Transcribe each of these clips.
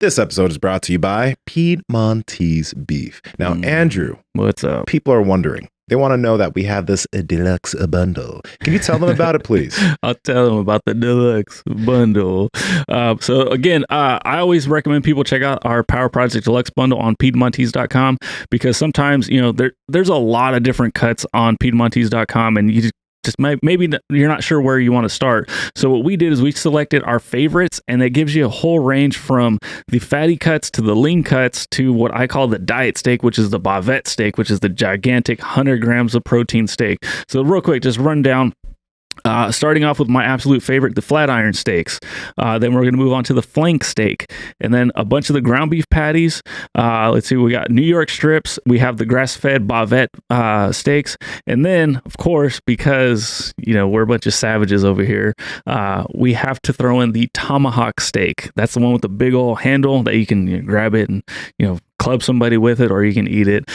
This episode is brought to you by Piedmontese beef. Now, Andrew, what's up? People are wondering. They want to know that we have this deluxe bundle. Can you tell them about it, please? I'll tell them about the deluxe bundle. So again, I always recommend people check out our Power Project Deluxe bundle on Piedmontese.com because sometimes, there's a lot of different cuts on Piedmontese.com and you just maybe you're not sure where you want to start. So what we did is we selected our favorites, and that gives you a whole range from the fatty cuts to the lean cuts to what I call the diet steak, which is the bavette steak, which is the gigantic 100 grams of protein steak. So real quick, just run down. Starting off with my absolute favorite, the flat iron steaks. Then we're going to move on to the flank steak, and then a bunch of the ground beef patties. Let's see, we got New York strips. We have the grass-fed bavette steaks, and then, of course, because we're a bunch of savages over here, we have to throw in the tomahawk steak. That's the one with the big old handle that you can grab it and club somebody with it, or you can eat it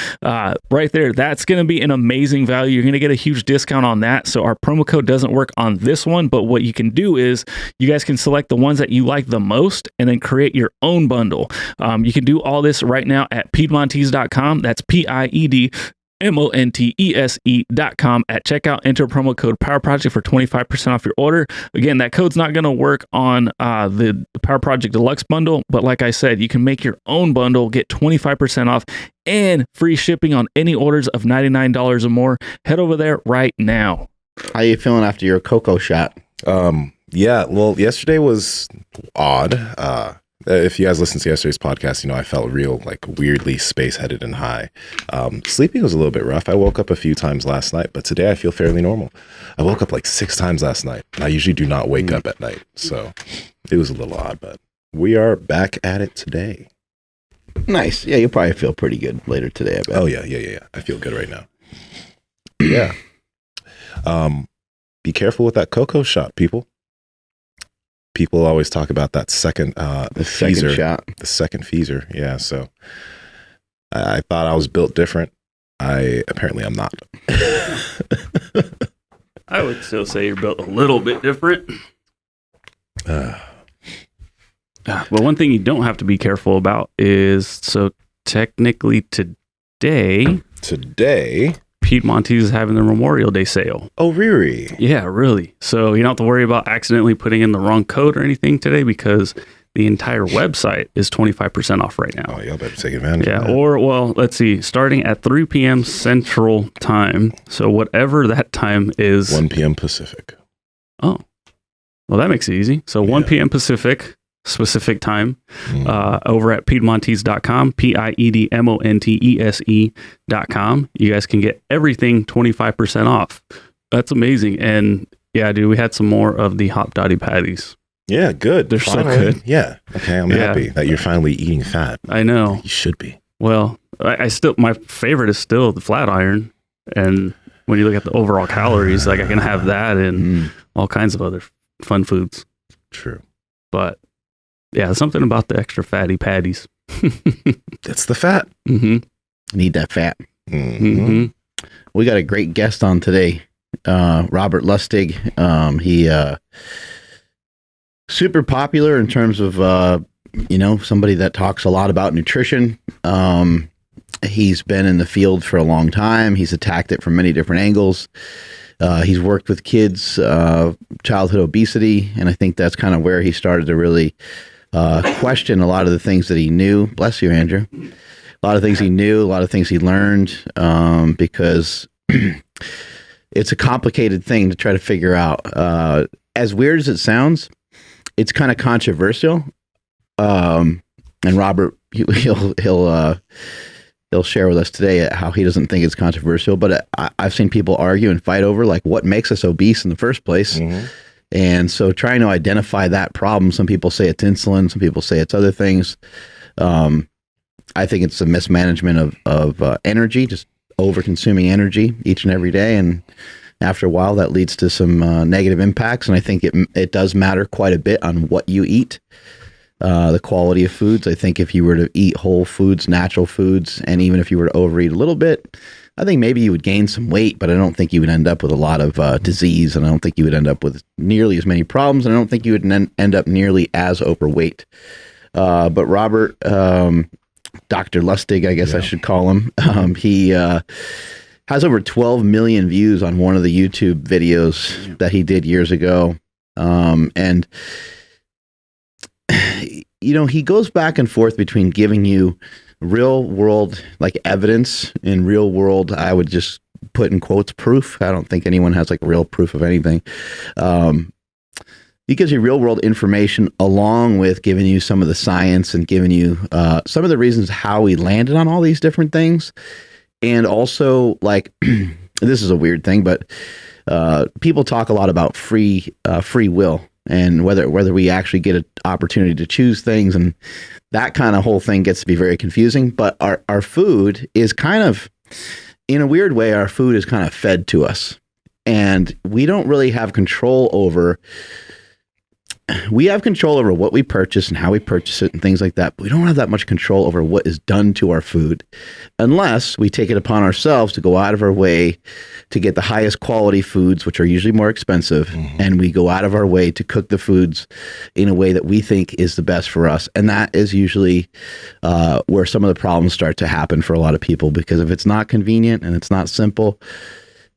right there. That's going to be an amazing value. You're going to get a huge discount on that. So our promo code doesn't work on this one, but what you can do is you guys can select the ones that you like the most and then create your own bundle. You can do all this right now at Piedmontese.com. That's Piedmontese.com. At checkout, enter promo code Power Project for 25% off your order. Again, that code's not going to work on the Power Project Deluxe bundle, but like I said, you can make your own bundle, get 25% off and free shipping on any orders of $99 or more. Head over there right now. How you feeling after your cocoa shot? Yeah, well, yesterday was odd. If you guys listen to yesterday's podcast, I felt real, weirdly space-headed and high. Sleeping was a little bit rough. I woke up a few times last night, but today I feel fairly normal. I woke up 6 times last night. I usually do not wake up at night, so it was a little odd, but we are back at it today. Nice. Yeah, you'll probably feel pretty good later today, I bet. Oh, yeah. I feel good right now. Yeah. Be careful with that cocoa shot, people. People always talk about that second second shot. The second feezer. Yeah, so I thought I was built different. Apparently I'm not. I would still say you're built a little bit different. But one thing you don't have to be careful about is, so technically today, Piedmontese is having the Memorial Day sale. Oh, really? Yeah, really. So you don't have to worry about accidentally putting in the wrong code or anything today because the entire website is 25% off right now. Oh, y'all better take advantage of that. Or, well, let's see, starting at 3 p.m. Central Time. So whatever that time is. 1 p.m. Pacific. Oh, well, that makes it easy. So 1 p.m. Pacific specific time over at Piedmontese.com, Piedmontese.com. You guys can get everything 25% off. That's amazing. And yeah, dude, we had some more of the hot dotty patties. Yeah, good. They're finally so good. Yeah. Okay, I'm happy that you're finally eating fat. I know. You should be. Well, I still, my favorite is still the flat iron. And when you look at the overall calories, I can have that and all kinds of other fun foods. True. But yeah, something about the extra fatty patties. It's the fat. Need that fat. We got a great guest on today, Robert Lustig. He super popular in terms of somebody that talks a lot about nutrition. He's been in the field for a long time. He's attacked it from many different angles. He's worked with kids, childhood obesity, and I think that's kind of where he started to really question a lot of the things that he knew. Bless you, Andrew. A lot of things he knew, a lot of things he learned, because it's a complicated thing to try to figure out. As weird as it sounds, it's kind of controversial. And Robert, he'll share with us today how he doesn't think it's controversial, but I've seen people argue and fight over what makes us obese in the first place. And so trying to identify that problem, some people say it's insulin, some people say it's other things. I think it's a mismanagement of energy, just over consuming energy each and every day. And after a while, that leads to some negative impacts. And I think it does matter quite a bit on what you eat, the quality of foods. I think if you were to eat whole foods, natural foods, and even if you were to overeat a little bit, I think maybe you would gain some weight, but I don't think you would end up with a lot of disease, and I don't think you would end up with nearly as many problems, and I don't think you would end up nearly as overweight. But Robert, Dr. Lustig, I guess I should call him. He has over 12 million views on one of the YouTube videos that he did years ago. And he goes back and forth between giving you real world like evidence and real world, I would just put in quotes, proof. I don't think anyone has like real proof of anything. He gives you real world information along with giving you some of the science and giving you some of the reasons how we landed on all these different things. And also, like, this is a weird thing, but people talk a lot about free will and whether we actually get an opportunity to choose things, and that kind of whole thing gets to be very confusing. But our food is kind of, in a weird way, our food is kind of fed to us, and we don't really have control over. We have control over what we purchase and how we purchase it and things like that, but we don't have that much control over what is done to our food unless we take it upon ourselves to go out of our way to get the highest quality foods, which are usually more expensive, and we go out of our way to cook the foods in a way that we think is the best for us. And that is usually where some of the problems start to happen for a lot of people, because if it's not convenient and it's not simple,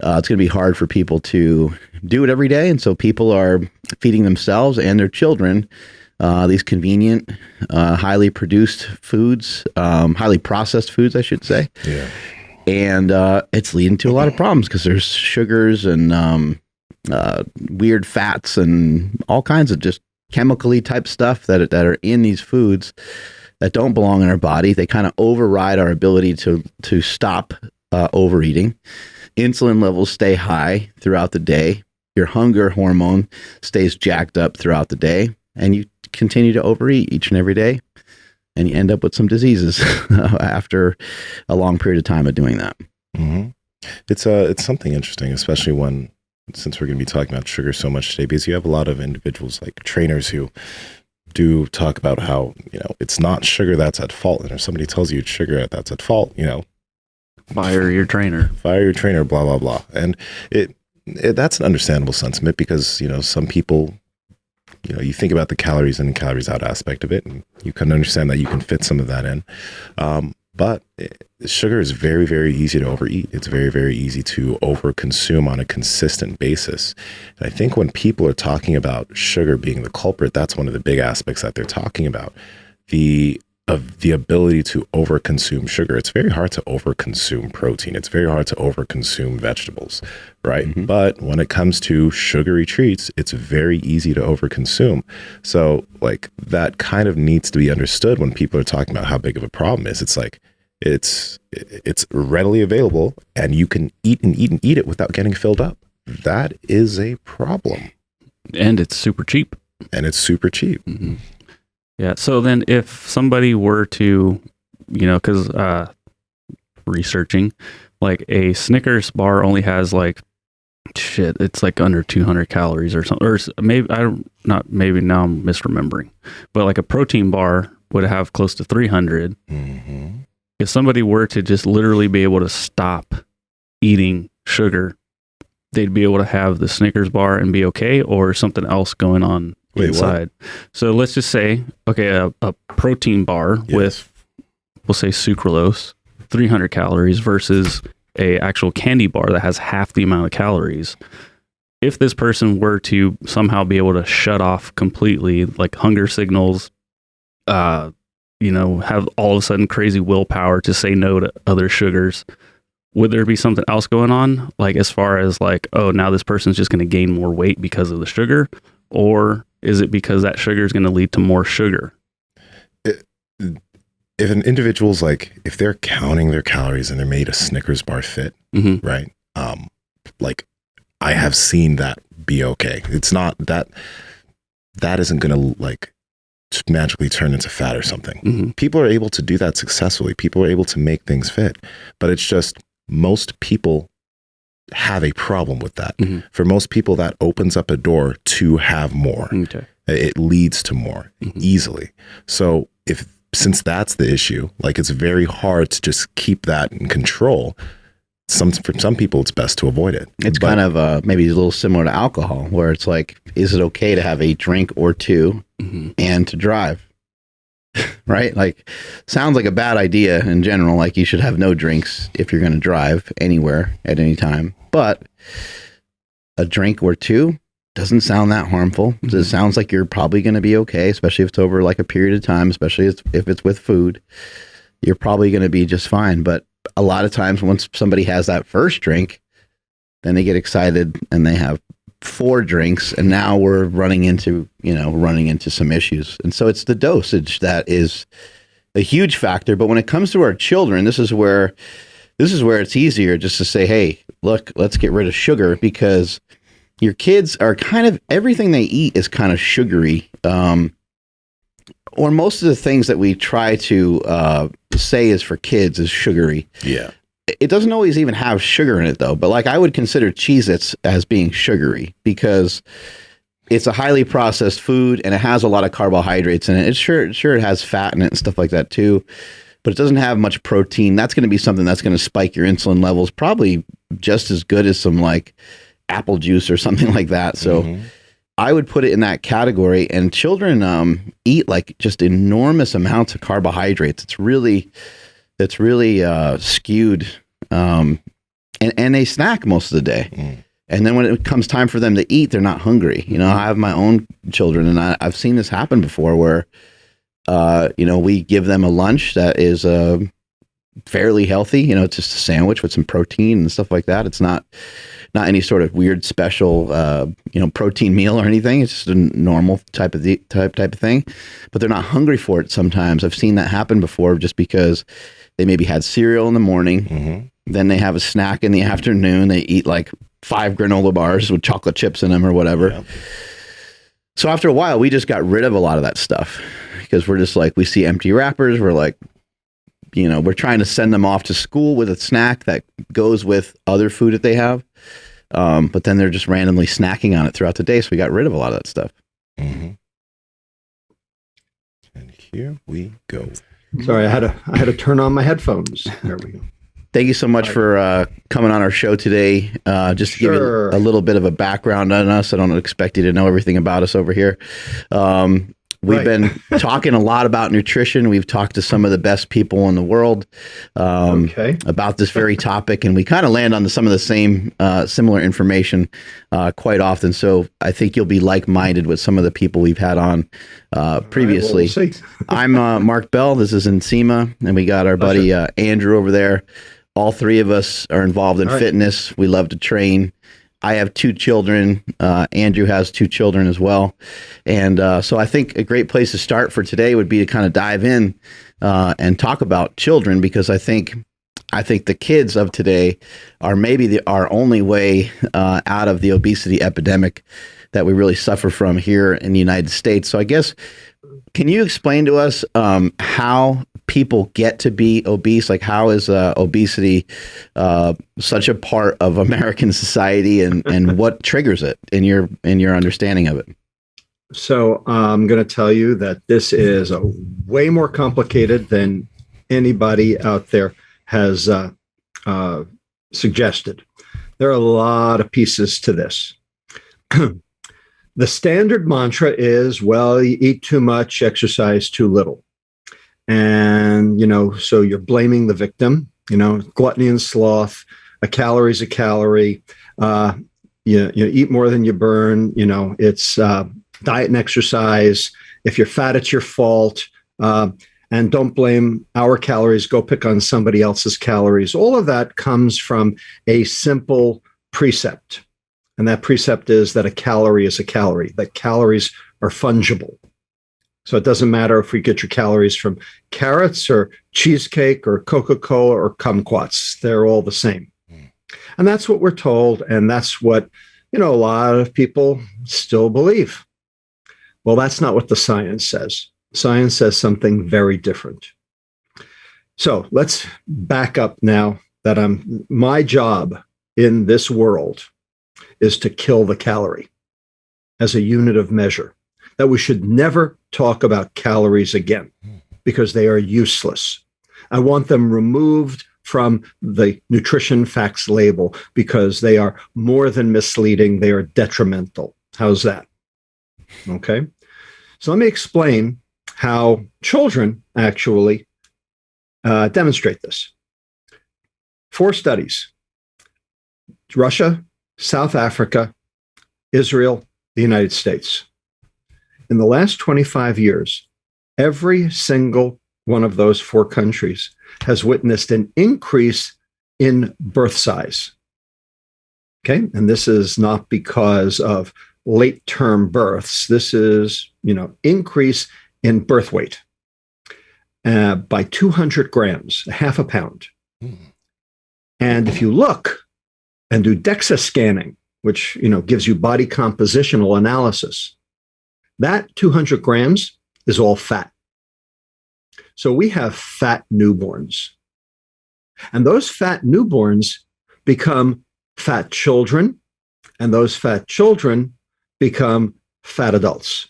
it's going to be hard for people to do it every day. And so people are feeding themselves and their children these convenient, highly produced foods, highly processed foods, I should say. Yeah. And it's leading to a lot of problems because there's sugars and weird fats and all kinds of just chemically type stuff that are in these foods that don't belong in our body. They kind of override our ability to stop overeating. Insulin levels stay high throughout the day. Your hunger hormone stays jacked up throughout the day, and you continue to overeat each and every day, and you end up with some diseases after a long period of time of doing that. Mm-hmm. It's something interesting, especially since we're going to be talking about sugar so much today, because you have a lot of individuals like trainers who do talk about how, it's not sugar that's at fault. And if somebody tells you it's sugar that's at fault, fire your trainer, blah, blah, blah. And that's an understandable sentiment because, some people, you think about the calories in and calories out aspect of it, and you can understand that you can fit some of that in. But sugar is very, very easy to overeat. It's very, very easy to overconsume on a consistent basis. And I think when people are talking about sugar being the culprit, that's one of the big aspects that they're talking about. The ability to overconsume sugar. It's very hard to overconsume protein. It's very hard to overconsume vegetables, right? Mm-hmm. But when it comes to sugary treats, it's very easy to overconsume. So like that kind of needs to be understood when people are talking about how big of a problem it is. It's like, it's readily available and you can eat and eat and eat it without getting filled up. That is a problem. And it's super cheap. Mm-hmm. Yeah. So then if somebody were to, because researching, like a Snickers bar only has like, it's like under 200 calories or something. Or maybe, maybe now I'm misremembering. But like a protein bar would have close to 300. Mm-hmm. If somebody were to just literally be able to stop eating sugar, they'd be able to have the Snickers bar and be okay, or something else going on inside. What? So let's just say, okay, a protein bar with, we'll say sucralose, 300 calories versus a actual candy bar that has half the amount of calories. If this person were to somehow be able to shut off completely, like hunger signals, have all of a sudden crazy willpower to say no to other sugars, would there be something else going on? Like as far as like, oh, now this person's just going to gain more weight because of the sugar? Or is it because that sugar is going to lead to more sugar? If an individual's like, if they're counting their calories and they're made a Snickers bar fit, mm-hmm. right? Like I have seen that be okay. It's not that isn't going to like magically turn into fat or something. Mm-hmm. People are able to do that successfully. People are able to make things fit, but it's just most people have a problem with that. Mm-hmm. For most people, that opens up a door to have more. Okay. It leads to more easily. So since that's the issue, like it's very hard to just keep that in control. For some people, it's best to avoid it. It's kind of maybe a little similar to alcohol, where it's like, is it okay to have a drink or two and to drive? right? Like, sounds like a bad idea in general. Like, you should have no drinks if you're going to drive anywhere at any time. But a drink or two doesn't sound that harmful. It sounds like you're probably going to be okay, especially if it's over like a period of time, especially if it's with food. You're probably going to be just fine. But a lot of times, once somebody has that first drink, then they get excited and they have 4 drinks, and now we're running into some issues. And so it's the dosage that is a huge factor. But when it comes to our children, this is where it's easier just to say, hey, look, let's get rid of sugar, because your kids are kind of, everything they eat is kind of sugary. Or most of the things that we try to say is for kids is sugary. Yeah. It doesn't always even have sugar in it, though. But like, I would consider Cheez-Its as being sugary because it's a highly processed food and it has a lot of carbohydrates in it. It's sure it has fat in it and stuff like that too, but it doesn't have much protein. That's going to be something that's going to spike your insulin levels, probably just as good as some like apple juice or something like that. So I would put it in that category. And children eat like just enormous amounts of carbohydrates. It's really skewed, and they snack most of the day. And then when it comes time for them to eat, they're not hungry. You know, I have my own children, and I've seen this happen before where, we give them a lunch that is fairly healthy. You know, it's just a sandwich with some protein and stuff like that. It's not any sort of weird special, protein meal or anything. It's just a normal type of thing. But they're not hungry for it sometimes. I've seen that happen before just because they maybe had cereal in the morning, then they have a snack in the afternoon. They eat like 5 granola bars with chocolate chips in them or whatever. Yeah. So after a while, we just got rid of a lot of that stuff because we're just like, we see empty wrappers. We're like, we're trying to send them off to school with a snack that goes with other food that they have. But then they're just randomly snacking on it throughout the day. So we got rid of a lot of that stuff. And here we go. Sorry, I had to turn on my headphones. There we go. Thank you so much for coming on our show today. Just to give you a little bit of a background on us. I don't expect you to know everything about us over here. We've been talking a lot about nutrition. We've talked to some of the best people in the world about this very topic, and we kind of land on some of the same similar information quite often. So I think you'll be like-minded with some of the people we've had on previously. Right, well, we'll see. I'm Mark Bell. This is Nsima, and we got our buddy Andrew over there. All 3 of us are involved in fitness. We love to train. I have 2 children. Andrew has 2 children as well. And so I think a great place to start for today would be to kind of dive in and talk about children, because I think the kids of today are maybe our only way out of the obesity epidemic that we really suffer from here in the United States. So I guess, can you explain to us how people get to be obese? Like, how is obesity such a part of American society, and what triggers it in your understanding of it? So I'm going to tell you that this is way more complicated than anybody out there has suggested. There are a lot of pieces to this. The standard mantra is, well, you eat too much, exercise too little. And, so you're blaming the victim, gluttony and sloth, a calorie is a calorie. You eat more than you burn, it's diet and exercise. If you're fat, it's your fault. And don't blame our calories, go pick on somebody else's calories. All of that comes from a simple precept. And that precept is that a calorie is a calorie, that calories are fungible. So it doesn't matter if we get your calories from carrots or cheesecake or Coca-Cola or kumquats. They're all the same. And that's what we're told. And that's what, a lot of people still believe. Well, that's not what the science says. Science says something very different. So let's back up now that my job in this world is to kill the calorie as a unit of measure, that we should never talk about calories again because they are useless. I want them removed from the nutrition facts label because they are more than misleading. They are detrimental. How's that? Okay. So let me explain how children actually demonstrate this. 4 studies: Russia, South Africa, Israel, the United States. In the last 25 years, every single one of those 4 countries has witnessed an increase in birth size. Okay, and this is not because of late-term births. This is, increase in birth weight by 200 grams, half a pound. And if you look and do DEXA scanning, which gives you body compositional analysis, that 200 grams is all fat. So we have fat newborns. And those fat newborns become fat children, and those fat children become fat adults.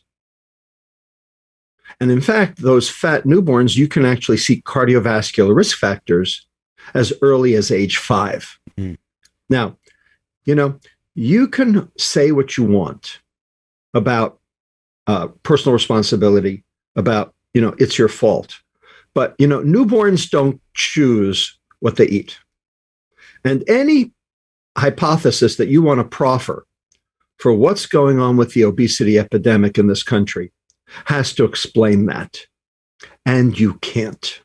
And in fact, those fat newborns, you can actually see cardiovascular risk factors as early as age 5. Now, you can say what you want about personal responsibility, about, it's your fault. But, newborns don't choose what they eat. And any hypothesis that you want to proffer for what's going on with the obesity epidemic in this country has to explain that. And you can't.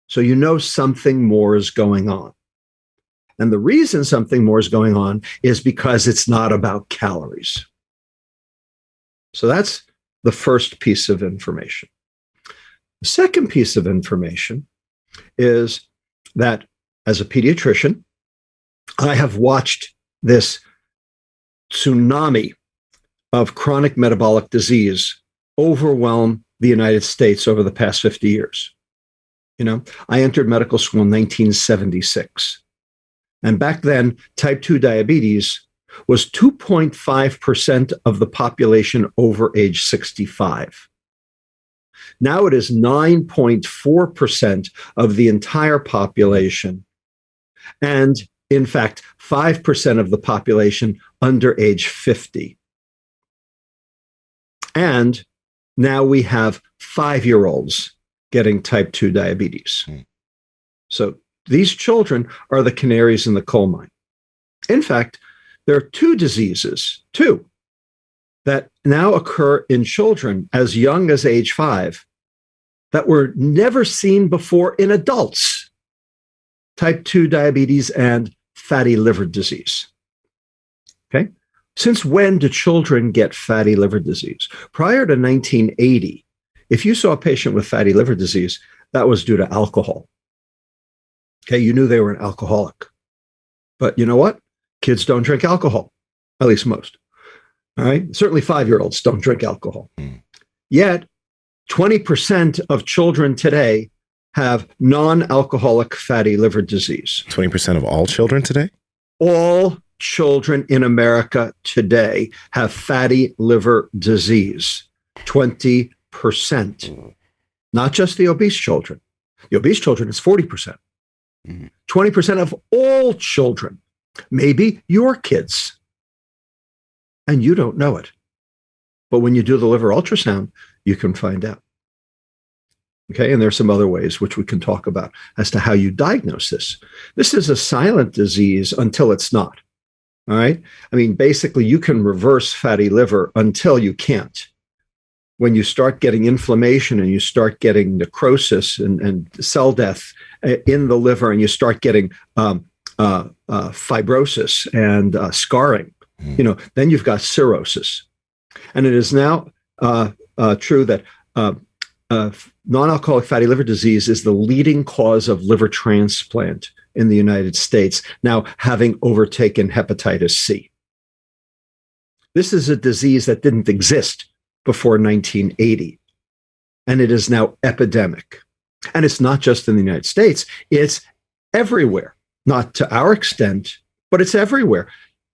So something more is going on. And the reason something more is going on is because it's not about calories. So that's the first piece of information. The second piece of information is that as a pediatrician, I have watched this tsunami of chronic metabolic disease overwhelm the United States over the past 50 years. I entered medical school in 1976. And back then, type 2 diabetes was 2.5% of the population over age 65. Now it is 9.4% of the entire population. And in fact, 5% of the population under age 50. And now we have 5-year-olds getting type 2 diabetes. So these children are the canaries in the coal mine. In fact, there are 2 diseases, that now occur in children as young as age 5 that were never seen before in adults: type 2 diabetes and fatty liver disease. Okay? Since when do children get fatty liver disease? Prior to 1980, if you saw a patient with fatty liver disease, that was due to alcohol. Okay, you knew they were an alcoholic. But you know what? Kids don't drink alcohol, at least most. All right? Certainly 5-year-olds don't drink alcohol. Yet, 20% of children today have non-alcoholic fatty liver disease. 20% of all children today? All children in America today have fatty liver disease. 20%. Not just the obese children. The obese children is 40%. 20% of all children, maybe your kids, and you don't know it. But when you do the liver ultrasound, you can find out. Okay, and there's some other ways which we can talk about as to how you diagnose this. This is a silent disease until it's not. All right? I mean, basically, you can reverse fatty liver until you can't. When you start getting inflammation and you start getting necrosis and cell death in the liver, and you start getting fibrosis and scarring, then you've got cirrhosis. And it is now true that non-alcoholic fatty liver disease is the leading cause of liver transplant in the United States, now having overtaken hepatitis C. This is a disease that didn't exist before 1980, and it is now epidemic. And it's not just in the United States, it's everywhere. Not to our extent, but it's everywhere.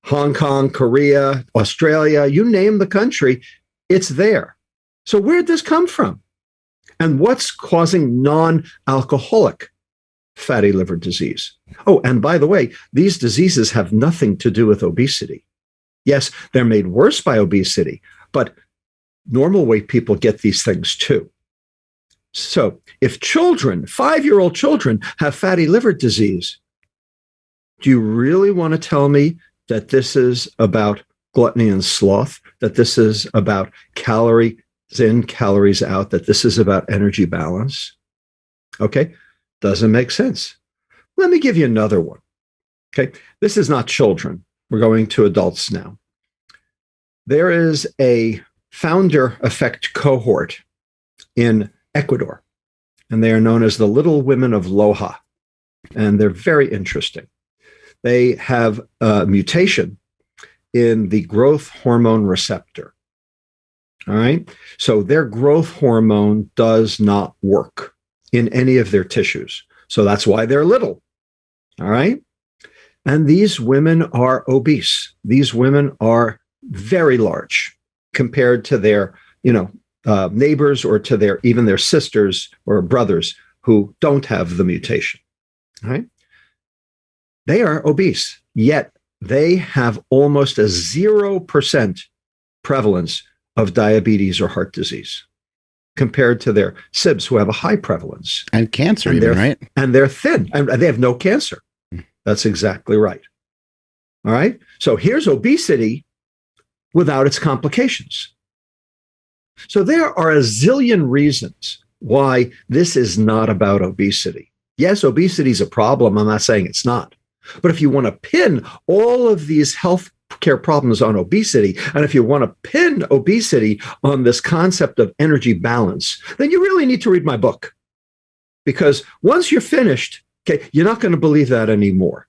Hong Kong, Korea, Australia, you name the country, it's there. So where'd this come from? And what's causing non-alcoholic fatty liver disease? Oh, and by the way, these diseases have nothing to do with obesity. Yes, they're made worse by obesity, but normal weight people get these things too. So if children, 5-year-old children, have fatty liver disease, do you really want to tell me that this is about gluttony and sloth, that this is about calories in, calories out, that this is about energy balance? Okay, doesn't make sense. Let me give you another one. Okay, this is not children. We're going to adults now. There is a founder effect cohort in Ecuador, and they are known as the Little Women of Loja, and they're very interesting. They have a mutation in the growth hormone receptor. All right, so their growth hormone does not work in any of their tissues, so that's why they're little. All right, and these women are obese. These women are very large compared to their, neighbors, or to even their sisters or brothers who don't have the mutation. All right, they are obese, yet they have almost a 0% prevalence of diabetes or heart disease compared to their sibs who have a high prevalence. And cancer, even, right? And they're thin, and they have no cancer. That's exactly right. All right. So here's obesity without its complications. So there are a zillion reasons why this is not about obesity. Yes, obesity is a problem. I'm not saying it's not. But if you want to pin all of these health care problems on obesity, and if you want to pin obesity on this concept of energy balance, then you really need to read my book. Because once you're finished, okay, you're not going to believe that anymore.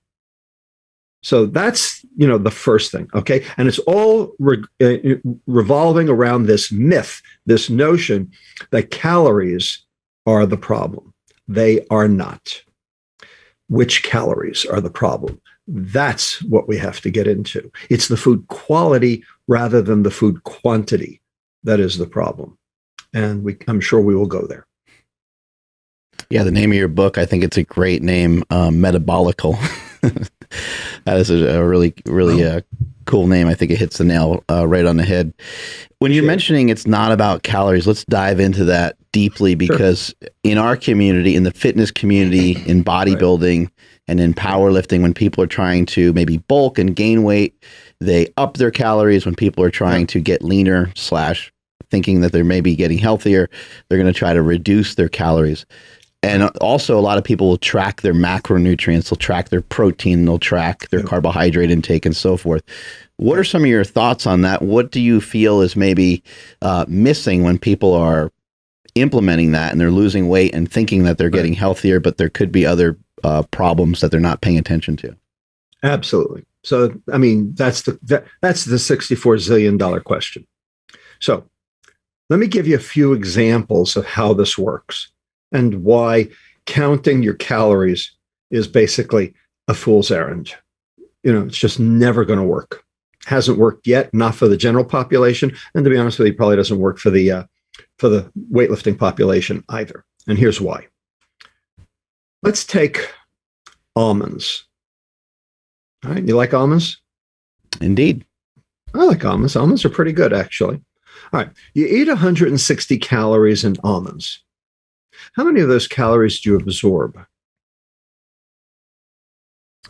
So that's, the first thing, okay? And it's all revolving around this myth, this notion that calories are the problem. They are not. Which calories are the problem? That's what we have to get into. It's the food quality rather than the food quantity that is the problem. And I'm sure we will go there. Yeah, the name of your book, I think it's a great name, Metabolical. That is a really, really cool name. I think it hits the nail right on the head. When you're mentioning it's not about calories, let's dive into that deeply, because in our community, in the fitness community, in bodybuilding and in powerlifting, when people are trying to maybe bulk and gain weight, they up their calories. When people are trying to get leaner / thinking that they're maybe getting healthier, they're going to try to reduce their calories. And also, a lot of people will track their macronutrients, they'll track their protein, they'll track their carbohydrate intake and so forth. What are some of your thoughts on that? What do you feel is maybe missing when people are implementing that and they're losing weight and thinking that they're getting healthier, but there could be other problems that they're not paying attention to? Absolutely. So, I mean, that's the $64 zillion question. So let me give you a few examples of how this works and why counting your calories is basically a fool's errand. It's just never going to work. Hasn't worked yet, not for the general population. And to be honest with you, probably doesn't work for the weightlifting population either. And here's why. Let's take almonds. All right. You like almonds? Indeed. I like almonds. Almonds are pretty good, actually. All right. You eat 160 calories in almonds. How many of those calories do you absorb?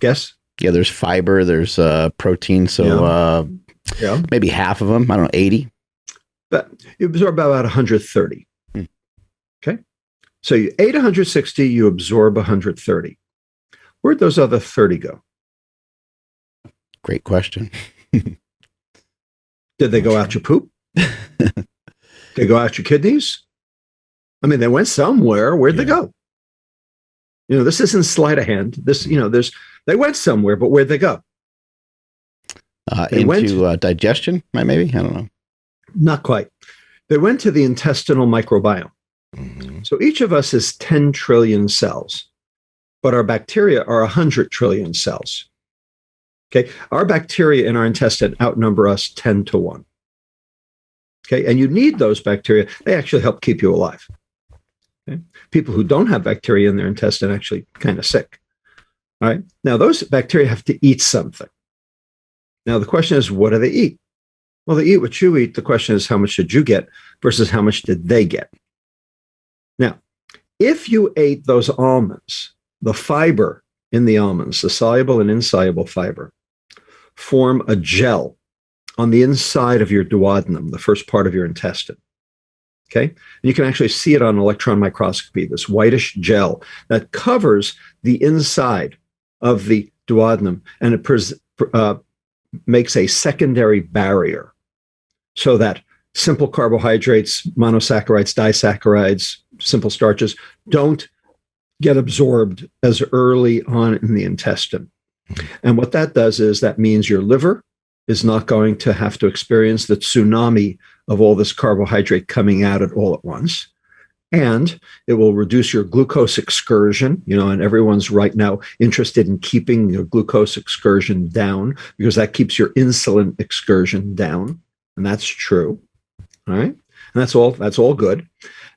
Guess? Yeah, there's fiber, there's protein. So maybe half of them, I don't know, 80. But you absorb about 130. Okay. So you ate 160, you absorb 130. Where'd those other 30 go? Great question. Did they go out your poop? Did they go out your kidneys? I mean, they went somewhere. Where'd they go? This isn't sleight of hand. They went somewhere, but where'd they go? Into digestion, maybe? I don't know. Not quite. They went to the intestinal microbiome. Mm-hmm. So each of us is 10 trillion cells, but our bacteria are 100 trillion cells. Okay. Our bacteria in our intestine outnumber us 10 to 1. Okay. And you need those bacteria. They actually help keep you alive. Okay? People who don't have bacteria in their intestine actually kind of sick. All right. Now, those bacteria have to eat something. Now, the question is, what do they eat? Well, they eat what you eat. The question is, how much did you get versus how much did they get? Now, if you ate those almonds, the fiber in the almonds, the soluble and insoluble fiber, form a gel on the inside of your duodenum, the first part of your intestine. Okay. And you can actually see it on electron microscopy, this whitish gel that covers the inside of the duodenum, and it makes a secondary barrier so that simple carbohydrates, monosaccharides, disaccharides, simple starches don't get absorbed as early on in the intestine. And what that does is that means your liver is not going to have to experience the tsunami of all this carbohydrate coming at it all at once. And it will reduce your glucose excursion, and everyone's right now interested in keeping your glucose excursion down because that keeps your insulin excursion down. And that's true. All right. And that's all good.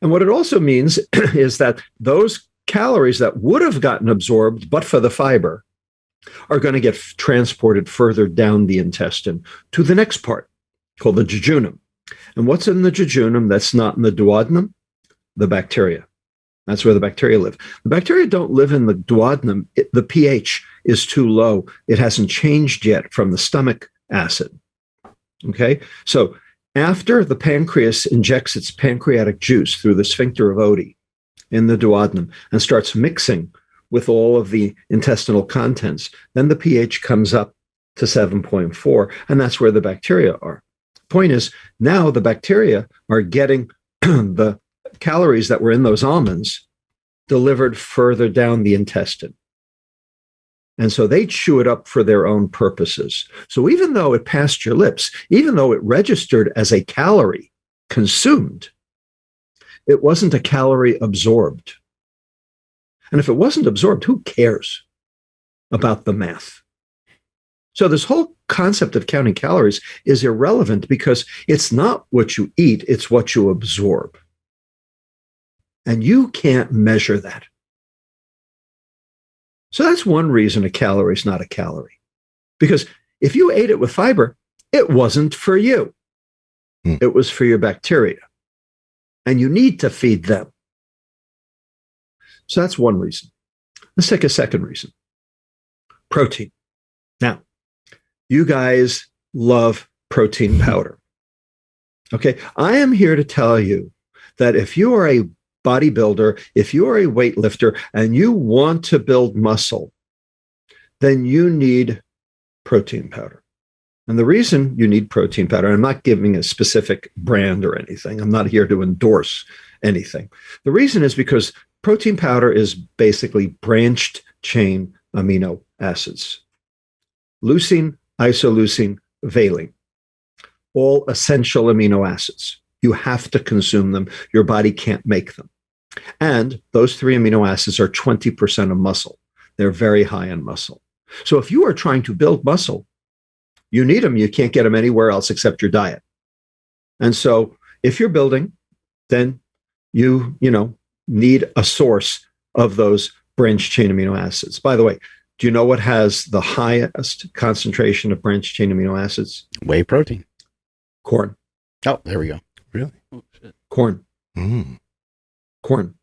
And what it also means is that those calories that would have gotten absorbed, but for the fiber, are going to get transported further down the intestine to the next part called the jejunum. And what's in the jejunum that's not in the duodenum? The bacteria. That's where the bacteria live. The bacteria don't live in the duodenum. The pH is too low. It hasn't changed yet from the stomach acid. Okay. So after the pancreas injects its pancreatic juice through the sphincter of Oddi in the duodenum and starts mixing with all of the intestinal contents, then the pH comes up to 7.4, and that's where the bacteria are. Point is, now the bacteria are getting the calories that were in those almonds delivered further down the intestine. And so they chew it up for their own purposes. So even though it passed your lips, even though it registered as a calorie consumed, it wasn't a calorie absorbed. And if it wasn't absorbed, who cares about the math? So this whole concept of counting calories is irrelevant because it's not what you eat, it's what you absorb. And you can't measure that. So that's one reason a calorie is not a calorie. Because if you ate it with fiber, it wasn't for you. It was for your bacteria. And you need to feed them. So that's one reason. Let's take a second reason. Protein. Now, you guys love protein powder. Okay, I am here to tell you that if you are a bodybuilder, if you are a weightlifter and you want to build muscle, then you need protein powder. And the reason you need protein powder, I'm not giving a specific brand or anything. I'm not here to endorse anything. The reason is because protein powder is basically branched chain amino acids. Leucine, isoleucine, valine, all essential amino acids. You have to consume them. Your body can't make them. And those three amino acids are 20% of muscle. They're very high in muscle. So if you are trying to build muscle, you need them. You can't get them anywhere else except your diet. And so if you're building, then you need a source of those branched chain amino acids. By the way, do you know what has the highest concentration of branched chain amino acids? Whey protein. Corn. Oh, there we go. Really? Oh, shit. Corn. Corn.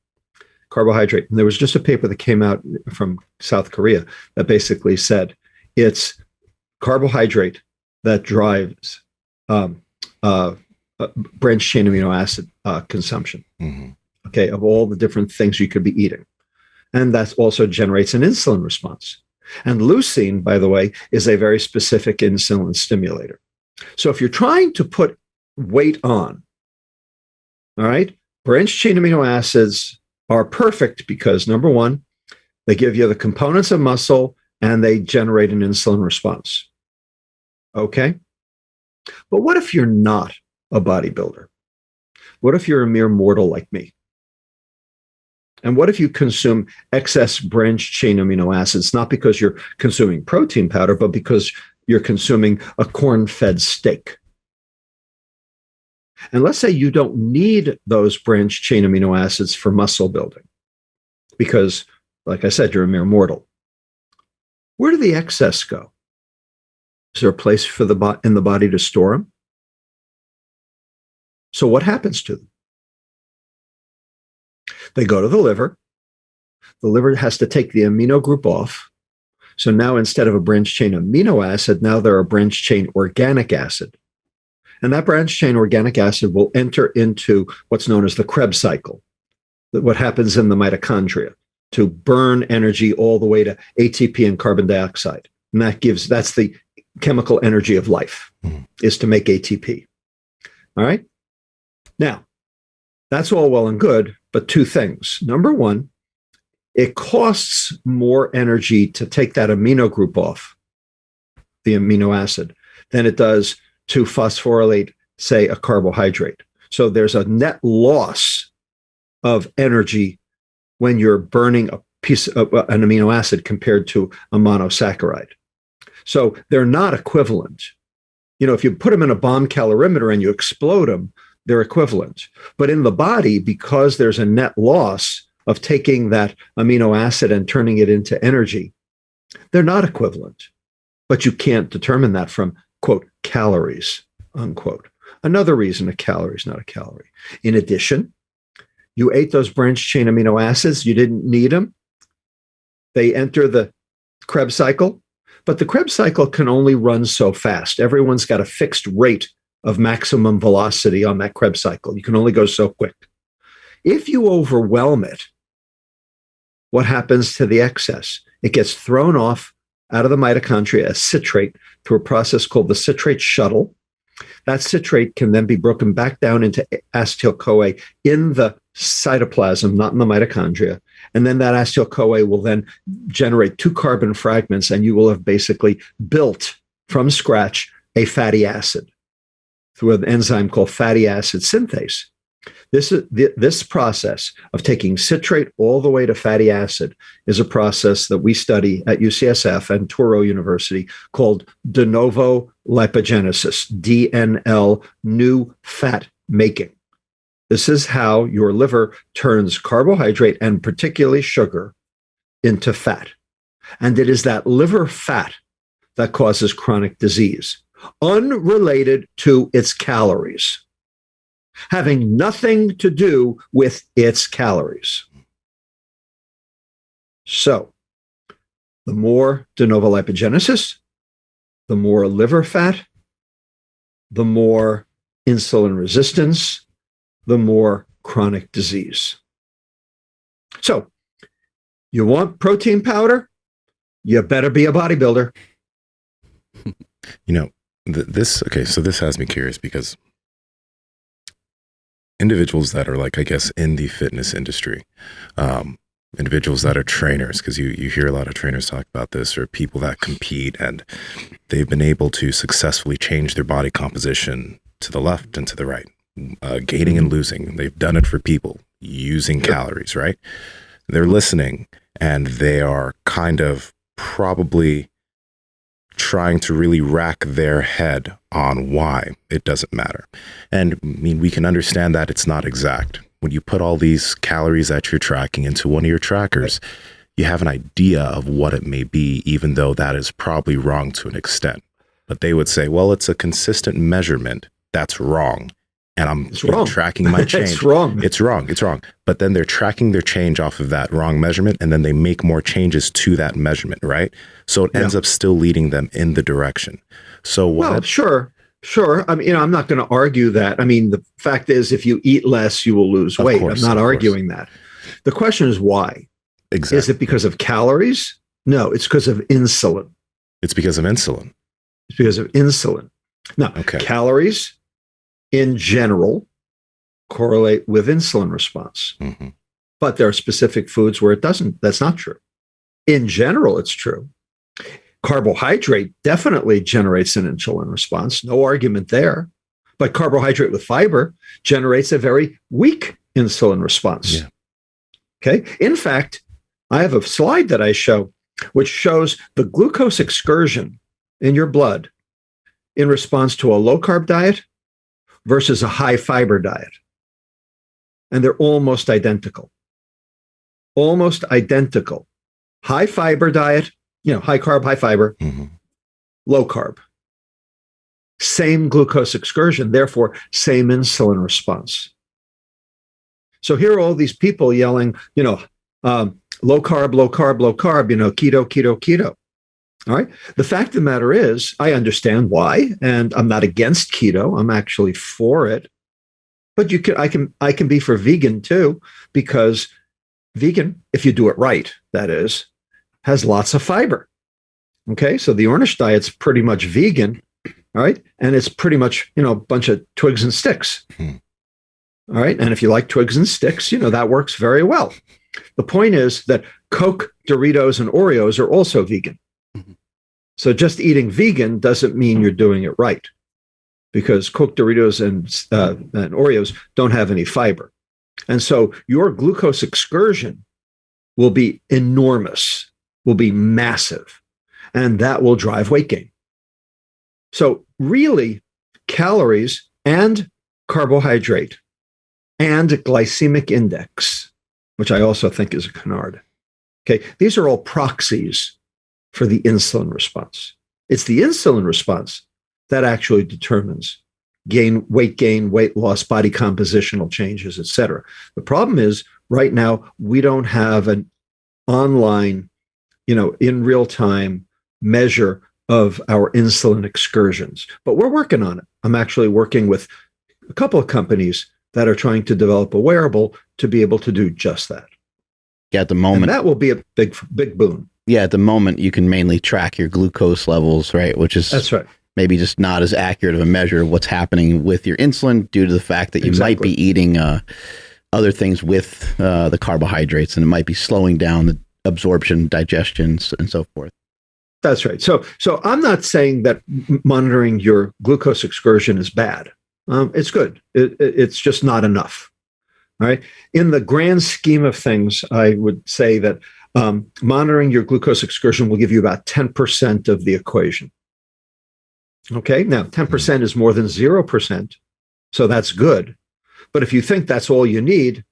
Carbohydrate. And there was just a paper that came out from South Korea that basically said it's carbohydrate that drives branched chain amino acid consumption. Okay, of all the different things you could be eating. And that also generates an insulin response. And leucine, by the way, is a very specific insulin stimulator. So if you're trying to put weight on, all right, branched chain amino acids are perfect because, number one, they give you the components of muscle and they generate an insulin response. Okay? But what if you're not a bodybuilder? What if you're a mere mortal like me? And what if you consume excess branched chain amino acids, not because you're consuming protein powder, but because you're consuming a corn-fed steak? And let's say you don't need those branched chain amino acids for muscle building because, like I said, you're a mere mortal. Where do the excess go? Is there a place for in the body to store them? So what happens to them? They go to the liver. The liver has to take the amino group off. So now instead of a branched chain amino acid, now they're a branched chain organic acid. And that branched chain organic acid will enter into what's known as the Krebs cycle, what happens in the mitochondria to burn energy all the way to ATP and carbon dioxide. And that's the chemical energy of life, is to make ATP. All right. Now, that's all well and good, but two things. Number one, it costs more energy to take that amino group off, the amino acid, than it does to phosphorylate, say, a carbohydrate. So there's a net loss of energy when you're burning a piece of an amino acid compared to a monosaccharide. So they're not equivalent. If you put them in a bomb calorimeter and you explode them, they're equivalent. But in the body, because there's a net loss of taking that amino acid and turning it into energy, they're not equivalent. But you can't determine that from, quote, calories, unquote. Another reason a calorie is not a calorie. In addition, you ate those branched chain amino acids, you didn't need them. They enter the Krebs cycle, but the Krebs cycle can only run so fast. Everyone's got a fixed rate of maximum velocity on that Krebs cycle. You can only go so quick. If you overwhelm it, what happens to the excess? It gets thrown off out of the mitochondria as citrate through a process called the citrate shuttle. That citrate can then be broken back down into acetyl-CoA in the cytoplasm, not in the mitochondria. And then that acetyl-CoA will then generate 2 carbon fragments, and you will have basically built from scratch a fatty acid through an enzyme called fatty acid synthase. This process of taking citrate all the way to fatty acid is a process that we study at UCSF and Touro University called de novo lipogenesis, DNL, new fat making. This is how your liver turns carbohydrate and particularly sugar into fat. And it is that liver fat that causes chronic disease, unrelated to its calories, having nothing to do with its calories. So, the more de novo lipogenesis, the more liver fat, the more insulin resistance, the more chronic disease. So, you want protein powder? You better be a bodybuilder. So this has me curious because individuals that are like, I guess, in the fitness industry, individuals that are trainers, because you hear a lot of trainers talk about this, or people that compete and they've been able to successfully change their body composition to the left and to the right, gaining and losing. They've done it for people using calories, right? They're listening and they are kind of probably trying to really rack their head on why it doesn't matter. And I mean, we can understand that it's not exact. When you put all these calories that you're tracking into one of your trackers, you have an idea of what it may be, even though that is probably wrong to an extent. But they would say, well, it's a consistent measurement. That's wrong. And I'm tracking my change. It's wrong. It's wrong. It's wrong. But then they're tracking their change off of that wrong measurement, and then they make more changes to that measurement, right? So it ends up still leading them in the direction. So well, sure. I mean, I'm not going to argue that. I mean, the fact is, if you eat less, you will lose weight. I'm not arguing that. The question is why. Exactly. Is it because of calories? No, it's because of insulin. It's because of insulin. It's because of insulin. Now, calories in general correlate with insulin response. Mm-hmm. But there are specific foods where it doesn't. That's not true. In general, it's true. Carbohydrate definitely generates an insulin response. No argument there. But carbohydrate with fiber generates a very weak insulin response. Yeah. Okay. In fact, I have a slide that I show, which shows the glucose excursion in your blood in response to a low carb diet versus a high fiber diet. And they're almost identical. Almost identical. High fiber diet, high carb, high fiber, low carb. same glucose excursion, therefore same insulin response. So here are all these people yelling, low carb, low carb, low carb, keto, keto, keto. All right. The fact of the matter is, I understand why, and I'm not against keto. I'm actually for it. But I can be for vegan too, because vegan, if you do it right, that is, has lots of fiber. Okay. So the Ornish diet's pretty much vegan. All right. And it's pretty much, a bunch of twigs and sticks. All right. And if you like twigs and sticks, that works very well. The point is that Coke, Doritos, and Oreos are also vegan. So just eating vegan doesn't mean you're doing it right, because Coke, Doritos, and Oreos don't have any fiber. And so your glucose excursion will be enormous, will be massive, and that will drive weight gain. So really, calories and carbohydrate and glycemic index, which I also think is a canard. Okay, these are all proxies for the insulin response. It's the insulin response that actually determines weight gain, weight loss, body compositional changes, et cetera. The problem is right now we don't have an online, in real time measure of our insulin excursions, but we're working on it. I'm actually working with a couple of companies that are trying to develop a wearable to be able to do just that. Yeah, at the moment. And that will be a big, big boon. Yeah, at the moment, you can mainly track your glucose levels, right? That's right. Maybe just not as accurate of a measure of what's happening with your insulin due to the fact that you might be eating other things with the carbohydrates, and it might be slowing down the absorption, digestion, and so forth. That's right. So I'm not saying that monitoring your glucose excursion is bad. It's good. It's just not enough. All right. In the grand scheme of things, I would say that monitoring your glucose excursion will give you about 10% of the equation. Okay. Now, 10% is more than 0%. So that's good. But if you think that's all you need,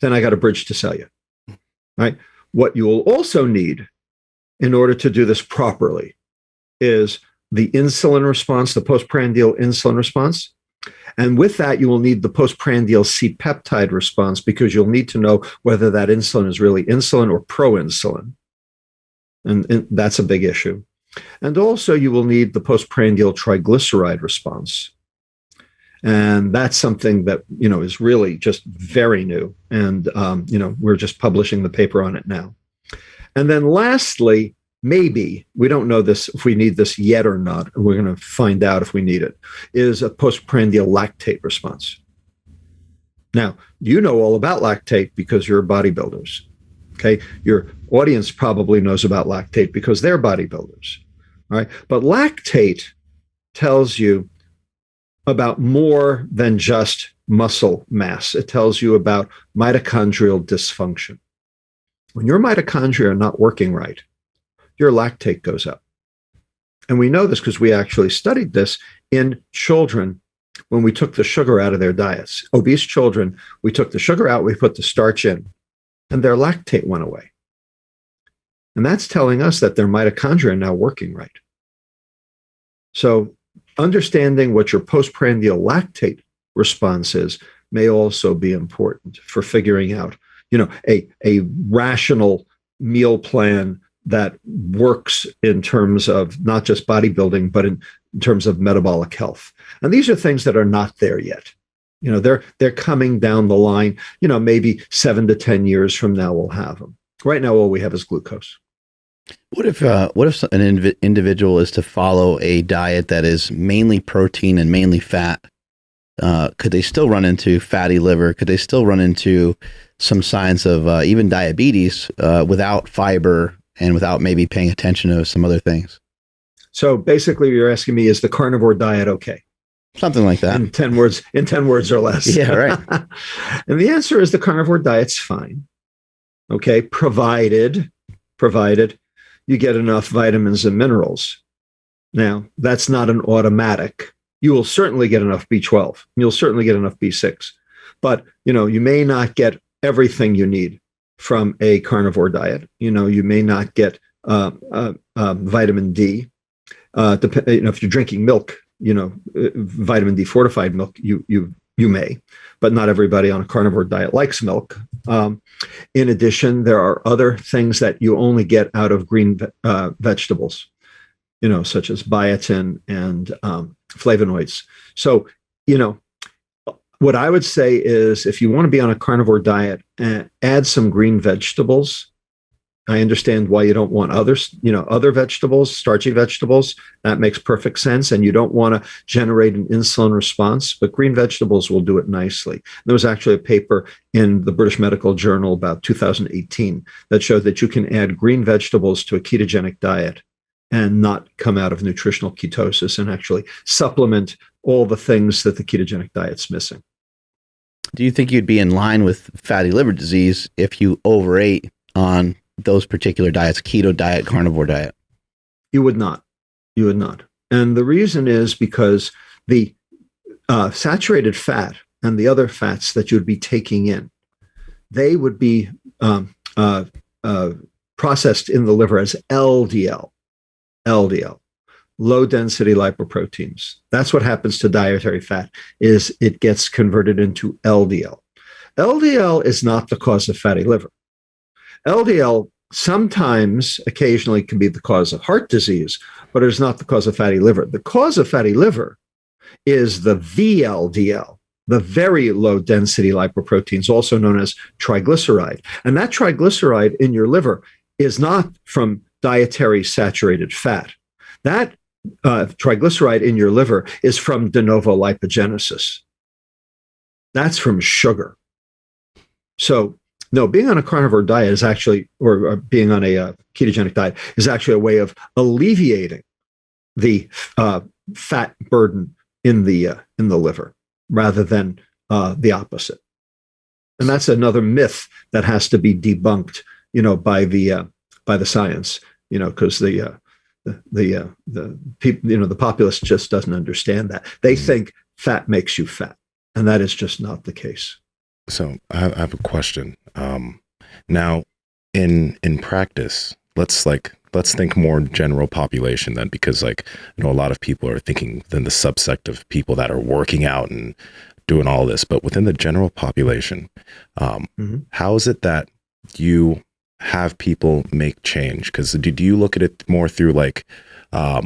then I got a bridge to sell you. All right. What you will also need in order to do this properly is the insulin response, the postprandial insulin response. And with that, you will need the postprandial C-peptide response, because you'll need to know whether that insulin is really insulin or pro-insulin. And that's a big issue. And also, you will need the postprandial triglyceride response. And that's something that, is really just very new. And, we're just publishing the paper on it now. And then lastly, maybe, we don't know this, if we need this yet or not, we're going to find out if we need it, is a postprandial lactate response. Now, you know all about lactate because you're bodybuilders. Okay. Your audience probably knows about lactate because they're bodybuilders. All right. But lactate tells you about more than just muscle mass. It tells you about mitochondrial dysfunction. When your mitochondria are not working right, your lactate goes up. And we know this because we actually studied this in children when we took the sugar out of their diets. Obese children, we took the sugar out, we put the starch in, and their lactate went away. And that's telling us that their mitochondria are now working right. So understanding what your postprandial lactate response is may also be important for figuring out, a rational meal plan that works in terms of not just bodybuilding, but in terms of metabolic health. And these are things that are not there yet. They're coming down the line. Maybe 7 to 10 years from now we'll have them. Right now, all we have is glucose. What if an individual is to follow a diet that is mainly protein and mainly fat? Could they still run into fatty liver? Could they still run into some signs of even diabetes without fiber and without maybe paying attention to some other things? So basically, you're asking me, is the carnivore diet okay? Something like that. In 10 words or less. Yeah, right. And the answer is the carnivore diet's fine. Okay, provided you get enough vitamins and minerals. Now, that's not an automatic. You will certainly get enough B12. You'll certainly get enough B6. But, you may not get everything you need from a carnivore diet. You may not get vitamin D. If you're drinking milk, vitamin D fortified milk, you may, but not everybody on a carnivore diet likes milk. In addition, there are other things that you only get out of green vegetables, such as biotin and flavonoids. So, what I would say is if you want to be on a carnivore diet, add some green vegetables. I understand why you don't want other vegetables, starchy vegetables. That makes perfect sense. And you don't want to generate an insulin response, but green vegetables will do it nicely. There was actually a paper in the British Medical Journal about 2018 that showed that you can add green vegetables to a ketogenic diet and not come out of nutritional ketosis and actually supplement all the things that the ketogenic diet's missing. Do you think you'd be in line with fatty liver disease if you overate on those particular diets, keto diet, carnivore diet? You would not. You would not. And the reason is because the saturated fat and the other fats that you would be taking in, they would be processed in the liver as LDL, low density lipoproteins. That's what happens to dietary fat, is it gets converted into LDL. LDL is not the cause of fatty liver. LDL sometimes, occasionally, can be the cause of heart disease, but it is not the cause of fatty liver. The cause of fatty liver is the VLDL, the very low density lipoproteins, also known as triglyceride. And that triglyceride in your liver is not from dietary saturated fat. That triglyceride in your liver is from de novo lipogenesis. That's from sugar. So, no, being on a carnivore diet is actually, or being on a ketogenic diet is actually a way of alleviating the fat burden in the liver, rather than the opposite. And that's another myth that has to be debunked, by the science, because the people, the populace just doesn't understand that. They think fat makes you fat, and that is just not the case. So I have a question. Now, in practice, let's think more general population then, because a lot of people are thinking then the subsect of people that are working out and doing all this, but within the general population, how is it that you have people make change? Because do you look at it more through a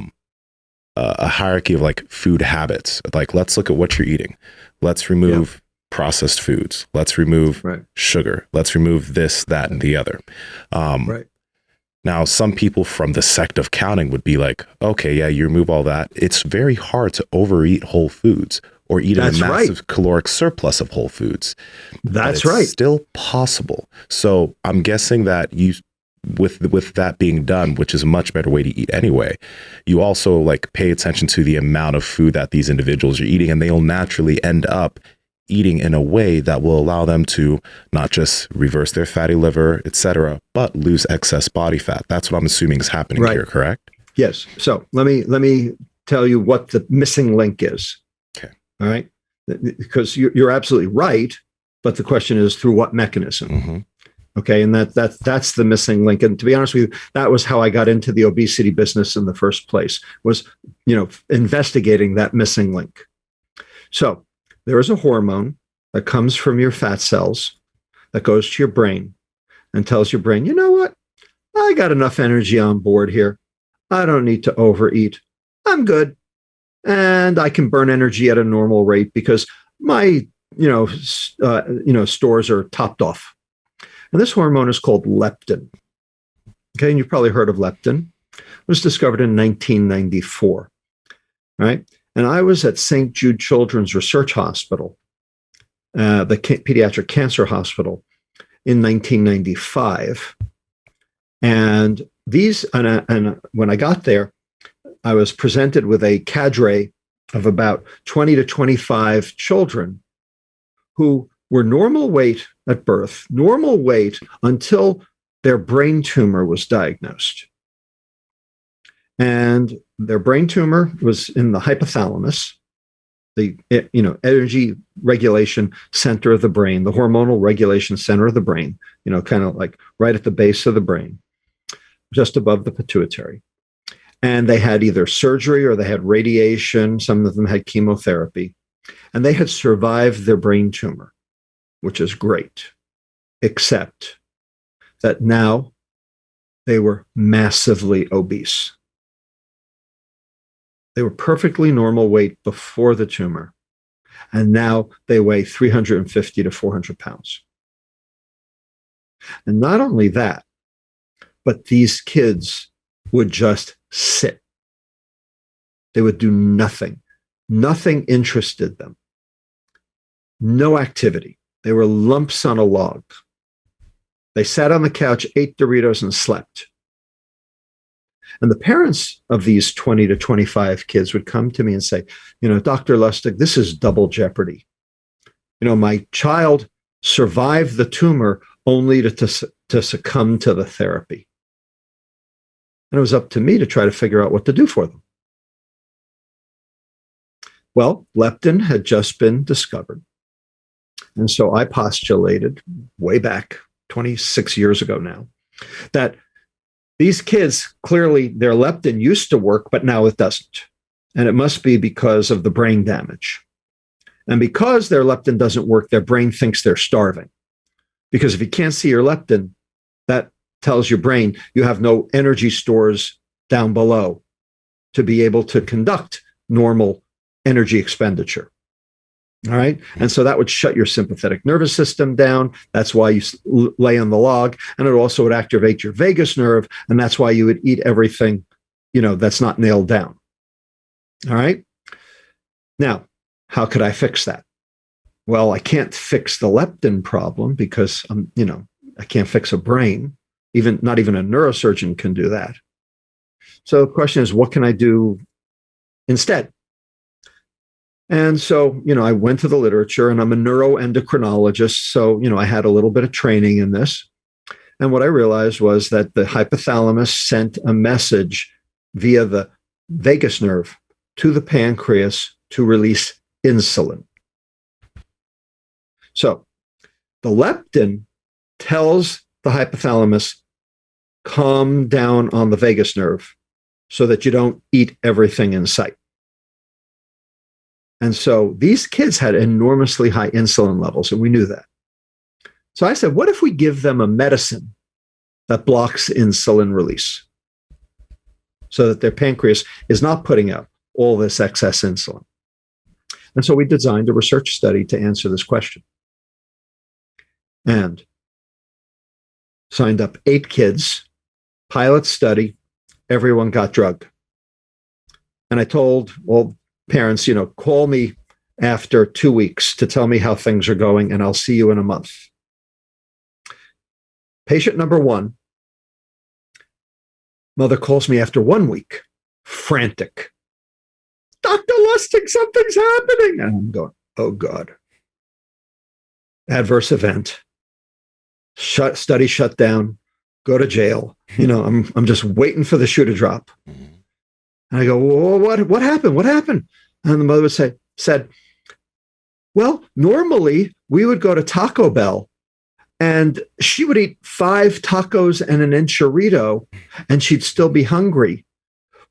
hierarchy of food habits? Let's look at what you're eating. Let's remove processed foods. Let's remove sugar. Let's remove this, that, and the other. Now, some people from the sect of counting would be like, okay, yeah, you remove all that. It's very hard to overeat whole foods or eat a massive caloric surplus of whole foods. That's it's still possible. So I'm guessing that with that being done, which is a much better way to eat anyway, you also pay attention to the amount of food that these individuals are eating, and they'll naturally end up eating in a way that will allow them to not just reverse their fatty liver, etc., but lose excess body fat. That's what I'm assuming is happening here, correct? Yes. So let me tell you what the missing link is. Okay. All right. Because you're absolutely right, but the question is through what mechanism? Mm-hmm. Okay. And that's the missing link. And to be honest with you, that was how I got into the obesity business in the first place, was, investigating that missing link. So there is a hormone that comes from your fat cells that goes to your brain and tells your brain, you know what? I got enough energy on board here. I don't need to overeat. I'm good. And I can burn energy at a normal rate because my, stores are topped off. And this hormone is called leptin. Okay. And you've probably heard of leptin. It was discovered in 1994. Right. And I was at St. Jude Children's Research Hospital, the pediatric cancer hospital, in 1995. And when I got there, I was presented with a cadre of about 20 to 25 children who were normal weight at birth, normal weight until their brain tumor was diagnosed. And their brain tumor was in the hypothalamus, the energy regulation center of the brain, the hormonal regulation center of the brain, kind of right at the base of the brain, just above the pituitary. And they had either surgery or they had radiation. Some of them had chemotherapy. And they had survived their brain tumor, which is great, except that now they were massively obese. They were perfectly normal weight before the tumor. And now they weigh 350 to 400 pounds. And not only that, but these kids would just sit. They would do nothing. Nothing interested them. No activity. They were lumps on a log. They sat on the couch, ate Doritos, and slept. And the parents of these 20 to 25 kids would come to me and say, Dr. Lustig, this is double jeopardy. My child survived the tumor only to succumb to the therapy. And it was up to me to try to figure out what to do for them. Well, leptin had just been discovered. And so I postulated way back 26 years ago now that these kids, clearly their leptin used to work, but now it doesn't. And it must be because of the brain damage. And because their leptin doesn't work, their brain thinks they're starving. Because if you can't see your leptin, that tells your brain you have no energy stores down below to be able to conduct normal energy expenditure. All right. And so that would shut your sympathetic nervous system down. That's why you lay on the log. And it also would activate your vagus nerve. And that's why you would eat everything, that's not nailed down. All right. Now, how could I fix that? Well, I can't fix the leptin problem because I can't fix a brain. Not even a neurosurgeon can do that. So the question is, what can I do instead? And so, I went to the literature, and I'm a neuroendocrinologist. So, I had a little bit of training in this. And what I realized was that the hypothalamus sent a message via the vagus nerve to the pancreas to release insulin. So the leptin tells the hypothalamus, calm down on the vagus nerve so that you don't eat everything in sight. And so these kids had enormously high insulin levels, and we knew that. So I said, what if we give them a medicine that blocks insulin release so that their pancreas is not putting out all this excess insulin? And so we designed a research study to answer this question. And signed up 8 kids, pilot study, everyone got drug. And I told all parents, call me after 2 weeks to tell me how things are going, and I'll see you in a month. Patient number 1, mother calls me after 1 week, frantic. Dr. Lustig, something's happening. And I'm going, oh God. Adverse event. Study shut down, go to jail. I'm just waiting for the shoe to drop. And I go, well, what happened? What happened? And the mother would said, well, normally we would go to Taco Bell and she would eat 5 tacos and an enchilada and she'd still be hungry.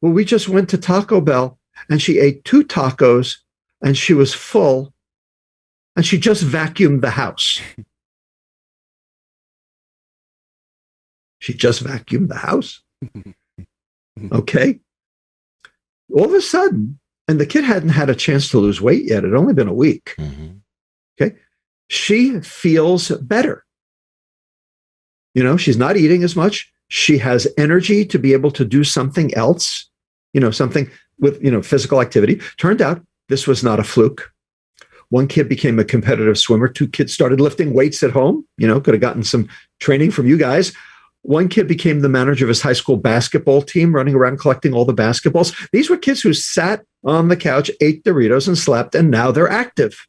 Well, we just went to Taco Bell and she ate 2 tacos and she was full and she just vacuumed the house. She just vacuumed the house. Okay. All of a sudden, and the kid hadn't had a chance to lose weight yet. It had only been a week. Okay. She feels better. She's not eating as much. She has energy to be able to do something else, something with, physical activity. Turned out this was not a fluke. 1 kid became a competitive swimmer. 2 kids started lifting weights at home. Could have gotten some training from you guys. 1 kid became the manager of his high school basketball team, running around collecting all the basketballs. These were kids who sat on the couch, ate Doritos, and slept, and now they're active.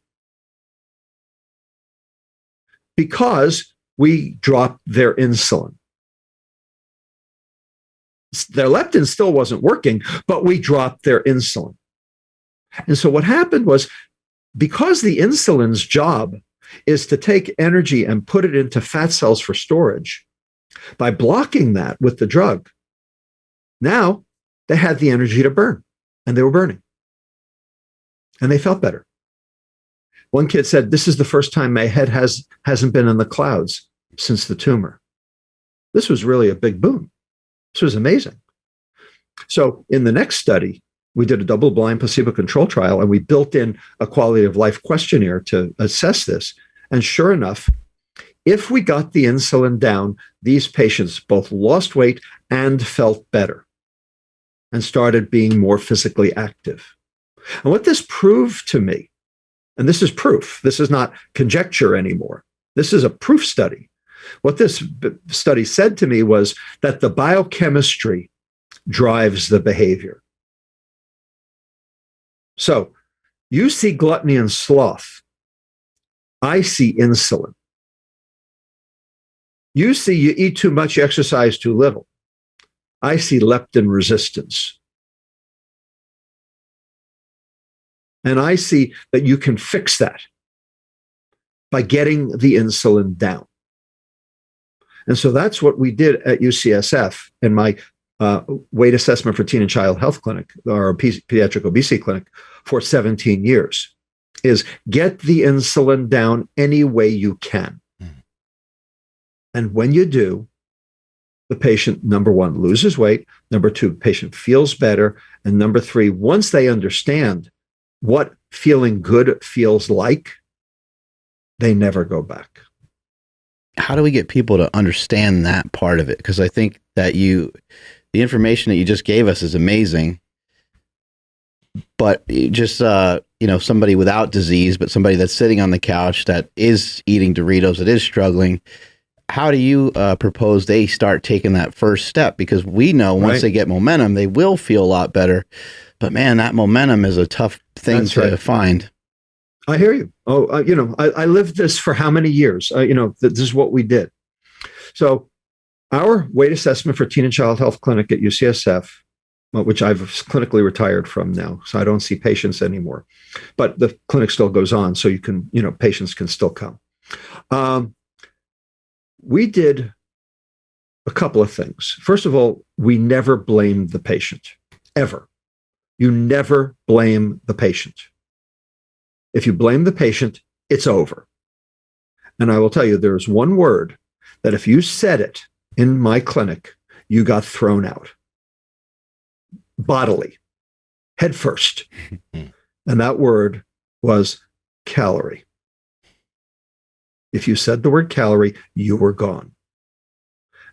Because we dropped their insulin. Their leptin still wasn't working, but we dropped their insulin. And so what happened was, because the insulin's job is to take energy and put it into fat cells for storage, by blocking that with the drug, now they had the energy to burn, and they were burning. And they felt better. One kid said, "This is the first time my head hasn't been in the clouds since the tumor." This was really a big boom. This was amazing. So in the next study, we did a double-blind placebo-controlled trial, and we built in a quality of life questionnaire to assess this. And sure enough, if we got the insulin down, these patients both lost weight and felt better and started being more physically active. And what this proved to me, and this is proof, this is not conjecture anymore, this is a proof study. What this study said to me was that the biochemistry drives the behavior. So you see gluttony and sloth. I see insulin. You see you eat too much, you exercise too little. I see leptin resistance. And I see that you can fix that by getting the insulin down. And so that's what we did at UCSF in my weight assessment for teen and child health clinic, or pediatric obesity clinic, for 17 years, is get the insulin down any way you can. And when you do, the patient, number one, loses weight. Number two, patient feels better. And number three, once they understand what feeling good feels like, they never go back. How do we get people to understand that part of it? Because I think that the information that you just gave us is amazing, but just, somebody without disease, but somebody that's sitting on the couch that is eating Doritos, that is struggling, how do you propose they start taking that first step? Because we know once they get momentum, they will feel a lot better. But man, that momentum is a tough thing to find. I hear you. I lived this for how many years? This is what we did. So our weight assessment for teen and child health clinic at UCSF, which I've clinically retired from now, so I don't see patients anymore, but the clinic still goes on, so you can, patients can still come. We did a couple of things. First of all, we never blamed the patient, ever. You never blame the patient. If you blame the patient, it's over. And I will tell you, there's one word that if you said it in my clinic, you got thrown out. Bodily, head first. And that word was calorie. If you said the word calorie, you were gone.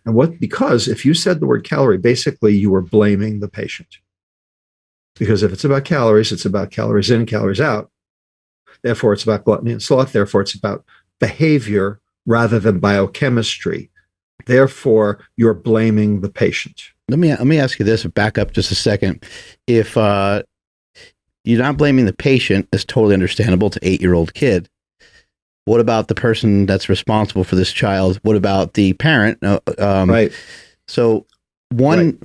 And because if you said the word calorie, basically you were blaming the patient. Because if it's about calories, it's about calories in, calories out. Therefore, it's about gluttony and sloth. Therefore, it's about behavior rather than biochemistry. Therefore, you're blaming the patient. Let me ask you this, back up just a second. If you're not blaming the patient, it's totally understandable to 8-year-old kid. What about the person that's responsible for this child? What about the parent? Right. So one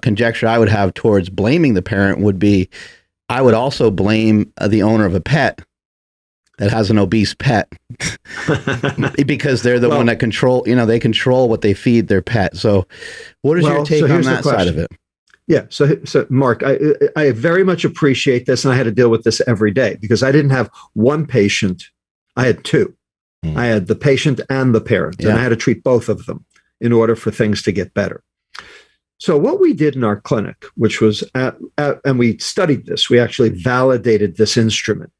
conjecture I would have towards blaming the parent would be, I would also blame the owner of a pet that has an obese pet because they're the one that they control what they feed their pet. So what is your take on that side of it? Yeah. So Mark, I very much appreciate this. And I had to deal with this every day because I didn't have one patient. I had two. I had the patient and the parent, and I had to treat both of them in order for things to get better. So what we did in our clinic, which was, and we studied this, we actually validated this instrument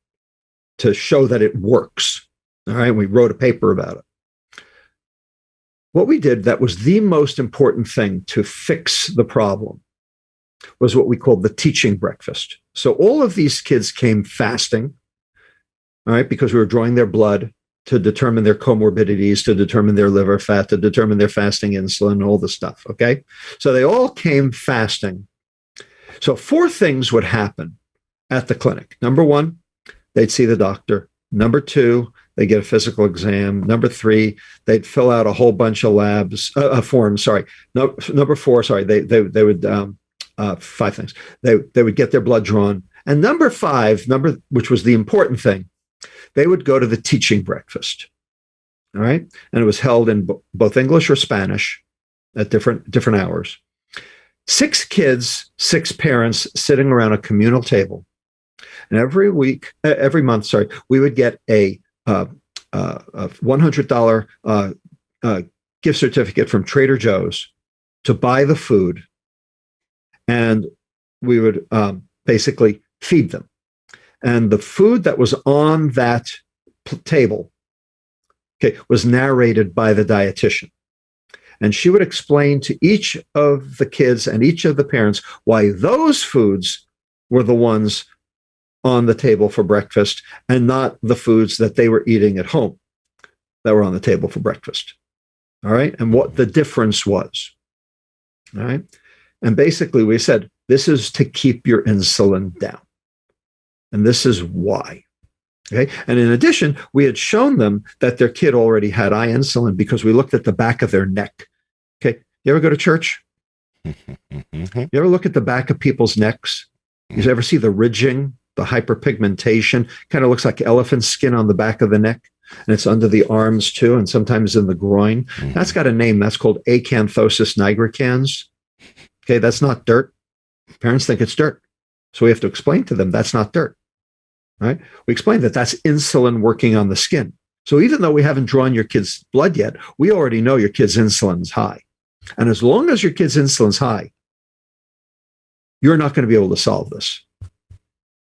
to show that it works. All right. We wrote a paper about it. What we did that was the most important thing to fix the problem was what we called the teaching breakfast. So all of these kids came fasting, all right, because we were drawing their blood to determine their comorbidities, to determine their liver fat, to determine their fasting insulin, all the stuff, okay? So they all came fasting. So 4 things would happen at the clinic. Number 1, they'd see the doctor. Number 2, they get a physical exam. Number 3, they'd fill out a whole bunch of forms. Sorry. No, number 4, sorry. They would 5 things. They would get their blood drawn. And number 5, which was the important thing, they would go to the teaching breakfast. All right. And it was held in both English or Spanish at different hours. 6 kids, 6 parents sitting around a communal table. And every month, we would get a $100 gift certificate from Trader Joe's to buy the food. And we would basically feed them. And the food that was on that table, was narrated by the dietitian. And she would explain to each of the kids and each of the parents why those foods were the ones on the table for breakfast and not the foods that they were eating at home that were on the table for breakfast. All right. And what the difference was. All right. And basically we said, this is to keep your insulin down. And this is why. Okay. And in addition, we had shown them that their kid already had high insulin because we looked at the back of their neck. Okay. You ever go to church? You ever look at the back of people's necks? You ever see the ridging, the hyperpigmentation? Kind of looks like elephant skin on the back of the neck. And it's under the arms too, and sometimes in the groin. That's got a name. That's called acanthosis nigricans. Okay. That's not dirt. Parents think it's dirt. So we have to explain to them that's not dirt. Right? We explained that that's insulin working on the skin. So even though we haven't drawn your kid's blood yet, we already know your kid's insulin's high. And as long as your kid's insulin's high, you're not going to be able to solve this.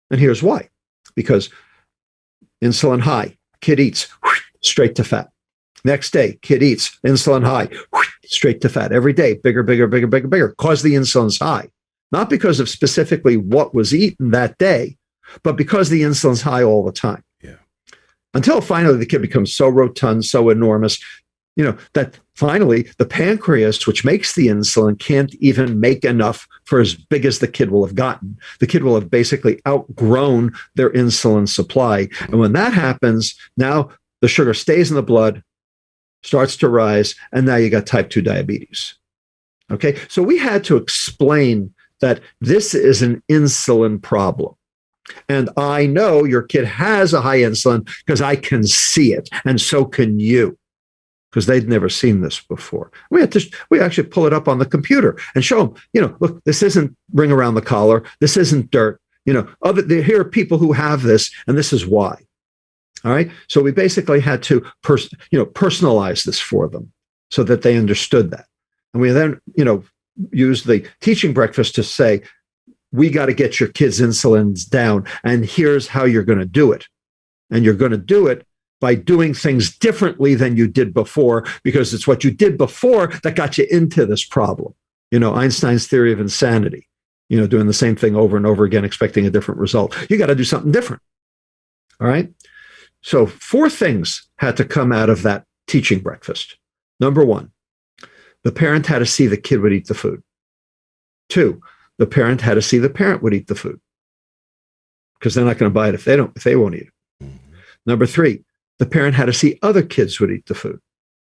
And here's why. Because insulin high, kid eats, straight to fat. Next day, kid eats, insulin high, straight to fat. Every day, bigger, bigger, bigger, bigger, bigger, because the insulin's high. Not because of specifically what was eaten that day, but because the insulin's high all the time. Yeah. Until finally the kid becomes so rotund, so enormous, that finally the pancreas, which makes the insulin, can't even make enough for as big as the kid will have gotten. The kid will have basically outgrown their insulin supply. And when that happens, now the sugar stays in the blood, starts to rise, and now you got type 2 diabetes. Okay, so we had to explain that this is an insulin problem. And I know your kid has a high insulin because I can see it, and so can you, because they'd never seen this before. We actually pull it up on the computer and show them, look, this isn't ring around the collar, this isn't dirt. Here are people who have this, and this is why. All right. So we basically had to personalize this for them so that they understood that. And we then, used the teaching breakfast to say, we got to get your kids' insulins down, and here's how you're going to do it. And you're going to do it by doing things differently than you did before, because it's what you did before that got you into this problem. Einstein's theory of insanity, doing the same thing over and over again, expecting a different result. You got to do something different. All right. So 4 things had to come out of that teaching breakfast. Number 1, the parent had to see the kid would eat the food. 2, the parent had to see the parent would eat the food, because they're not going to buy it if they won't eat it. Number 3, the parent had to see other kids would eat the food,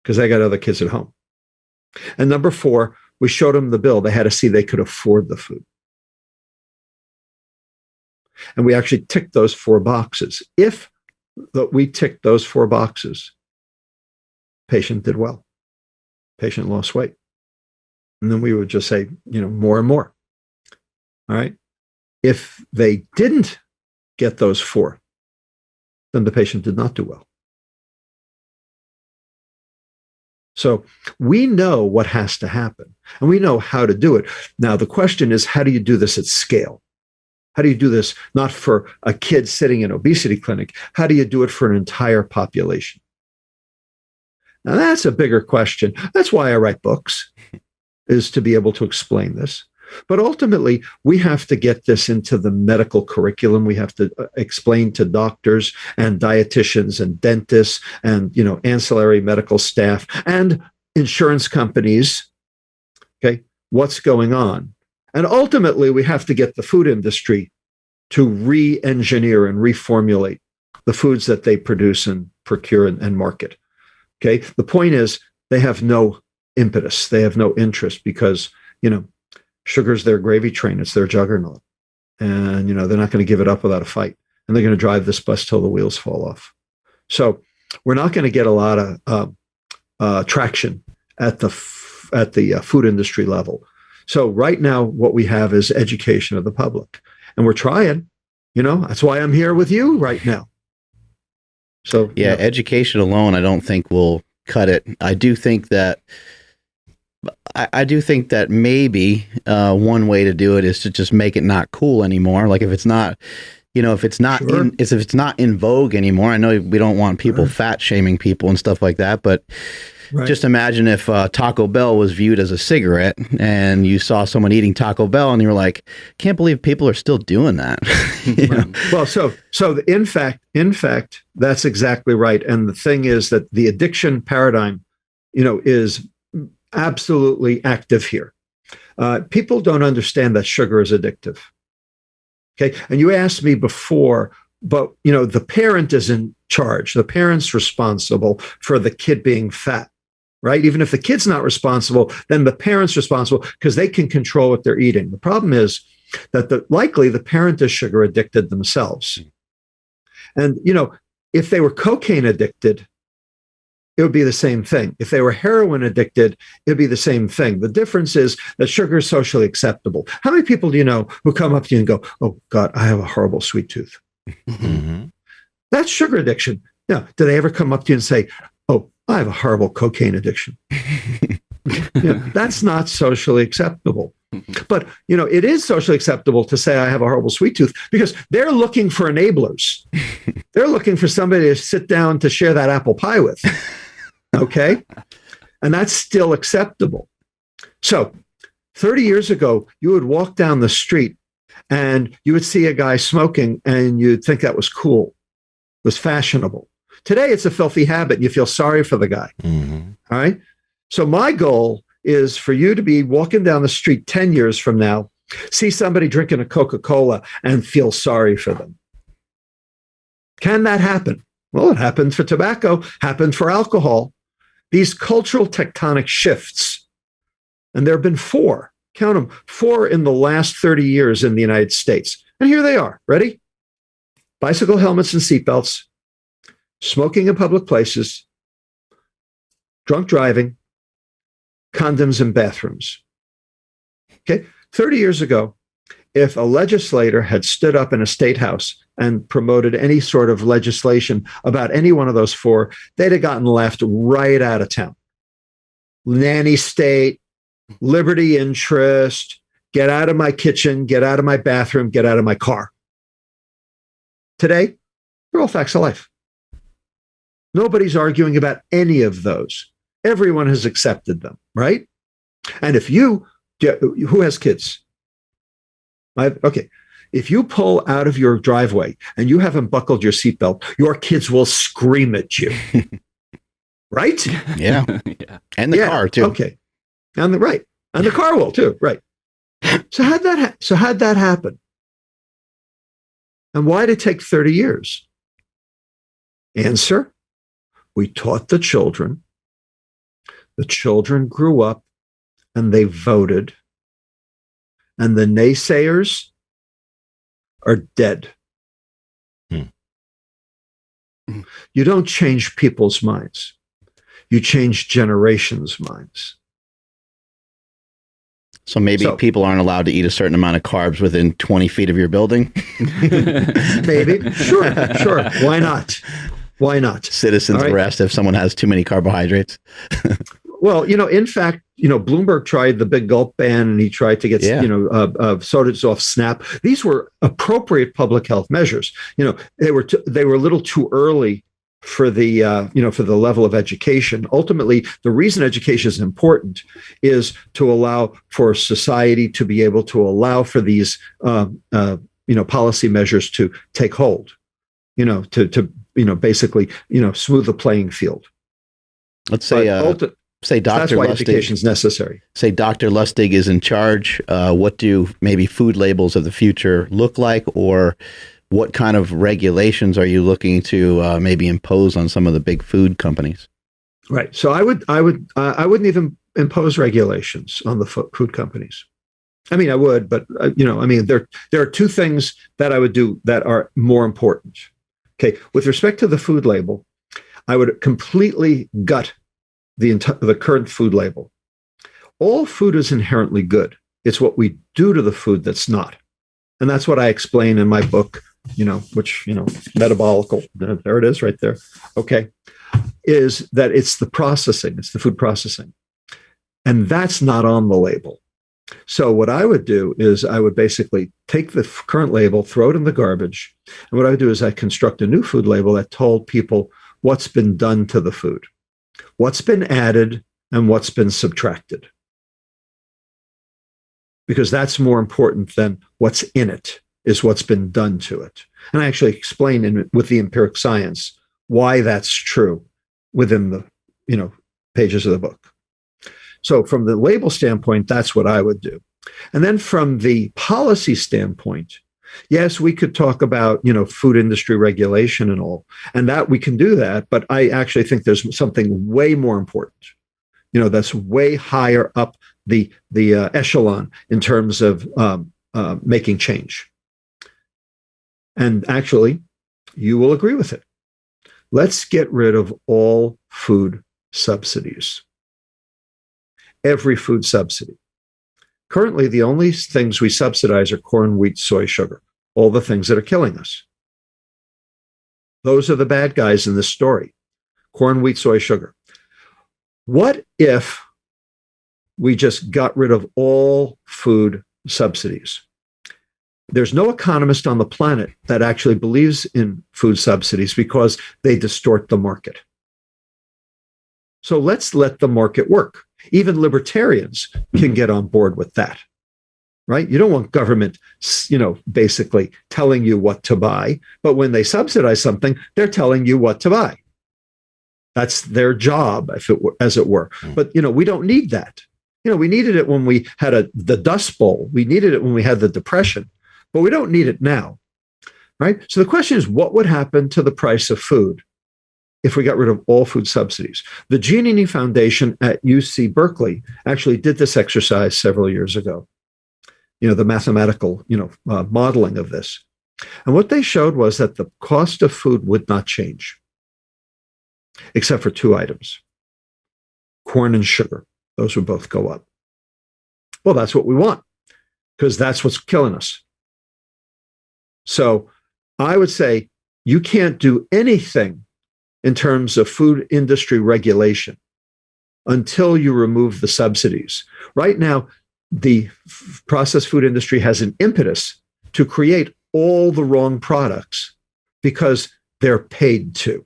because they got other kids at home. And number 4, we showed them the bill. They had to see they could afford the food. And we actually ticked those 4 boxes. If we ticked those 4 boxes, patient did well. Patient lost weight. And then we would just say, more and more. All right. If they didn't get those 4, then the patient did not do well. So we know what has to happen, and we know how to do it. Now, the question is, how do you do this at scale? How do you do this not for a kid sitting in an obesity clinic? How do you do it for an entire population? Now, that's a bigger question. That's why I write books, is to be able to explain this. But ultimately, we have to get this into the medical curriculum. We have to explain to doctors and dietitians and dentists and, ancillary medical staff and insurance companies, okay, what's going on. And ultimately, we have to get the food industry to re-engineer and reformulate the foods that they produce and procure and market. Okay. The point is, they have no impetus. They have no interest because, sugar's their gravy train. It's their juggernaut. And, they're not going to give it up without a fight. And they're going to drive this bus till the wheels fall off. So we're not going to get a lot of traction at the food industry level. So right now, what we have is education of the public, and we're trying. That's why I'm here with you right now. So yeah, education alone, I don't think will cut it. I do think that maybe one way to do it is to just make it not cool anymore. Like if it's not, if it's not Sure. if it's not in vogue anymore. I know we don't want people fat shaming people and stuff like that, but just imagine if Taco Bell was viewed as a cigarette, and you saw someone eating Taco Bell, and you were like, "Can't believe people are still doing that." Well, so in fact, that's exactly right. And the thing is that the addiction paradigm, is absolutely active here. People don't understand that sugar is addictive. Okay. And you asked me before, but the parent is in charge. The parent's responsible for the kid being fat, right? Even if the kid's not responsible, then the parent's responsible because they can control what they're eating. The problem is that likely the parent is sugar addicted themselves. And, if they were cocaine addicted, it would be the same thing. If they were heroin addicted, it'd be the same thing. The difference is that sugar is socially acceptable. How many people do you know who come up to you and go, "Oh God, I have a horrible sweet tooth"? Mm-hmm. That's sugar addiction. Now, do they ever come up to you and say, "Oh, I have a horrible cocaine addiction"? That's not socially acceptable. But, it is socially acceptable to say I have a horrible sweet tooth because they're looking for enablers. They're looking for somebody to sit down to share that apple pie with. Okay. And that's still acceptable. So 30 years ago, you would walk down the street and you would see a guy smoking and you'd think that was cool. It was fashionable. Today, it's a filthy habit and you feel sorry for the guy. Mm-hmm. All right. So my goal is for you to be walking down the street 10 years from now, see somebody drinking a Coca-Cola and feel sorry for them. Can that happen? Well, it happened for tobacco, happened for alcohol. These cultural tectonic shifts, and there have been 4, count them, 4 in the last 30 years in the United States. And here they are. Ready? Bicycle helmets and seatbelts, smoking in public places, drunk driving, condoms in bathrooms. Okay. 30 years ago, if a legislator had stood up in a state house and promoted any sort of legislation about any one of those 4, they'd have gotten laughed right out of town. Nanny state, liberty interest, get out of my kitchen, get out of my bathroom, get out of my car. Today, they're all facts of life. Nobody's arguing about any of those. Everyone has accepted them, right? And who has kids? Okay. If you pull out of your driveway and you haven't buckled your seatbelt, your kids will scream at you. Right? Yeah. And the car too. Okay. And the car will too. Right. So how'd that happen? And why did it take 30 years? Answer: we taught the children. The children grew up and they voted. And the naysayers are dead. You don't change people's minds. You change generations' minds. So maybe people aren't allowed to eat a certain amount of carbs within 20 feet of your building? Maybe. Sure. Why not? Citizens arrest if someone has too many carbohydrates. Well, in fact, Bloomberg tried the big gulp ban and he tried to get, sodas off SNAP. These were appropriate public health measures. They were a little too early for the, for the level of education. Ultimately, the reason education is important is to allow for society to be able to allow for these, policy measures to take hold, to basically, smooth the playing field. Let's say, say Dr. That's why Lustig, education is necessary. Say Dr. Lustig is in charge. What do maybe food labels of the future look like, or what kind of regulations are you looking to maybe impose on some of the big food companies? Right. So I wouldn't even impose regulations on the food companies. I mean, I would, but there are 2 things that I would do that are more important. Okay. With respect to the food label, I would completely gut the current food label. All food is inherently good. It's what we do to the food that's not. And that's what I explain in my book, which, metabolical, there it is right there. Okay. Is that it's the processing, it's the food processing. And that's not on the label. So what I would do is I would basically take the current label, throw it in the garbage. And what I would do is I construct a new food label that told people what's been done to the food, what's been added, and what's been subtracted. Because that's more important than what's in it, is what's been done to it. And I actually explain with the empiric science why that's true within the pages of the book. So from the label standpoint, that's what I would do. And then from the policy standpoint, yes, we could talk about, food industry regulation and all, and that we can do that. But I actually think there's something way more important, that's way higher up the echelon in terms of making change. And actually, you will agree with it. Let's get rid of all food subsidies. Every food subsidy. Currently, the only things we subsidize are corn, wheat, soy, sugar, all the things that are killing us. Those are the bad guys in this story. Corn, wheat, soy, sugar. What if we just got rid of all food subsidies? There's no economist on the planet that actually believes in food subsidies because they distort the market. So let's let the market work. Even libertarians can get on board with that, right? You don't want government, basically telling you what to buy, but when they subsidize something, they're telling you what to buy. That's their job, as it were. But, we don't need that. We needed it when we had the Dust Bowl. We needed it when we had the Depression, but we don't need it now, right? So the question is, what would happen to the price of food if we got rid of all food subsidies? The Giannini Foundation at UC Berkeley actually did this exercise several years ago, the mathematical, modeling of this. And what they showed was that the cost of food would not change, except for two items, corn and sugar. Those would both go up. Well, that's what we want, because that's what's killing us. So I would say you can't do anything in terms of food industry regulation until you remove the subsidies. Right now, the processed food industry has an impetus to create all the wrong products because they're paid to.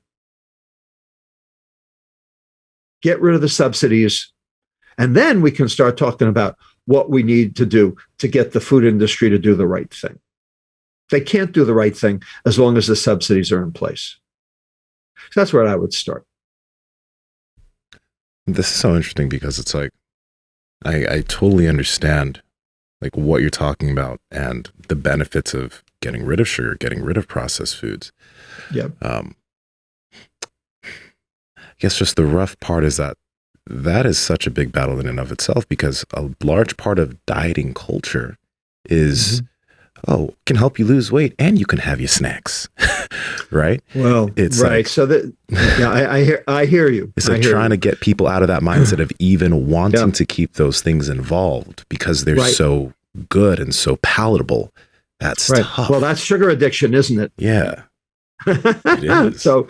Get rid of the subsidies, and then we can start talking about what we need to do to get the food industry to do the right thing. They can't do the right thing as long as the subsidies are in place. So that's where I would start. This is so interesting because it's like, I totally understand like what you're talking about and the benefits of getting rid of sugar, getting rid of processed foods. Yeah. I guess just the rough part is that is such a big battle in and of itself, because a large part of dieting culture is, can help you lose weight and you can have your snacks, right? Well, it's right. Like, so that, I hear you. It's like trying to get people out of that mindset of even wanting to keep those things involved because they're so good and so palatable. That's tough. Well, that's sugar addiction, isn't it? Yeah. It is. So,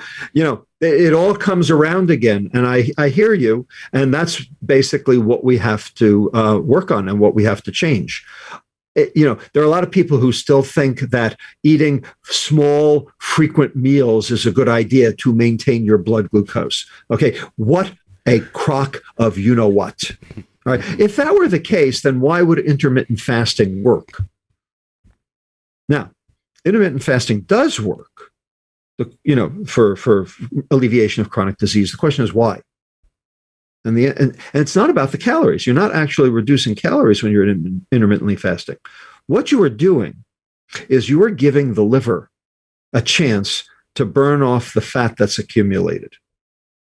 it all comes around again. And I hear you. And that's basically what we have to work on and what we have to change. There are a lot of people who still think that eating small, frequent meals is a good idea to maintain your blood glucose. Okay, what a crock of you-know-what. All right. If that were the case, then why would intermittent fasting work? Now, intermittent fasting does work, for alleviation of chronic disease. The question is why? And it's not about the calories. You're not actually reducing calories when you're intermittently fasting. What you are doing is you are giving the liver a chance to burn off the fat that's accumulated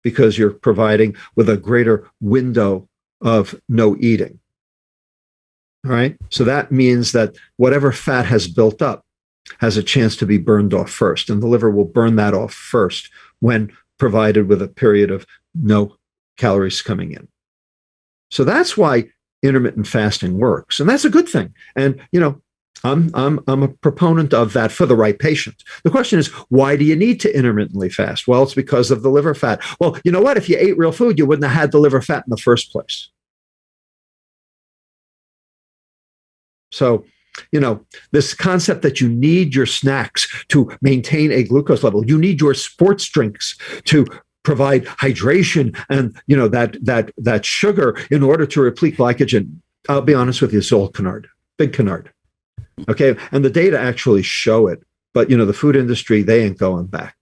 because you're providing with a greater window of no eating. All right. So that means that whatever fat has built up has a chance to be burned off first. And the liver will burn that off first when provided with a period of no calories coming in. So that's why intermittent fasting works. And that's a good thing. And, I'm a proponent of that for the right patient. The question is, why do you need to intermittently fast? Well, it's because of the liver fat. Well, you know what? If you ate real food, you wouldn't have had the liver fat in the first place. So, this concept that you need your snacks to maintain a glucose level, you need your sports drinks to provide hydration and, that sugar in order to replete glycogen. I'll be honest with you, it's all canard, big canard. Okay. And the data actually show it, but, the food industry, they ain't going back.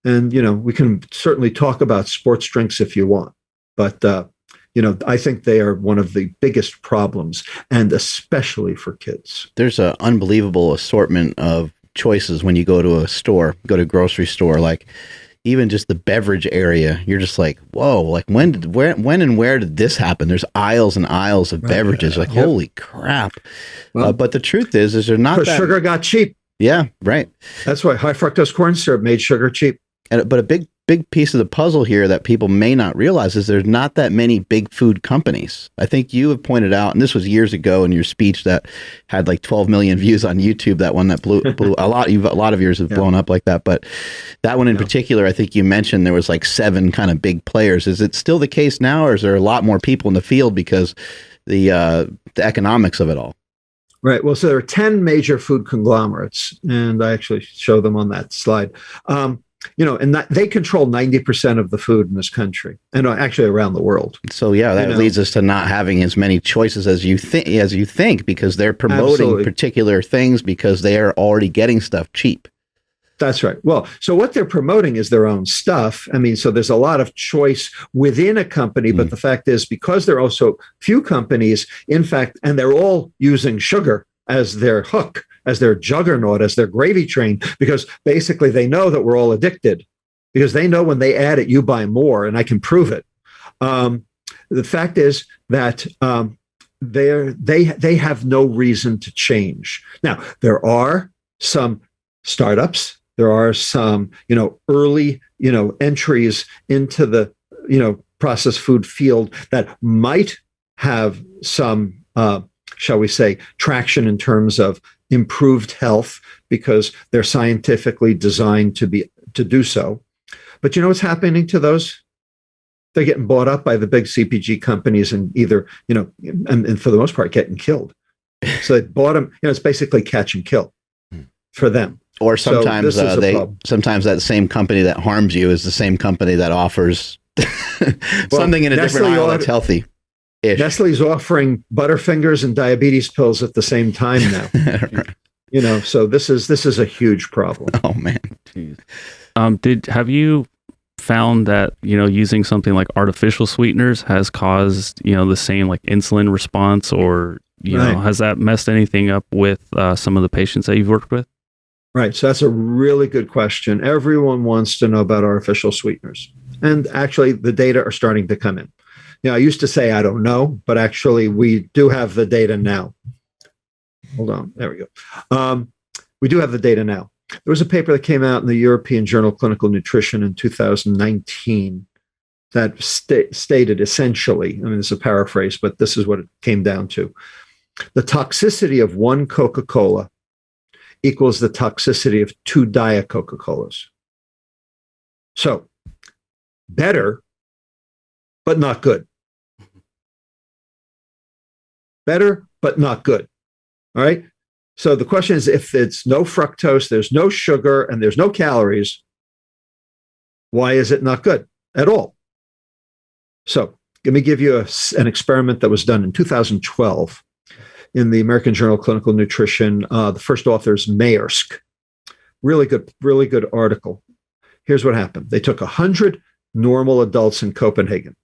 And, we can certainly talk about sports drinks if you want, but, I think they are one of the biggest problems, and especially for kids. There's an unbelievable assortment of choices when you go to a store, go to a grocery store, like even just the beverage area. You're just like, whoa, like when and where did this happen? There's aisles and aisles of beverages. Like, holy crap. Well, but the truth is they're not because sugar got cheap. Yeah, right. That's why high fructose corn syrup made sugar cheap. But a big piece of the puzzle here that people may not realize is there's not that many big food companies. I think you have pointed out, and this was years ago in your speech that had like 12 million views on YouTube. That one that blew a lot. A lot of yours have blown up like that, but that one in particular, I think you mentioned there was like 7 kind of big players. Is it still the case now, or is there a lot more people in the field because the economics of it all? Right. Well, so there are 10 major food conglomerates, and I actually show them on that slide. And that they control 90% of the food in this country, and actually around the world. So that leads us to not having as many choices as you think, because they're promoting particular things because they are already getting stuff cheap. That's right. Well, so what they're promoting is their own stuff. I mean, so there's a lot of choice within a company, but the fact is, because there are also few companies, in fact, and they're all using sugar as their hook, as their juggernaut, as their gravy train, because basically they know that we're all addicted, because they know when they add it, you buy more, and I can prove it. The fact is that they have no reason to change. Now, there are some startups, there are some early entries into the processed food field that might have some shall we say, traction in terms of improved health because they're scientifically designed to do so. But what's happening to those? They're getting bought up by the big CPG companies and either, and for the most part, getting killed. So they bought them, it's basically catch and kill for them. Or sometimes sometimes that same company that harms you is the same company that offers something in a different aisle that's healthy. Nestle's offering Butterfingers and diabetes pills at the same time now. Right. So this is a huge problem. Oh man. Have you found that using something like artificial sweeteners has caused the same like insulin response, or has that messed anything up with some of the patients that you've worked with? Right. So that's a really good question. Everyone wants to know about artificial sweeteners, and actually the data are starting to come in. I used to say, I don't know, but actually we do have the data now. Hold on. There we go. We do have the data now. There was a paper that came out in the European Journal of Clinical Nutrition in 2019 that stated essentially, this is a paraphrase, but this is what it came down to. The toxicity of one Coca-Cola equals the toxicity of 2 Diet Coca-Colas. So better, but not good. Better, but not good. All right. So the question is, if it's no fructose, there's no sugar, and there's no calories, why is it not good at all? So let me give you an experiment that was done in 2012 in the American Journal of Clinical Nutrition. The first author is Maersk. Really good article. Here's what happened. They took 100 normal adults in Copenhagen,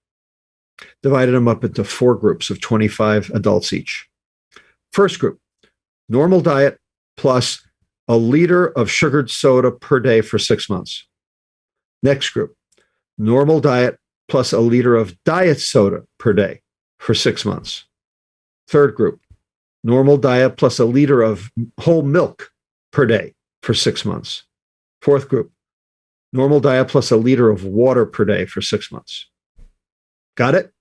divided them up into 4 groups of 25 adults each. First group, normal diet plus a liter of sugared soda per day for 6 months. Next group, normal diet plus a liter of diet soda per day for 6 months. Third group, normal diet plus a liter of whole milk per day for 6 months. Fourth group, normal diet plus a liter of water per day for 6 months. Got it?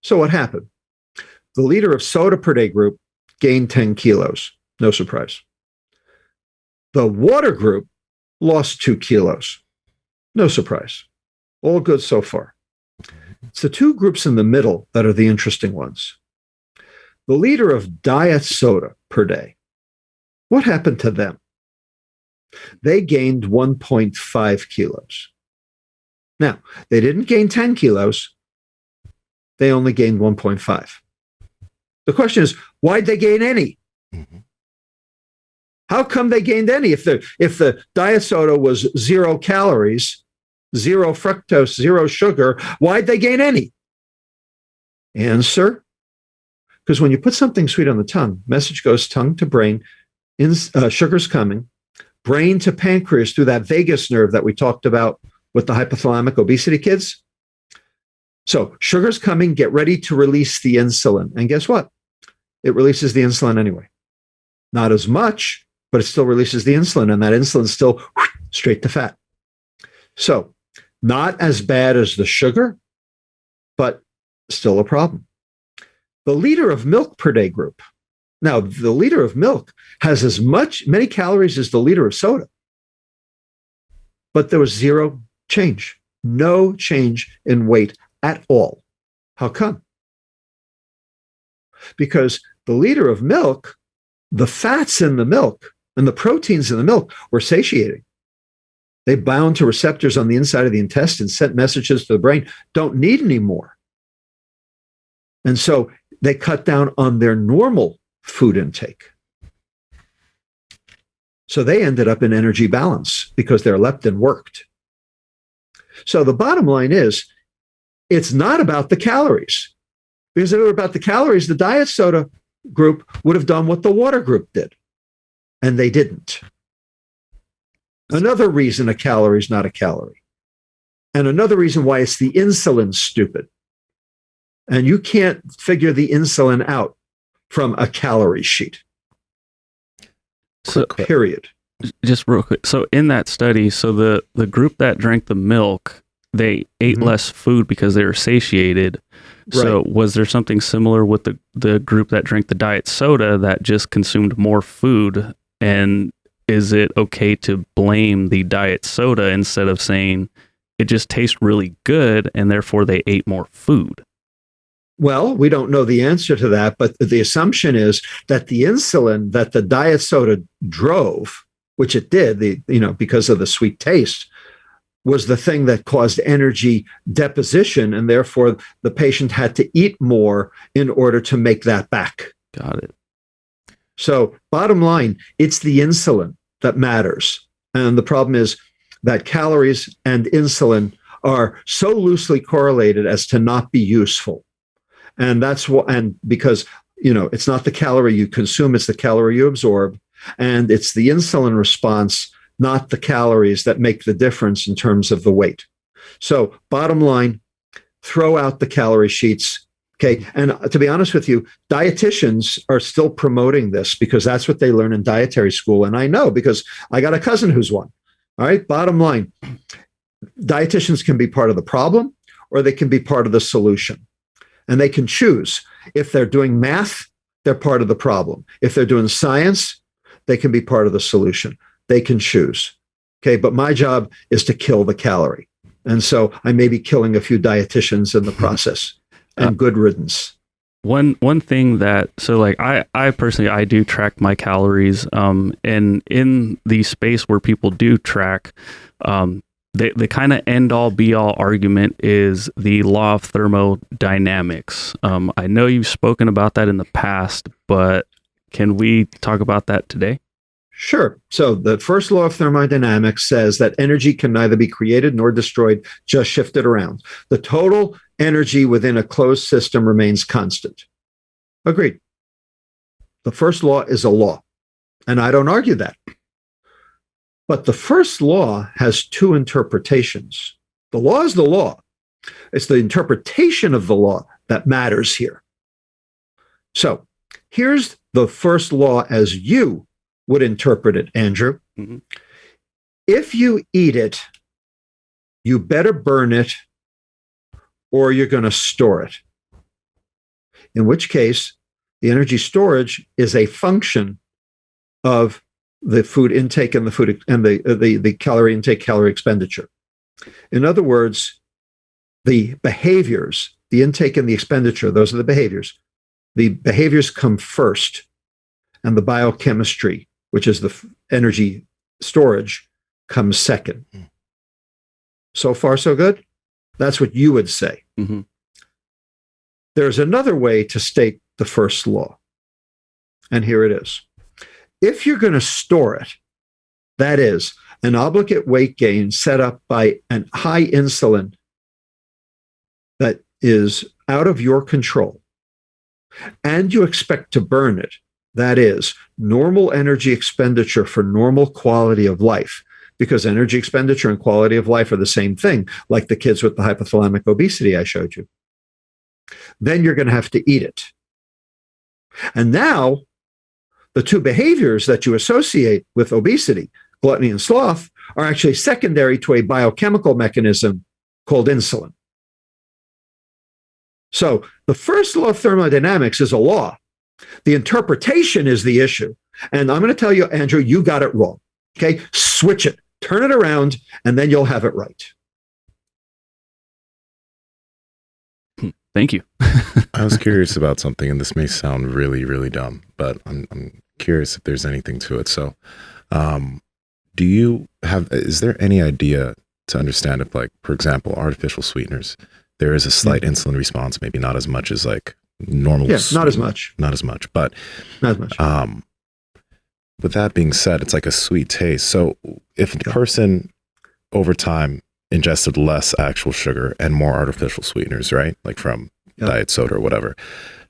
So what happened? The liter of soda per day group gained 10 kilos. No surprise. The water group lost 2 kilos. No surprise. All good so far. It's the two groups in the middle that are the interesting ones. The liter of diet soda per day. What happened to them? They gained 1.5 kilos. Now, they didn't gain 10 kilos. They only gained 1.5. The question is, why'd they gain any? How come they gained any? If the diet soda was 0 calories, 0 fructose, 0 sugar, why'd they gain any? Answer, because when you put something sweet on the tongue, message goes tongue to brain, sugar's coming, brain to pancreas through that vagus nerve that we talked about with the hypothalamic obesity kids. So sugar's coming, get ready to release the insulin. And guess what? It releases the insulin anyway. Not as much, but it still releases the insulin, and that insulin's still straight to fat. So not as bad as the sugar, but still a problem. The liter of milk per day group. Now, the liter of milk has many calories as the liter of soda, but there was 0 change, no change in weight at all. How come? Because the liter of milk, the fats in the milk and the proteins in the milk were satiating. They bound to receptors on the inside of the intestine, sent messages to the brain, don't need any more. And so they cut down on their normal food intake. So they ended up in energy balance because their leptin worked. So the bottom line is, it's not about the calories. Because if it were about the calories, the diet soda group would have done what the water group did. And they didn't. Another reason a calorie is not a calorie. And another reason why it's the insulin stupid. And you can't figure the insulin out from a calorie sheet. So, period. Just real quick. So in that study, so the group that drank the milk, they ate less food because they were satiated. Right. So was there something similar with the group that drank the diet soda that just consumed more food? And is it okay to blame the diet soda instead of saying it just tastes really good and therefore they ate more food? Well, we don't know the answer to that, but the assumption is that the insulin that the diet soda drove, which it did, because of the sweet taste, was the thing that caused energy deposition, and therefore the patient had to eat more in order to make that back. Got it. So bottom line, it's the insulin that matters. And the problem is that calories and insulin are so loosely correlated as to not be useful. And that's what, and because, it's not the calorie you consume, it's the calorie you absorb. And it's the insulin response, not the calories, that make the difference in terms of the weight. So bottom line, throw out the calorie sheets. Okay. And to be honest with you, dietitians are still promoting this because that's what they learn in dietary school. And I know because I got a cousin who's one. All right. Bottom line, dietitians can be part of the problem or they can be part of the solution. And they can choose. If they're doing math, they're part of the problem. If they're doing science, they can be part of the solution. They can choose. Okay. But my job is to kill the calorie. And so I may be killing a few dietitians in the process. And good riddance. One thing that, so like I personally, I do track my calories, and in the space where people do track, the kind of end all be all argument is the law of thermodynamics. I know you've spoken about that in the past, but can we talk about that today? Sure. So the first law of thermodynamics says that energy can neither be created nor destroyed, just shifted around. The total energy within a closed system remains constant. Agreed. The first law is a law, and I don't argue that. But the first law has two interpretations. The law is the law. It's the interpretation of the law that matters here. So here's the first law as you would interpret it, Andrew. Mm-hmm. If you eat it, you better burn it or you're going to store it. in which case the energy storage is a function of the food intake and the calorie intake, calorie expenditure. In other words, the behaviors, the intake and the expenditure, those are the behaviors. The behaviors come first, and the biochemistry, which is the energy storage, comes second. So far, so good? That's what you would say. Mm-hmm. There's another way to state the first law, and here it is. If you're going to store it, that is, an obligate weight gain set up by a high insulin that is out of your control, and you expect to burn it, that is, normal energy expenditure for normal quality of life, because energy expenditure and quality of life are the same thing, like the kids with the hypothalamic obesity I showed you, then you're going to have to eat it. And now, the two behaviors that you associate with obesity, gluttony and sloth, are actually secondary to a biochemical mechanism called insulin. So the first law of thermodynamics is a law. The interpretation is the issue. And I'm going to tell you, Andrew, you got it wrong. Okay? Switch it, turn it around, and then you'll have it right. Thank you. I was curious about something, and this may sound really, really dumb, but I'm curious if there's anything to it. So, is there any idea to understand if, like, for example, artificial sweeteners, there is a slight insulin response, maybe not as much as like normal. Yeah, not as much. Not as much, but not as much. With that being said, it's like a sweet taste. So if the person over time ingested less actual sugar and more artificial sweeteners, right? Like from diet soda or whatever,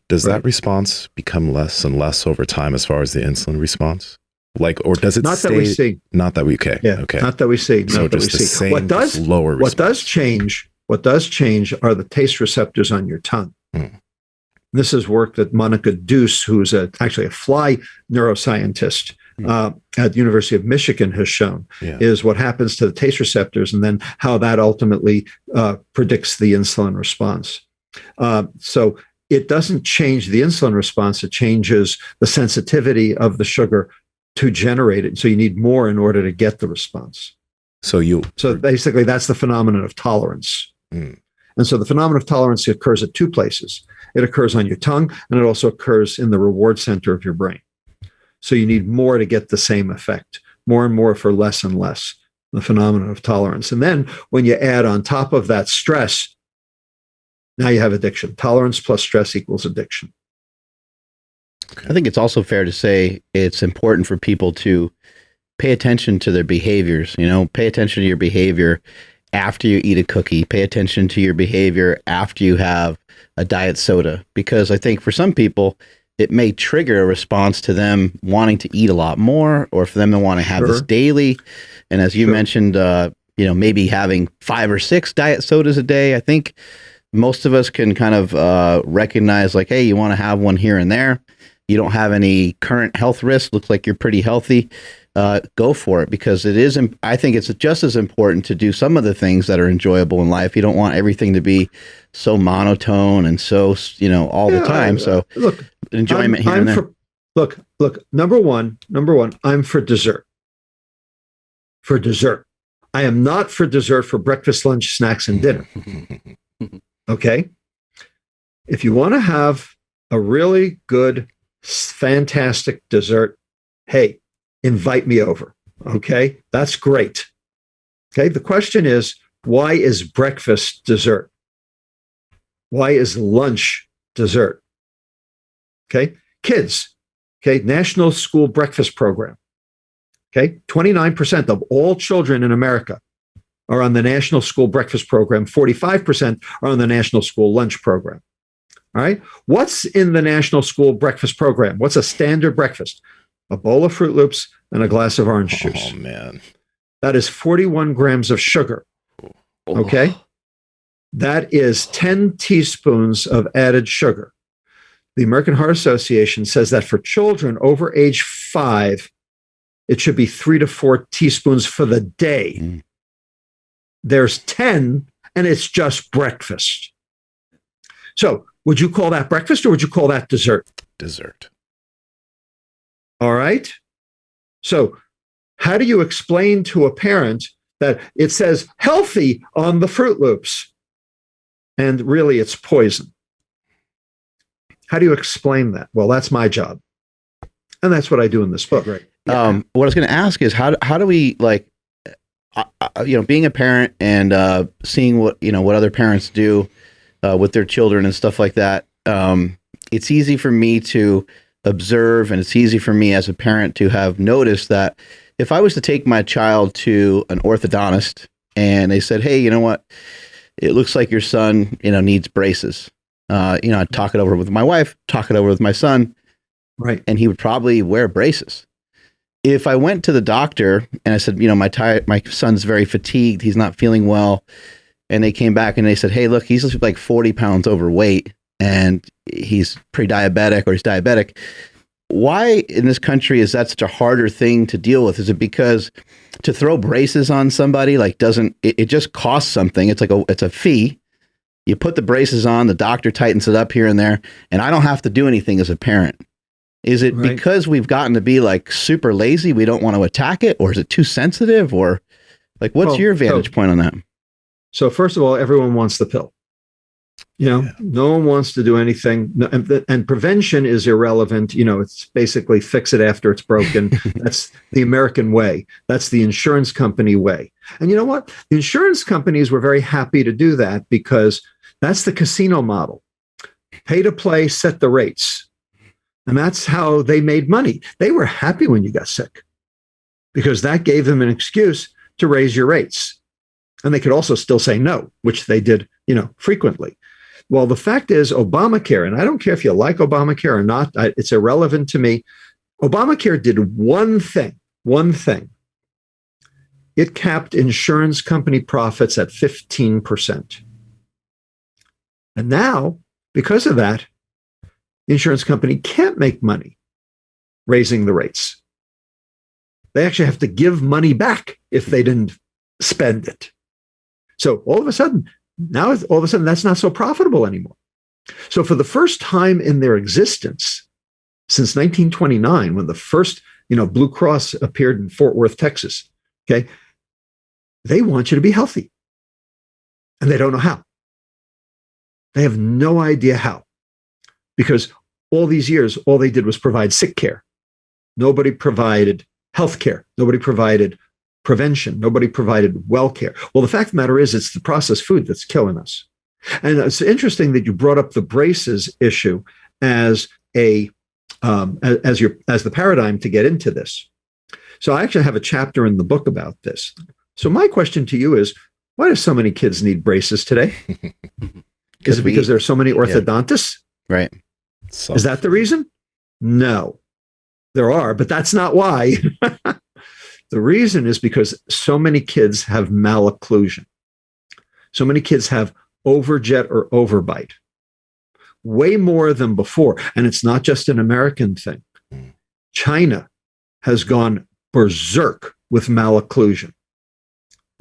does that response become less and less over time as far as the insulin response? Like, or does it not stay? That we see. Not that we, okay. Yeah, okay. Not that we see. So not that just we the see. same, lower response. What does change are the taste receptors on your tongue. This is work that Monica Deuce, who's actually a fly neuroscientist at the University of Michigan, has shown, is what happens to the taste receptors and then how that ultimately predicts the insulin response. So it doesn't change the insulin response, it changes the sensitivity of the sugar to generate it. So you need more in order to get the response. So basically that's the phenomenon of tolerance. And so the phenomenon of tolerance occurs at two places. It occurs on your tongue, and it also occurs in the reward center of your brain. So you need more to get the same effect, more and more for less and less, the phenomenon of tolerance. And then when you add on top of that stress, now you have addiction. Tolerance plus stress equals addiction. I think it's also fair to say it's important for people to pay attention to their behaviors, pay attention to your behavior after you eat a cookie, pay attention to your behavior after you have a diet soda, because I think for some people, it may trigger a response to them wanting to eat a lot more, or for them to want to have this daily. And as you mentioned, maybe having 5 or 6 diet sodas a day. I think most of us can kind of recognize like, hey, you want to have one here and there. You don't have any current health risks. Looks like you're pretty healthy. Go for it, because it is. I think it's just as important to do some of the things that are enjoyable in life. You don't want everything to be so monotone and so all the time. So look, enjoyment here and there. Look. Number one, I'm for dessert. For dessert, I am not for dessert for breakfast, lunch, snacks, and dinner. Okay, if you want to have a really good, fantastic dessert, hey, invite me over. Okay, that's great. Okay, the question is, why is breakfast dessert? Why is lunch dessert? Okay, kids, okay, National School Breakfast Program. Okay, 29% of all children in America are on the National School Breakfast Program. 45% are on the National School Lunch Program. All right, what's in the National School Breakfast Program? What's a standard breakfast? A bowl of Fruit Loops and a glass of orange juice. Oh, man. That is 41 grams of sugar. Okay? That is 10 teaspoons of added sugar. The American Heart Association says that for children over age 5, it should be 3 to 4 teaspoons for the day. There's 10, and it's just breakfast. So Would you call that breakfast or would you call that dessert? Dessert. All right. So how do you explain to a parent that it says healthy on the Fruit Loops and really it's poison? How do you explain that? Well, that's my job. And that's what I do in this book. Right. What I was going to ask is how do we being a parent and seeing what other parents do with their children and stuff like that. It's easy for me to observe, and it's easy for me as a parent to have noticed that if I was to take my child to an orthodontist and they said, "Hey, you know what? It looks like your son, needs braces." I'd talk it over with my wife, talk it over with my son, right, and he would probably wear braces. If I went to the doctor and I said, my son's very fatigued, he's not feeling well, and they came back and they said, "Hey, look, he's like 40 pounds overweight and he's pre-diabetic or he's diabetic." Why in this country is that such a harder thing to deal with? Is it because to throw braces on somebody it just costs something? It's it's a fee. You put the braces on, the doctor tightens it up here and there, and I don't have to do anything as a parent. Is it right. because we've gotten to be super lazy, we don't want to attack it, or is it too sensitive, or what's your vantage point on that? So first of all, everyone wants the pill. No one wants to do anything, and prevention is irrelevant. It's basically fix it after it's broken. That's the American way. That's the insurance company way. And you know what? The insurance companies were very happy to do that because that's the casino model. Pay to play, set the rates. And that's how they made money. They were happy when you got sick because that gave them an excuse to raise your rates. And they could also still say no, which they did, frequently. Well, the fact is Obamacare, and I don't care if you like Obamacare or not, it's irrelevant to me. Obamacare did one thing. It capped insurance company profits at 15%. And now, because of that, the insurance company can't make money raising the rates. They actually have to give money back if they didn't spend it. So all of a sudden, that's not so profitable anymore. So for the first time in their existence, since 1929, when the first, Blue Cross appeared in Fort Worth, Texas, okay, they want you to be healthy. And they don't know how. They have no idea how. Because all these years, all they did was provide sick care. Nobody provided health care. Nobody provided prevention. Nobody provided well care. Well, the fact of the matter is it's the processed food that's killing us. And it's interesting that you brought up the braces issue as the paradigm to get into this. So I actually have a chapter in the book about this. So my question to you is, why do so many kids need braces today? Is it because there are so many orthodontists? Yeah. Right. Is that the reason? No, there are, but that's not why. The reason is because so many kids have malocclusion. So many kids have overjet or overbite, way more than before. And it's not just an American thing. China has gone berserk with malocclusion.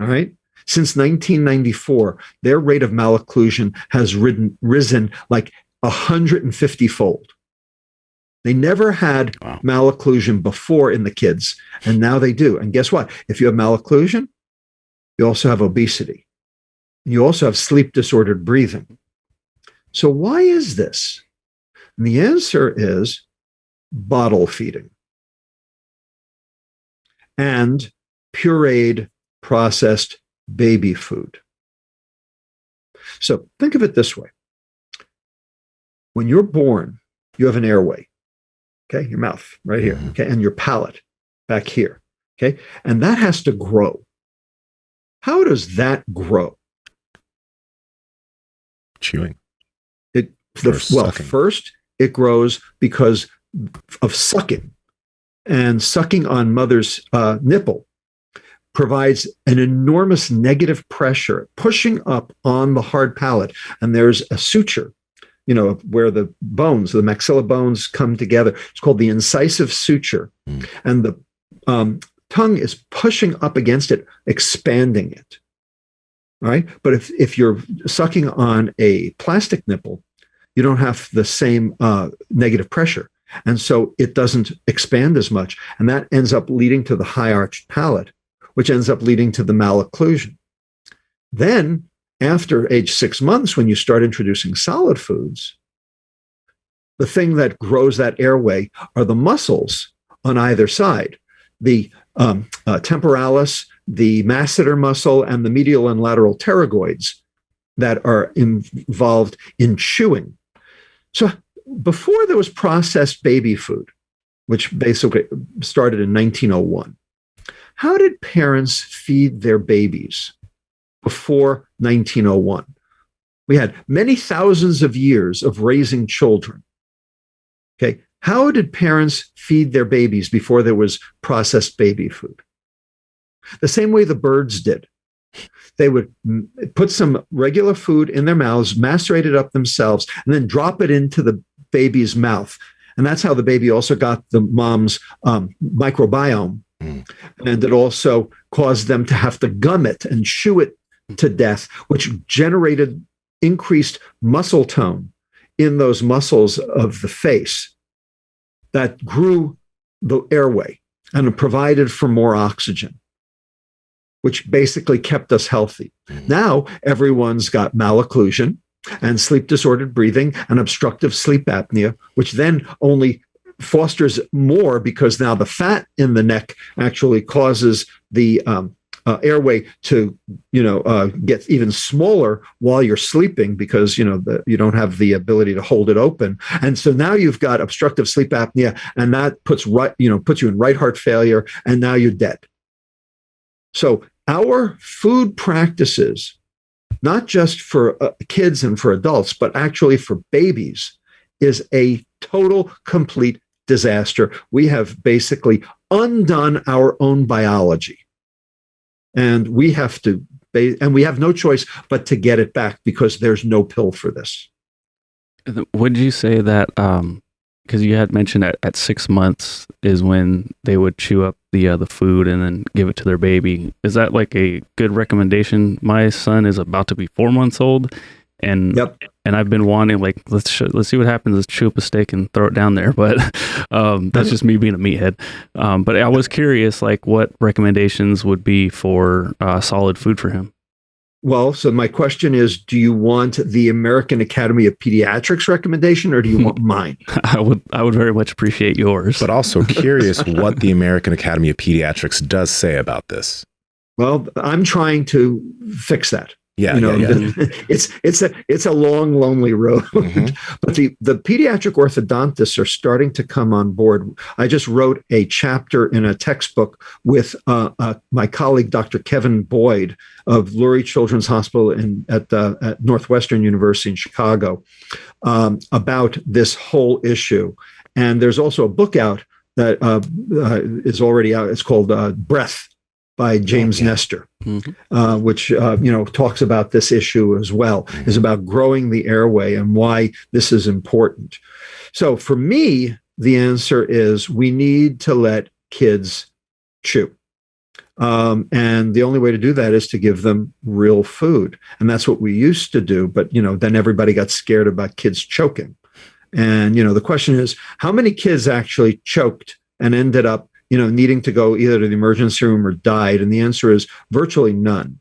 All right. Since 1994, their rate of malocclusion has risen like 150-fold. They never had malocclusion before in the kids, and now they do. And guess what? If you have malocclusion, you also have obesity. And you also have sleep disordered breathing. So why is this? And the answer is bottle feeding and pureed processed baby food. So think of it this way. When you're born, you have an airway. Okay, your mouth right here, okay, and your palate back here, okay, and that has to grow. How does that grow? Chewing. First it grows because of sucking, and sucking on mother's nipple provides an enormous negative pressure pushing up on the hard palate, and there's a suture. Where the bones, the maxilla bones come together. It's called the incisive suture. And the tongue is pushing up against it, expanding it. All right. But if you're sucking on a plastic nipple, you don't have the same negative pressure. And so it doesn't expand as much. And that ends up leading to the high arched palate, which ends up leading to the malocclusion. Then, after age 6 months, when you start introducing solid foods, the thing that grows that airway are the muscles on either side, the temporalis, the masseter muscle, and the medial and lateral pterygoids that are involved in chewing. So before there was processed baby food, which basically started in 1901, how did parents feed their babies before 1901? We had many thousands of years of raising children. Okay, how did parents feed their babies before there was processed baby food? The same way the birds did. They would put some regular food in their mouths, macerate it up themselves, and then drop it into the baby's mouth. And that's how the baby also got the mom's microbiome. And it also caused them to have to gum it and chew it to death, which generated increased muscle tone in those muscles of the face that grew the airway and provided for more oxygen, which basically kept us healthy. Now everyone's got malocclusion and sleep disordered breathing and obstructive sleep apnea, which then only fosters more because now the fat in the neck actually causes the airway to get even smaller while you're sleeping because you don't have the ability to hold it open, and so now you've got obstructive sleep apnea, and that puts you in right heart failure, and now you're dead. So our food practices, not just for kids and for adults, but actually for babies, is a total, complete disaster. We have basically undone our own biology. And we have no choice but to get it back because there's no pill for this. Would you say that, because you had mentioned at 6 months is when they would chew up the food and then give it to their baby. Is that like a good recommendation? My son is about to be 4 months old, and and I've been wanting, like, let's see what happens. Let's chew up a steak and throw it down there. But that's just me being a meathead. But I was curious, like, what recommendations would be for solid food for him? Well, so my question is, do you want the American Academy of Pediatrics recommendation, or do you want mine? I would very much appreciate yours. But also curious what the American Academy of Pediatrics does say about this. Well, I'm trying to fix that. Yeah, It's a long, lonely road. Mm-hmm. But the pediatric orthodontists are starting to come on board. I just wrote a chapter in a textbook with my colleague, Dr. Kevin Boyd of Lurie Children's Hospital at Northwestern University in Chicago, about this whole issue. And there's also a book out that is already out. It's called Breath by James Nestor, which talks about this issue as well, is about growing the airway and why this is important. So for me, the answer is we need to let kids chew. And the only way to do that is to give them real food. And that's what we used to do. But, then everybody got scared about kids choking. And, the question is, how many kids actually choked and ended up needing to go either to the emergency room or died? And the answer is virtually none.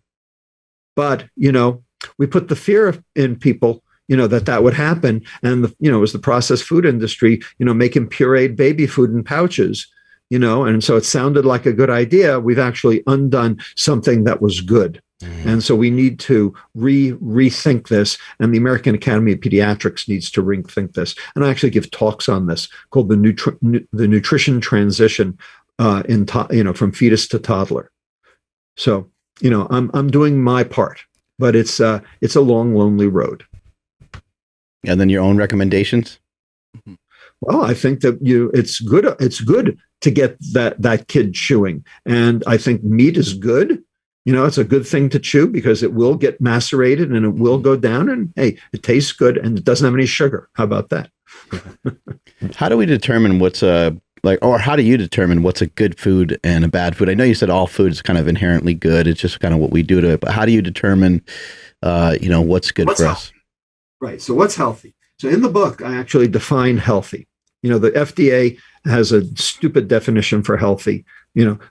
But, we put the fear in people, that would happen. And, it was the processed food industry, making pureed baby food in pouches, and so it sounded like a good idea. We've actually undone something that was good. And so we need to rethink this, and the American Academy of Pediatrics needs to rethink this. And I actually give talks on this called the nutrition transition from fetus to toddler. So I'm doing my part, but it's a long, lonely road. And then your own recommendations. Well, I think that it's good. It's good to get that kid chewing, and I think meat is good. It's a good thing to chew because it will get macerated and it will go down, and hey, it tastes good and it doesn't have any sugar. How about that? How do we determine how do you determine what's a good food and a bad food? I know you said all food is kind of inherently good. It's just kind of what we do to it. But how do you determine, what's good for us? Right. So what's healthy? So in the book, I actually define healthy. The FDA has a stupid definition for healthy.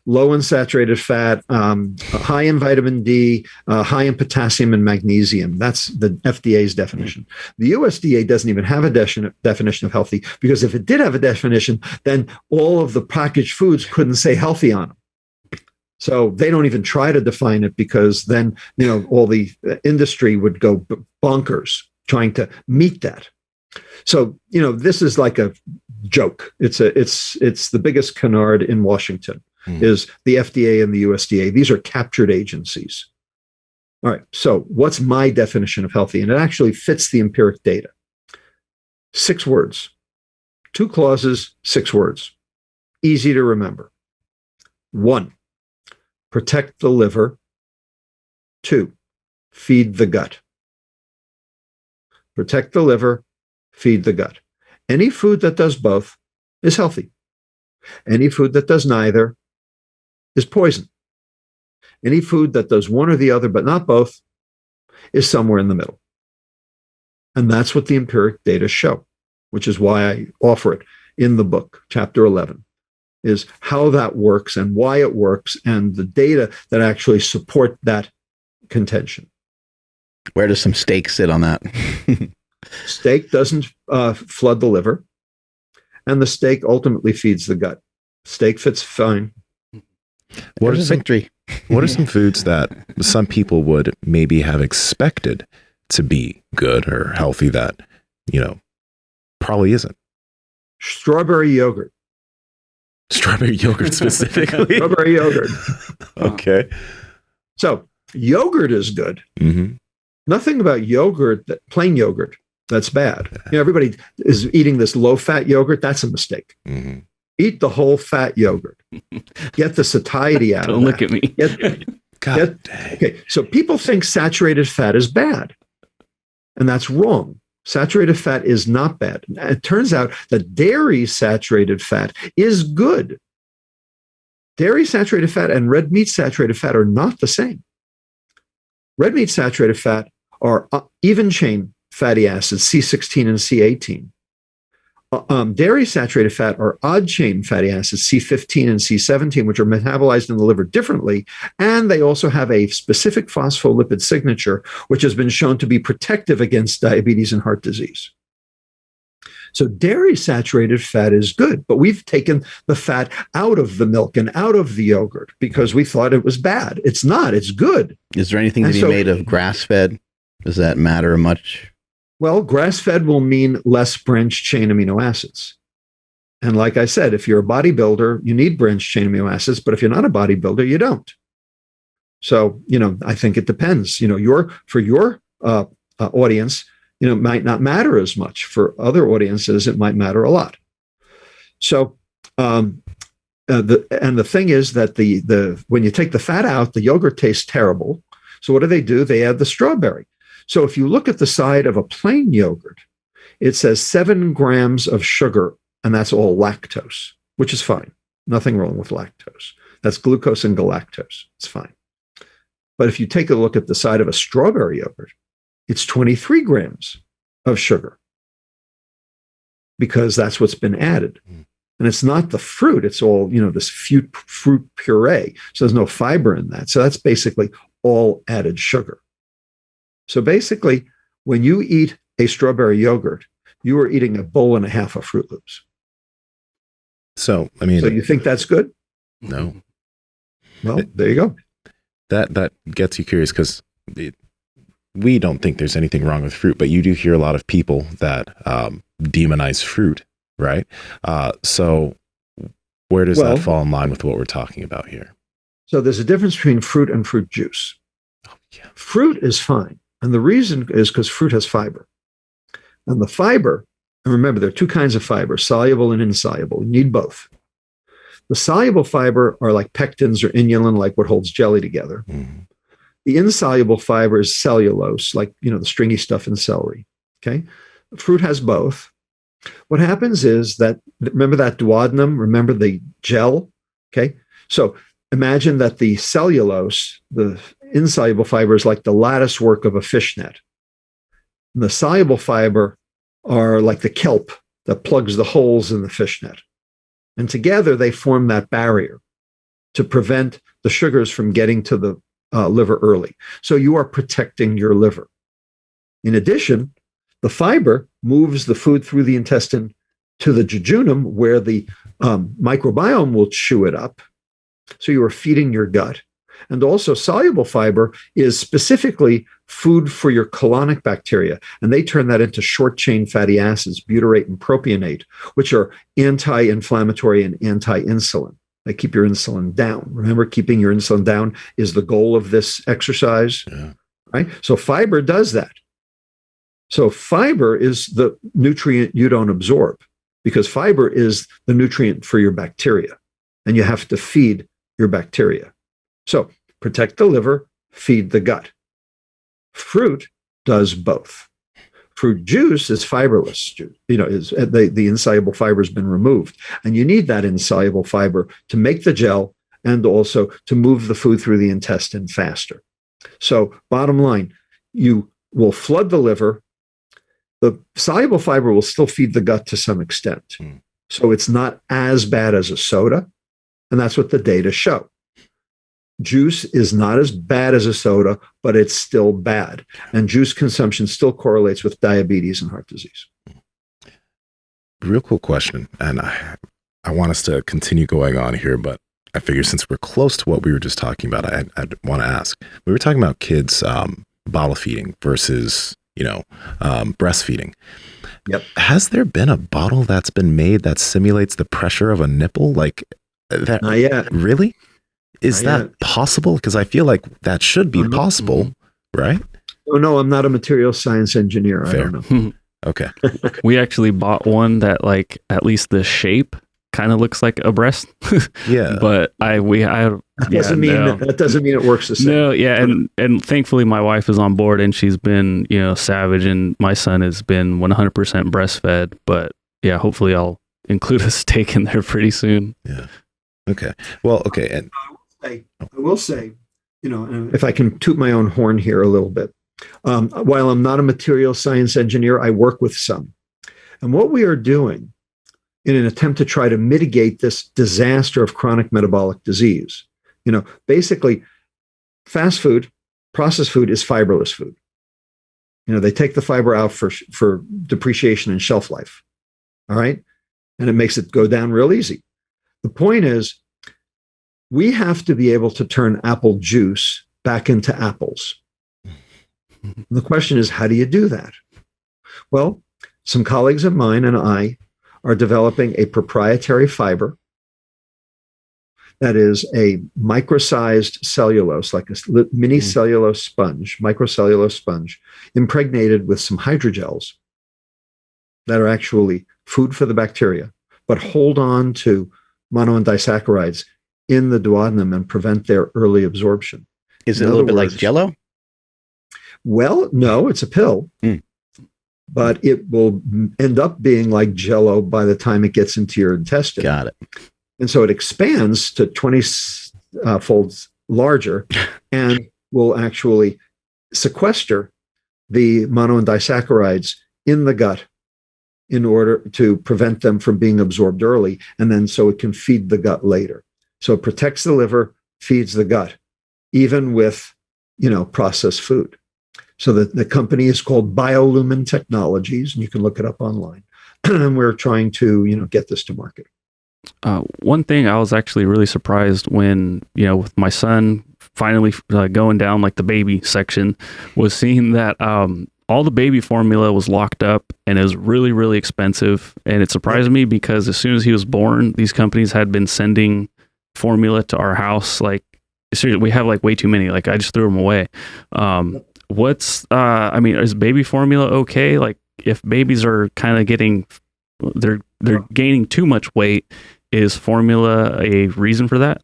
Low in saturated fat, high in vitamin D, high in potassium and magnesium. That's the FDA's definition. The USDA doesn't even have a definition of healthy, because if it did have a definition, then all of the packaged foods couldn't say healthy on them. So they don't even try to define it, because then, all the industry would go bonkers trying to meet that. So, this is like a joke. It's the biggest canard in Washington is the FDA and the USDA. These are captured agencies. All right. So what's my definition of healthy? And it actually fits the empiric data. 6 words, 2 clauses, 6 words, easy to remember. 1, protect the liver. 2, feed the gut. Protect the liver, feed the gut. Any food that does both is healthy. Any food that does neither is poison. Any food that does one or the other but not both is somewhere in the middle. And that's what the empiric data show, which is why I offer it in the book, chapter 11, is how that works and why it works and the data that actually support that contention. Where does some steak sit on that? Steak doesn't flood the liver, and the steak ultimately feeds the gut. Steak fits fine. What are some foods that some people would maybe have expected to be good or healthy that, probably isn't? Strawberry yogurt. Strawberry yogurt specifically? Strawberry yogurt. Okay. So yogurt is good. Mm-hmm. Nothing about yogurt, plain yogurt, that's bad. Everybody is eating this low-fat yogurt. That's a mistake. Mm-hmm. Eat the whole fat yogurt. Get the satiety out of it. Don't look at me. God dang. Okay, so people think saturated fat is bad, and that's wrong. Saturated fat is not bad. It turns out that dairy saturated fat is good. Dairy saturated fat and red meat saturated fat are not the same. Red meat saturated fat are even chain fatty acids, C16 and C18. Dairy saturated fat are odd chain fatty acids, C15 and C17, which are metabolized in the liver differently. And they also have a specific phospholipid signature, which has been shown to be protective against diabetes and heart disease. So dairy saturated fat is good, but we've taken the fat out of the milk and out of the yogurt because we thought it was bad. It's not, it's good. Is there anything to be made of grass-fed? Does that matter much? Well, grass-fed will mean less branched chain amino acids. And like I said, if you're a bodybuilder, you need branched chain amino acids, but if you're not a bodybuilder, you don't. So, I think it depends. For your audience, it might not matter as much. For other audiences, it might matter a lot. So, the thing is that when you take the fat out, the yogurt tastes terrible. So what do? They add the strawberry. So if you look at the side of a plain yogurt, it says 7 grams of sugar, and that's all lactose, which is fine. Nothing wrong with lactose. That's glucose and galactose. It's fine. But if you take a look at the side of a strawberry yogurt, it's 23 grams of sugar because that's what's been added. And it's not the fruit. It's all, this fruit puree. So there's no fiber in that. So that's basically all added sugar. So basically, when you eat a strawberry yogurt, you are eating a bowl and a half of Fruit Loops. So you think that's good? No. Well, there you go. That gets you curious because we don't think there's anything wrong with fruit, but you do hear a lot of people that demonize fruit, right? So where does that fall in line with what we're talking about here? So there's a difference between fruit and fruit juice. Oh, yeah. Fruit is fine. And the reason is because fruit has fiber. And the fiber, and remember, there are 2 kinds of fiber, soluble and insoluble. You need both. The soluble fiber are like pectins or inulin, like what holds jelly together. Mm-hmm. The insoluble fiber is cellulose, like, the stringy stuff in celery. Okay. Fruit has both. What happens is that, remember that duodenum? Remember the gel? Okay. So imagine that the cellulose, the insoluble fiber, is like the lattice work of a fishnet. And the soluble fiber are like the kelp that plugs the holes in the fishnet. And together they form that barrier to prevent the sugars from getting to the liver early. So you are protecting your liver. In addition, the fiber moves the food through the intestine to the jejunum, where the microbiome will chew it up. So you are feeding your gut. And also, soluble fiber is specifically food for your colonic bacteria, and they turn that into short-chain fatty acids, butyrate and propionate, which are anti-inflammatory and anti-insulin. They keep your insulin down. Remember, keeping your insulin down is the goal of this exercise, right? So fiber does that. So fiber is the nutrient you don't absorb, because fiber is the nutrient for your bacteria, and you have to feed your bacteria. So protect the liver, feed the gut. Fruit does both. Fruit juice is fiberless. Is the insoluble fiber has been removed, and you need that insoluble fiber to make the gel and also to move the food through the intestine faster. So bottom line, you will flood the liver. The soluble fiber will still feed the gut to some extent. So it's not as bad as a soda, and that's what the data show. Juice is not as bad as a soda, but it's still bad. And juice consumption still correlates with diabetes and heart disease. Real cool question. And I want us to continue going on here, but I figure since we're close to what we were just talking about, I'd want to ask. We were talking about kids bottle feeding versus, breastfeeding. Yep. Has there been a bottle that's been made that simulates the pressure of a nipple? Like that? Not yet. Really? Is Not that yet. possible? Because I feel like that should be possible, right? Oh, no, I'm not a materials science engineer. Fair. I don't know. Okay. We actually bought one that, like, at least the shape kind of looks like a breast. Yeah. But That doesn't mean it works the same. No, yeah, and thankfully my wife is on board, and she's been, savage, and my son has been 100% breastfed. But yeah, hopefully I'll include a steak in there pretty soon. Yeah. Okay. Well, okay. And I will say, and if I can toot my own horn here a little bit, while I'm not a material science engineer, I work with some. And what we are doing in an attempt to try to mitigate this disaster of chronic metabolic disease, basically fast food, processed food is fiberless food. They take the fiber out for depreciation and shelf life. All right. And it makes it go down real easy. The point is, we have to be able to turn apple juice back into apples. The question is, how do you do that? Well, some colleagues of mine and I are developing a proprietary fiber that is a micro-sized cellulose, like a mini cellulose sponge, microcellulose sponge, impregnated with some hydrogels that are actually food for the bacteria, but hold on to mono and disaccharides in the duodenum and prevent their early absorption. Is it a little bit like Jell-O? Well, no, it's a pill, but it will end up being like Jell-O by the time it gets into your intestine. Got it. And so it expands to 20 folds larger and will actually sequester the mono and disaccharides in the gut in order to prevent them from being absorbed early, and then so it can feed the gut later. So it protects the liver, feeds the gut, even with, processed food. So the company is called Biolumin Technologies, and you can look it up online. And we're trying to, get this to market. One thing I was actually really surprised when, with my son finally going down like the baby section, was seeing that all the baby formula was locked up and it was really, really expensive. And it surprised me because as soon as he was born, these companies had been sending formula to our house. Like, seriously, we have like way too many. Like, I just threw them away. Is baby formula okay? Like, if babies are kind of getting, they're gaining too much weight, is formula a reason for that?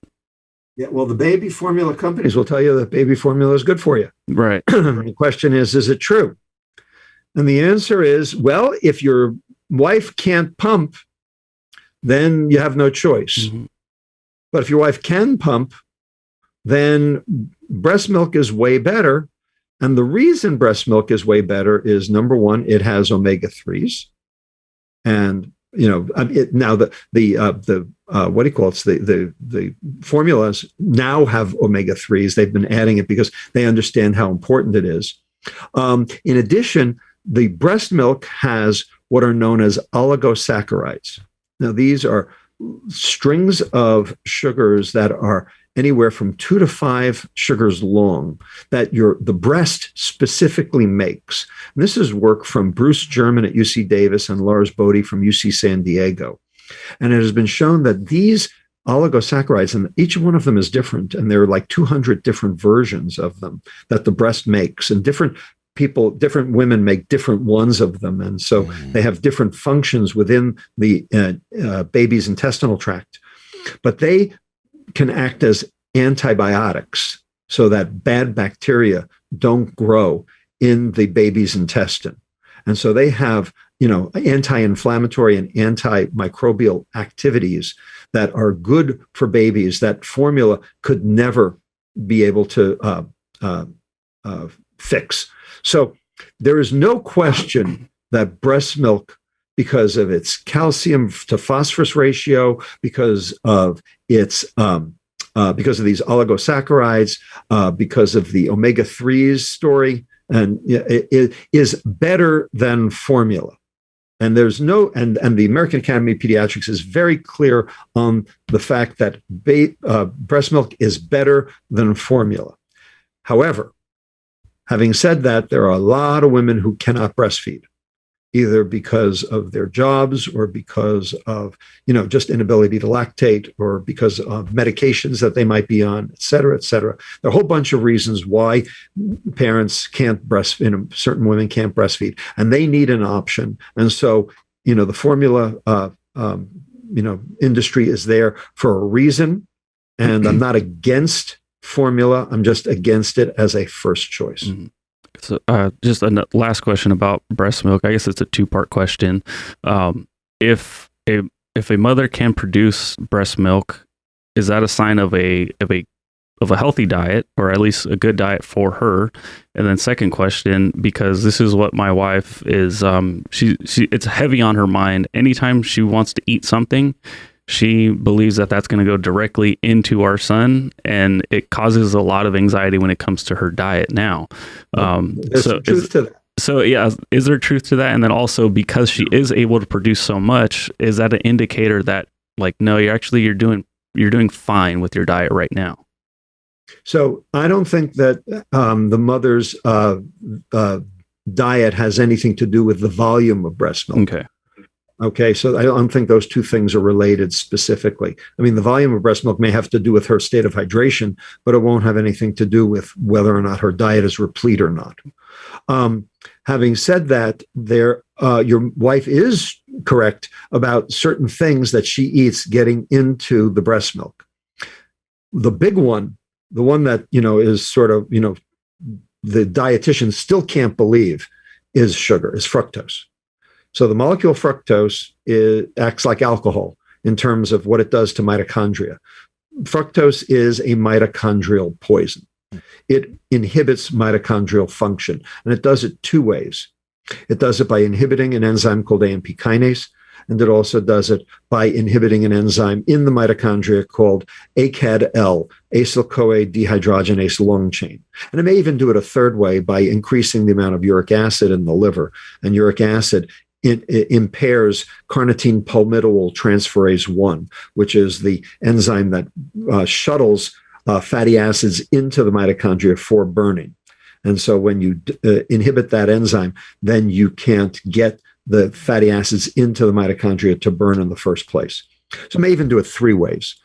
Yeah, well, the baby formula companies will tell you that baby formula is good for you. Right. The question is it true? And the answer is, well, if your wife can't pump, then you have no choice. Mm-hmm. But if your wife can pump, then breast milk is way better. And the reason breast milk is way better is, number one, it has omega-3s. And now the what do you call it? The formulas now have omega-3s. They've been adding it because they understand how important it is. In addition, the breast milk has what are known as oligosaccharides. Now, these are strings of sugars that are anywhere from 2 to 5 sugars long that the breast specifically makes. And this is work from Bruce German at UC Davis and Lars Bodie from UC San Diego. And it has been shown that these oligosaccharides, and each one of them is different, and there are like 200 different versions of them that the breast makes, and different women make different ones of them. And so they have different functions within the baby's intestinal tract. But they can act as antibiotics so that bad bacteria don't grow in the baby's intestine. And so they have, anti-inflammatory and antimicrobial activities that are good for babies that formula could never be able to fix. So there is no question that breast milk, because of its calcium to phosphorus ratio, because of its because of these oligosaccharides, because of the omega-3s story, and it is better than formula. And there's and the American Academy of Pediatrics is very clear on the fact that breast milk is better than formula. However, having said that, there are a lot of women who cannot breastfeed, either because of their jobs or because of, just inability to lactate, or because of medications that they might be on, et cetera, et cetera. There are a whole bunch of reasons why parents can't breastfeed, certain women can't breastfeed, and they need an option. And so, the formula, industry is there for a reason. And I'm not against formula. I'm just against it as a first choice. Mm-hmm. So just a last question about breast milk. I guess it's a 2-part question. If a mother can produce breast milk, is that a sign of a healthy diet, or at least a good diet for her? And then second question, because this is what my wife is, she it's heavy on her mind. Anytime she wants to eat something, she believes that that's going to go directly into our son, and it causes a lot of anxiety when it comes to her diet now. There's truth to that. So yeah, is there truth to that? And then also, because she is able to produce so much, is that an indicator that, like, no, you're doing fine with your diet right now? So I don't think that the mother's diet has anything to do with the volume of breast milk. Okay, so I don't think those two things are related specifically. I mean, the volume of breast milk may have to do with her state of hydration, but it won't have anything to do with whether or not her diet is replete or not. Having said that, your wife is correct about certain things that she eats getting into the breast milk. The big one, the one that, is sort of, the dietitian still can't believe is sugar, is fructose. So the molecule fructose acts like alcohol in terms of what it does to mitochondria. Fructose is a mitochondrial poison. It inhibits mitochondrial function, and it does it 2 ways. It does it by inhibiting an enzyme called AMP kinase, and it also does it by inhibiting an enzyme in the mitochondria called ACAD-L, acyl-CoA dehydrogenase long chain. And it may even do it a 3rd way by increasing the amount of uric acid in the liver. And uric acid it impairs carnitine palmitoyl transferase 1, which is the enzyme that shuttles fatty acids into the mitochondria for burning. And so when you inhibit that enzyme, then you can't get the fatty acids into the mitochondria to burn in the first place. So it may even do it 3 ways.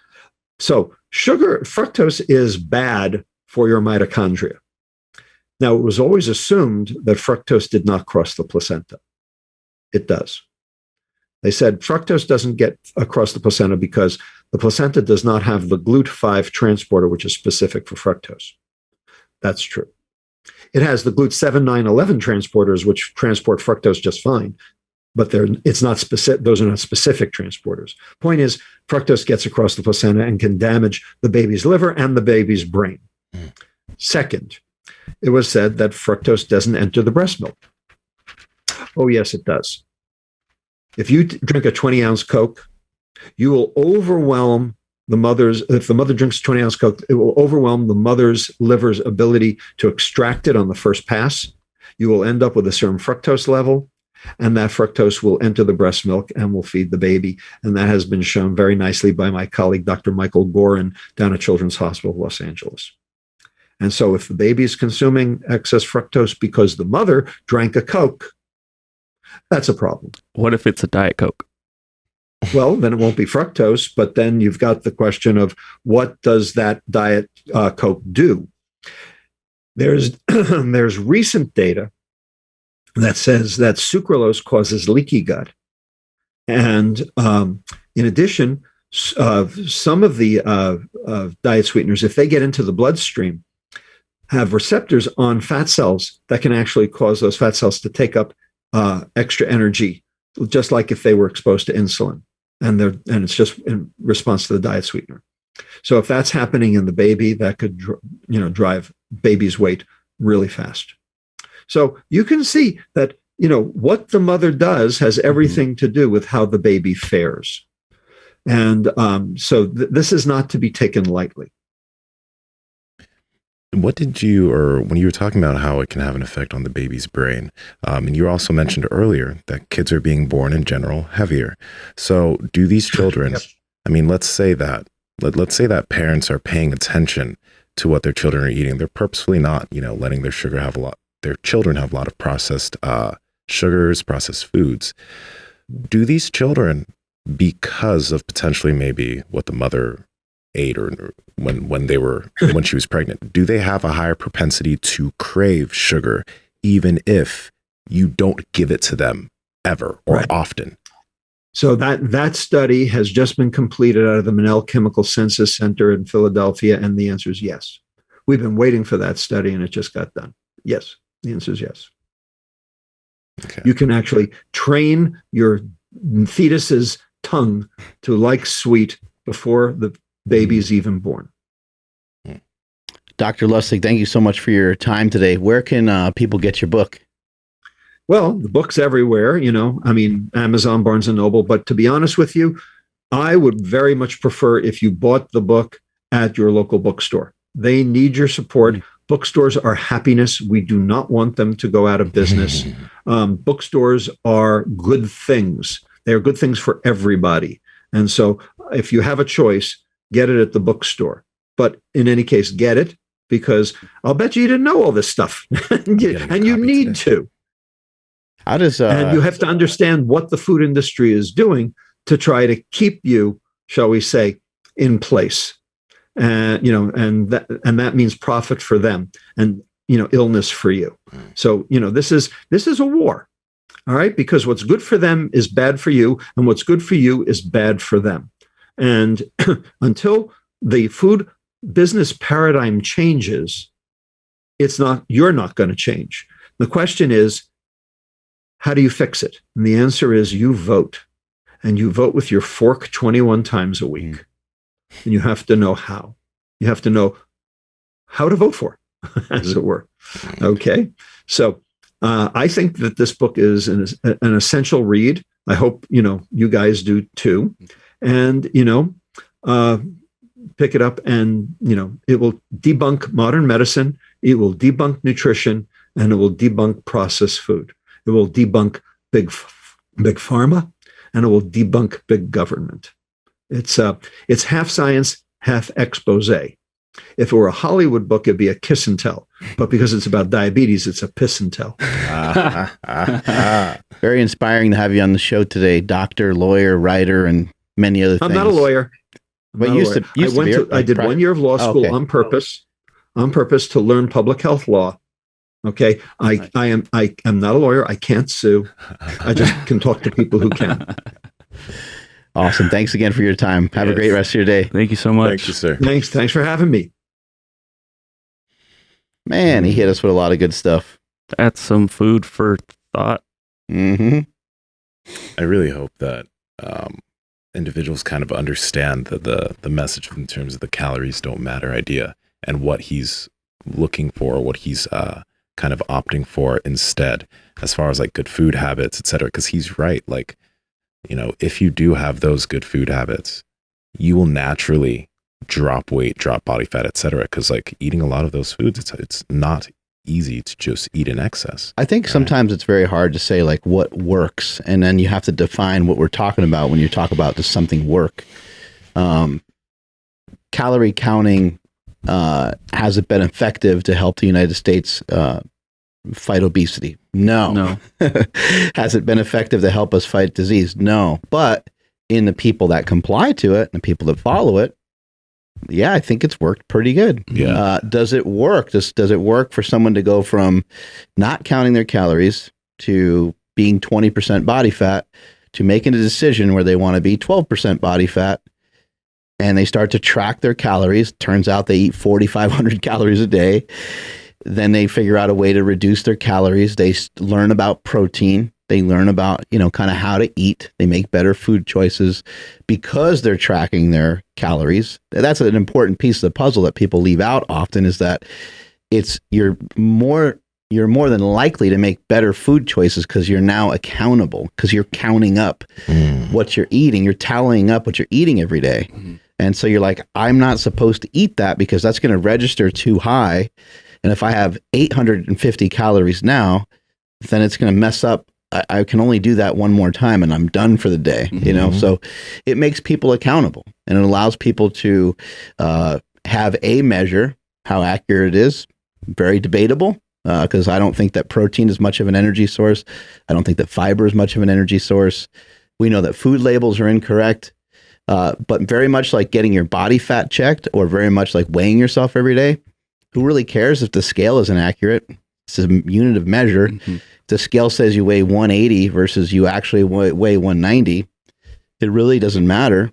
So fructose is bad for your mitochondria. Now, it was always assumed that fructose did not cross the placenta. It does. They said fructose doesn't get across the placenta because the placenta does not have the GLUT5 transporter, which is specific for fructose. That's true. It has the GLUT7, 9, 11 transporters, which transport fructose just fine, but it's not specific. Those are not specific transporters. Point is, fructose gets across the placenta and can damage the baby's liver and the baby's brain. Second, it was said that fructose doesn't enter the breast milk. Oh, yes, it does. If you drink a 20-ounce Coke, you will overwhelm the mother's, if the mother drinks 20-ounce Coke, it will overwhelm the mother's liver's ability to extract it on the first pass. You will end up with a serum fructose level, and that fructose will enter the breast milk and will feed the baby. And that has been shown very nicely by my colleague, Dr. Michael Gorin, down at Children's Hospital of Los Angeles. And so if the baby is consuming excess fructose because the mother drank a Coke, that's a problem. What if it's a Diet Coke? Well, then it won't be fructose, but then you've got the question of what does that Diet Coke do? There's recent data that says that sucralose causes leaky gut. And in addition, some of the diet sweeteners, if they get into the bloodstream, have receptors on fat cells that can actually cause those fat cells to take up extra energy, just like if they were exposed to insulin. And it's just in response to the diet sweetener. So if that's happening in the baby, that could drive baby's weight really fast. So you can see that what the mother does has everything to do with how the baby fares. And so this is not to be taken lightly. What did you, or when you were talking about how it can have an effect on the baby's brain, and you also mentioned earlier that kids are being born in general heavier. So do these children, Yep. I mean, let's say that parents are paying attention to what their children are eating. They're purposefully not, letting their children have a lot of processed sugars, processed foods. Do these children, because of potentially maybe what the mother ate or when she was pregnant, do they have a higher propensity to crave sugar even if you don't give it to them ever or often? So that study has just been completed out of the Monell Chemical Census Center in Philadelphia, and the answer is yes. We've been waiting for that study, and it just got done. Yes, the answer is yes. Okay. You can actually train your fetus's tongue to like sweet before the baby is even born. Dr. Lustig, thank you so much for your time today. Where can people get your book? Well, the book's everywhere, Amazon, Barnes & Noble. But to be honest with you, I would very much prefer if you bought the book at your local bookstore. They need your support. Bookstores are happiness. We do not want them to go out of business. Bookstores are good things. They are good things for everybody. And so if you have a choice, get it at the bookstore. But in any case, get it, because I'll bet you didn't know all this stuff. and you need to. How does and you have to understand what the food industry is doing to try to keep you, shall we say, in place. And that means profit for them and illness for you. So this is a war. All right, because what's good for them is bad for you, and what's good for you is bad for them. And until the food business paradigm changes, you're not going to change. The question is, how do you fix it? And the answer is you vote. And you vote with your fork 21 times a week. And you have to know how. You have to know how to vote for, as it were. Okay? So I think that this book is an essential read. I hope, you guys do too. And, pick it up and, it will debunk modern medicine. It will debunk nutrition, and it will debunk processed food. It will debunk big pharma, and it will debunk big government. It's half science, half expose. If it were a Hollywood book, it'd be a kiss and tell. But because it's about diabetes, it's a piss and tell. Very inspiring to have you on the show today, doctor, lawyer, writer, and many other things. I'm not a lawyer. I did 1 year of law school on purpose to learn public health law. Okay, I am not a lawyer. I can't sue. I just can talk to people who can. Awesome. Thanks again for your time. Have a great rest of your day. Thank you so much. Thank you, sir. Thanks for having me. Man, he hit us with a lot of good stuff. That's some food for thought. Mm-hmm. I really hope that individuals kind of understand the message in terms of the calories don't matter idea and what he's looking for, what he's kind of opting for instead, as far as like good food habits, etc. Because he's right. Like you know, if you do have those good food habits, you will naturally drop weight, drop body fat, etc. Because like eating a lot of those foods, it's not easy to just eat in excess. I think sometimes it's very hard to say like what works, and then you have to define what we're talking about when you talk about does something work. Calorie counting, has it been effective to help the United States fight obesity? No. Has it been effective to help us fight disease? No. But in the people that comply to it and the people that follow it, yeah, I think it's worked pretty good. Yeah. Does it work? Does it work for someone to go from not counting their calories to being 20% body fat to making a decision where they want to be 12% body fat, and they start to track their calories? Turns out they eat 4,500 calories a day. Then they figure out a way to reduce their calories. They learn about protein. They learn about, you know, kind of how to eat. They make better food choices because they're tracking their calories. That's an important piece of the puzzle that people leave out often, is that you're more than likely to make better food choices because you're now accountable, because you're counting up what you're eating. You're tallying up what you're eating every day. And so you're like, I'm not supposed to eat that because that's going to register too high. And if I have 850 calories now, then it's going to mess up. I can only do that one more time and I'm done for the day, you know? So it makes people accountable, and it allows people to have a measure. How accurate it is, very debatable, because I don't think that protein is much of an energy source. I don't think that fiber is much of an energy source. We know that food labels are incorrect, but very much like getting your body fat checked, or very much like weighing yourself every day, who really cares if the scale isn't accurate? It's a unit of measure. The scale says you weigh 180 versus you actually weigh 190. It really doesn't matter.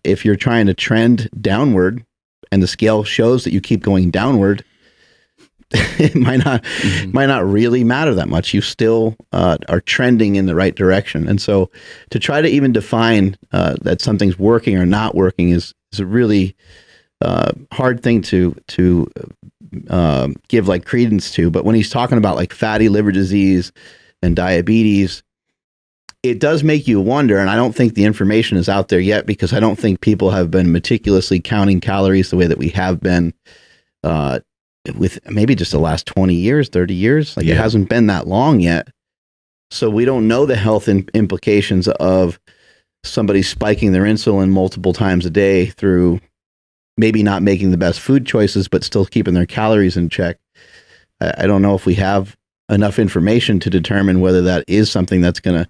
If you're trying to trend downward and the scale shows that you keep going downward, it might not really matter that much. You still are trending in the right direction. And so to try to even define that something's working or not working is a really hard thing to give like credence to. But when he's talking about like fatty liver disease and diabetes, it does make you wonder. And I don't think the information is out there yet, because I don't think people have been meticulously counting calories the way that we have been with maybe just the last 20 years, 30 years. Like, it hasn't been that long yet. So we don't know the health implications of somebody spiking their insulin multiple times a day through maybe not making the best food choices, but still keeping their calories in check. I don't know if we have enough information to determine whether that is something that's going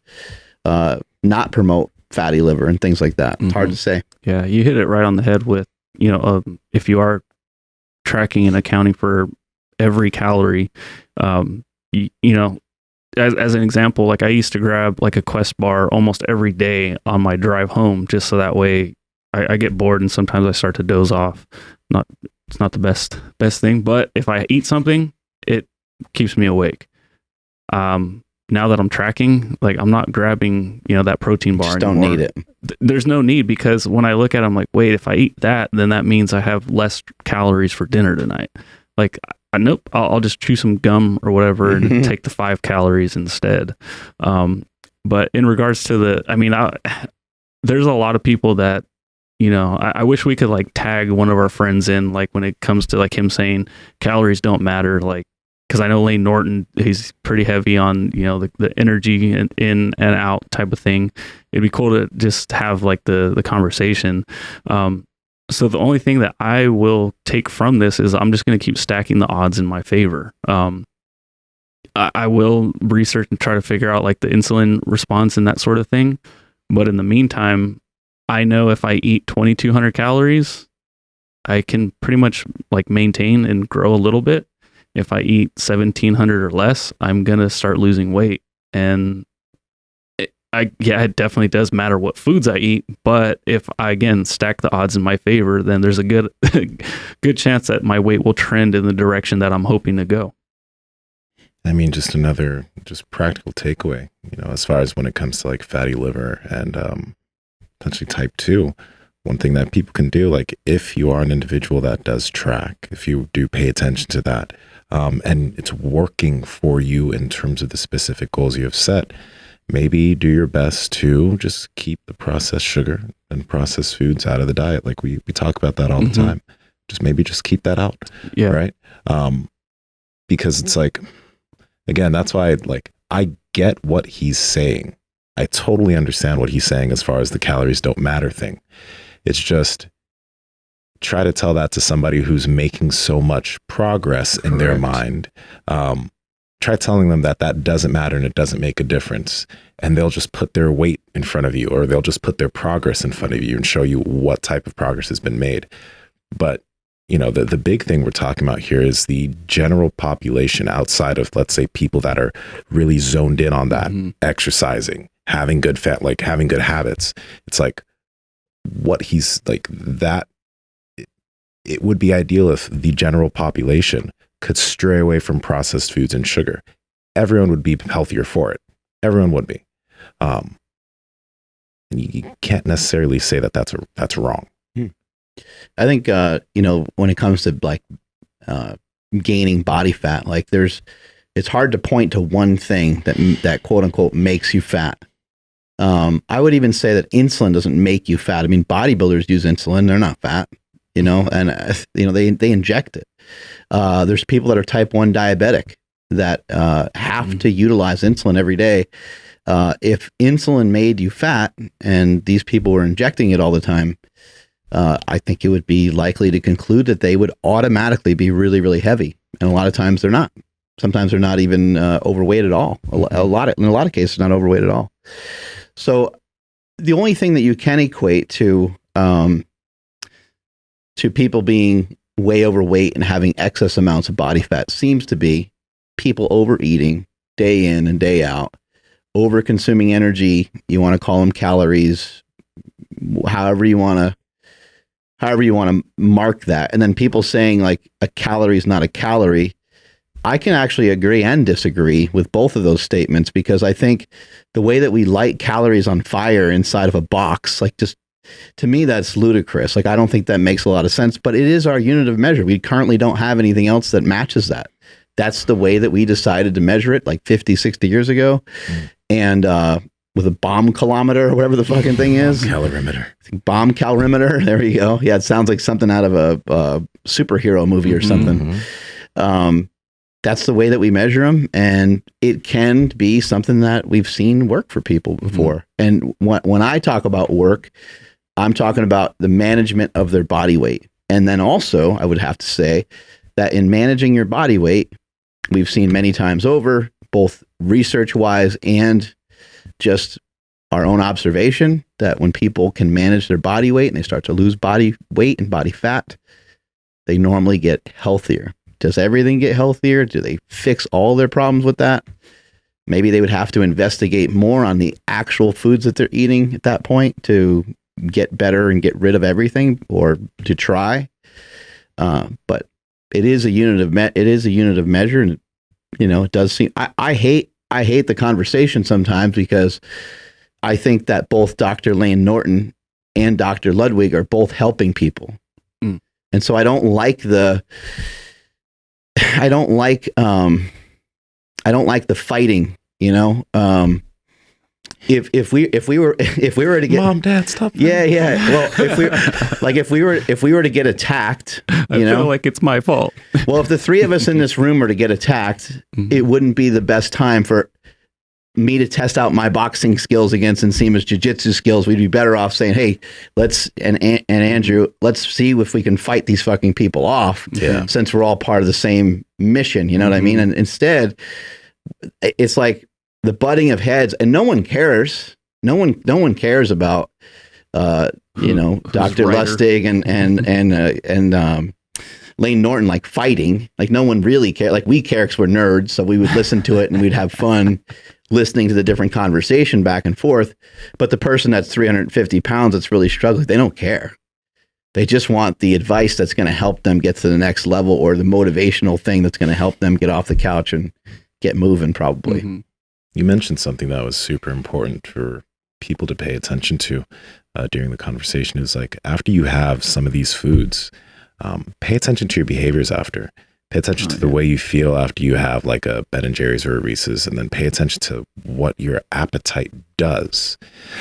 to not promote fatty liver and things like that. It's hard to say. Yeah, you hit it right on the head with, you know, if you are tracking and accounting for every calorie, you know, as an example, like I used to grab like a Quest bar almost every day on my drive home, just so that way I get bored and sometimes I start to doze off. It's not the best thing, but if I eat something, it keeps me awake. Now that I'm tracking, like I'm not grabbing, you know, that protein bar Just anymore. don't need it. There's no need, because when I look at it, I'm like, wait, if I eat that, then that means I have less calories for dinner tonight. Like, nope, I'll just chew some gum or whatever and take the 5 calories instead. But in regards to there's a lot of people that, you know, I wish we could like tag one of our friends in, like when it comes to like him saying calories don't matter, like, because I know Lane Norton, he's pretty heavy on, you know, the energy and in and out type of thing. It'd be cool to just have like the conversation. So the only thing that I will take from this is I'm just going to keep stacking the odds in my favor. I will research and try to figure out like the insulin response and that sort of thing. But in the meantime, I know if I eat 2,200 calories, I can pretty much like maintain and grow a little bit. If I eat 1,700 or less, I'm going to start losing weight. And it definitely does matter what foods I eat. But if I, again, stack the odds in my favor, then there's a good chance that my weight will trend in the direction that I'm hoping to go. I mean, just practical takeaway, you know, as far as when it comes to like fatty liver and potentially type 2, one thing that people can do, like if you are an individual that does track, if you do pay attention to that, and it's working for you in terms of the specific goals you have set, maybe do your best to just keep the processed sugar and processed foods out of the diet. Like we talk about that all the time. Just keep that out. Yeah. Right. Because it's like, again, that's why I get what he's saying. I totally understand what he's saying as far as the calories don't matter thing. It's just, try to tell that to somebody who's making so much progress in their mind. Try telling them that doesn't matter and it doesn't make a difference. And they'll just put their weight in front of you, or they'll just put their progress in front of you and show you what type of progress has been made. But the big thing we're talking about here is the general population outside of, let's say, people that are really zoned in on that, exercising, having good having good habits. It's like what he's like that. It would be ideal if the general population could stray away from processed foods and sugar. Everyone would be healthier for it. Everyone would be. And you can't necessarily say that that's wrong. I think, when it comes to gaining body fat, it's hard to point to one thing that quote unquote makes you fat. I would even say that insulin doesn't make you fat. I mean, bodybuilders use insulin. They're not fat, and they inject it. There's people that are type 1 diabetic that have to utilize insulin every day. If insulin made you fat and these people were injecting it all the time, I think it would be likely to conclude that they would automatically be really, really heavy. And a lot of times they're not. Sometimes they're not even overweight at all. In a lot of cases, not overweight at all. So the only thing that you can equate to people being way overweight and having excess amounts of body fat seems to be people overeating day in and day out, over consuming energy. You want to call them calories, however you want to mark that. And then people saying like a calorie is not a calorie. I can actually agree and disagree with both of those statements, because I think the way that we light calories on fire inside of a box, to me, that's ludicrous. I don't think that makes a lot of sense, but it is our unit of measure. We currently don't have anything else that matches that. That's the way that we decided to measure it 50, 60 years ago. And with a bomb kilometer or whatever the fucking thing is. Calorimeter. Bomb calorimeter. There you go. Yeah, it sounds like something out of a superhero movie or something. That's the way that we measure them. And it can be something that we've seen work for people before. And when I talk about work, I'm talking about the management of their body weight. And then also, I would have to say that in managing your body weight, we've seen many times over, both research-wise and just our own observation, that when people can manage their body weight and they start to lose body weight and body fat, they normally get healthier. Does everything get healthier? Do they fix all their problems with that? Maybe they would have to investigate more on the actual foods that they're eating at that point to get better and get rid of everything, or to try. But it is a unit of measure, and it does seem. I hate the conversation sometimes, because I think that both Dr. Lane Norton and Dr. Ludwig are both helping people, and so I don't like the fighting. If we were to get Mom, Dad, stop. Yeah. Well, if we were to get attacked, I feel like it's my fault. Well, if the three of us in this room were to get attacked, it wouldn't be the best time for me to test out my boxing skills against Nsima's jiu-jitsu skills. We'd be better off saying, hey, and Andrew, let's see if we can fight these fucking people off, since we're all part of the same mission. You know what I mean? And instead, it's like the butting of heads, and no one cares. No one cares about, Dr. Lustig and Lane Norton fighting. No one really cares. We care because we're nerds, so we would listen to it and we'd have fun listening to the different conversation back and forth. But the person that's 350 pounds that's really struggling, they don't care. They just want the advice that's going to help them get to the next level, or the motivational thing that's going to help them get off the couch and get moving, probably. You mentioned something that was super important for people to pay attention to during the conversation. Is after you have some of these foods, pay attention to your behaviors after. Pay attention to the way you feel after you have like a Ben and Jerry's or a Reese's, and then pay attention to what your appetite does.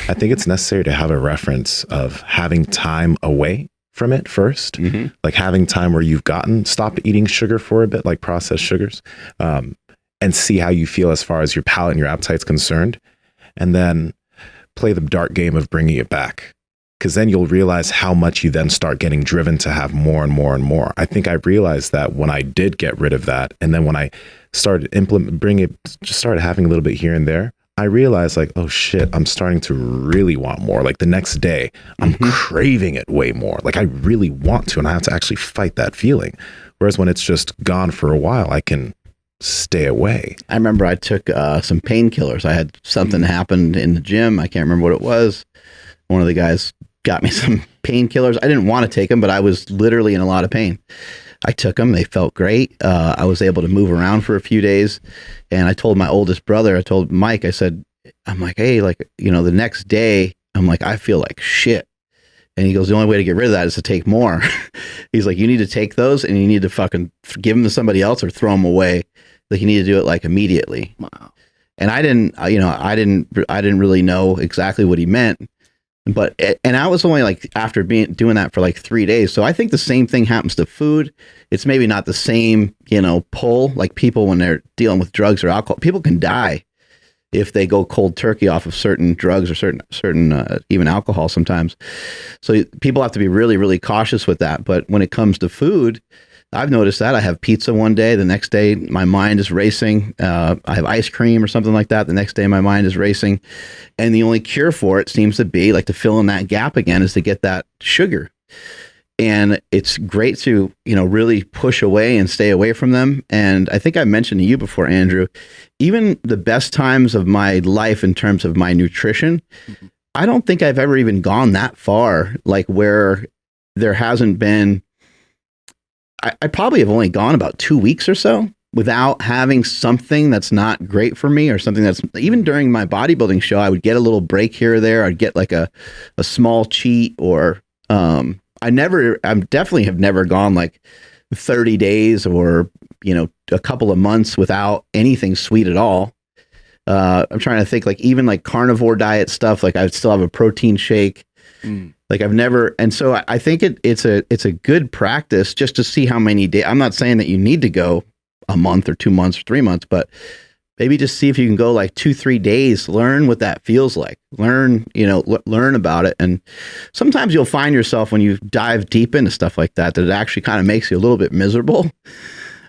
I think it's necessary to have a reference of having time away from it first, like having time where you've stopped eating sugar for a bit, like processed sugars, and see how you feel as far as your palate and your appetite's concerned, and then play the dark game of bringing it back. Because then you'll realize how much you then start getting driven to have more and more and more. I think I realized that when I did get rid of that, and then when I started just started having a little bit here and there, I realized like, oh shit, I'm starting to really want more. Like the next day, I'm craving it way more. Like I really want to, and I have to actually fight that feeling. Whereas when it's just gone for a while, I can stay away. I remember I took some painkillers. I had something happen in the gym. I can't remember what it was. One of the guys got me some painkillers. I didn't want to take them, but I was literally in a lot of pain. I took them. They felt great. I was able to move around for a few days. And I told my oldest brother, I told Mike, I said, I'm like, hey, like, you know, the next day, I'm like, I feel like shit. And he goes, the only way to get rid of that is to take more. He's like, you need to take those and you need to fucking give them to somebody else or throw them away. Like you need to do it like immediately. Wow. And I didn't really know exactly what he meant. But, and I was only like after doing that for like 3 days. So I think the same thing happens to food. It's maybe not the same, you know, pull like people when they're dealing with drugs or alcohol. People can die if they go cold turkey off of certain drugs or certain even alcohol sometimes. So people have to be really, really cautious with that. But when it comes to food, I've noticed that I have pizza one day, the next day my mind is racing. I have ice cream or something like that. The next day my mind is racing. And the only cure for it seems to be like to fill in that gap again is to get that sugar. And it's great to, you know, really push away and stay away from them. And I think I mentioned to you before, Andrew, even the best times of my life in terms of my nutrition, I don't think I've ever even gone that far, like where there hasn't been, I probably have only gone about 2 weeks or so without having something that's not great for me or something that's, even during my bodybuilding show, I would get a little break here or there. I'd get like a small cheat or, I definitely have never gone like 30 days or, you know, a couple of months without anything sweet at all. I'm trying to think like even like carnivore diet stuff, like I would still have a protein shake. Like I've never, and so I think it's a good practice just to see how many days. I'm not saying that you need to go a month or 2 months or 3 months, but maybe just see if you can go like 2-3 days, learn what that feels like, learn about it. And sometimes you'll find yourself when you dive deep into stuff like that, that it actually kind of makes you a little bit miserable.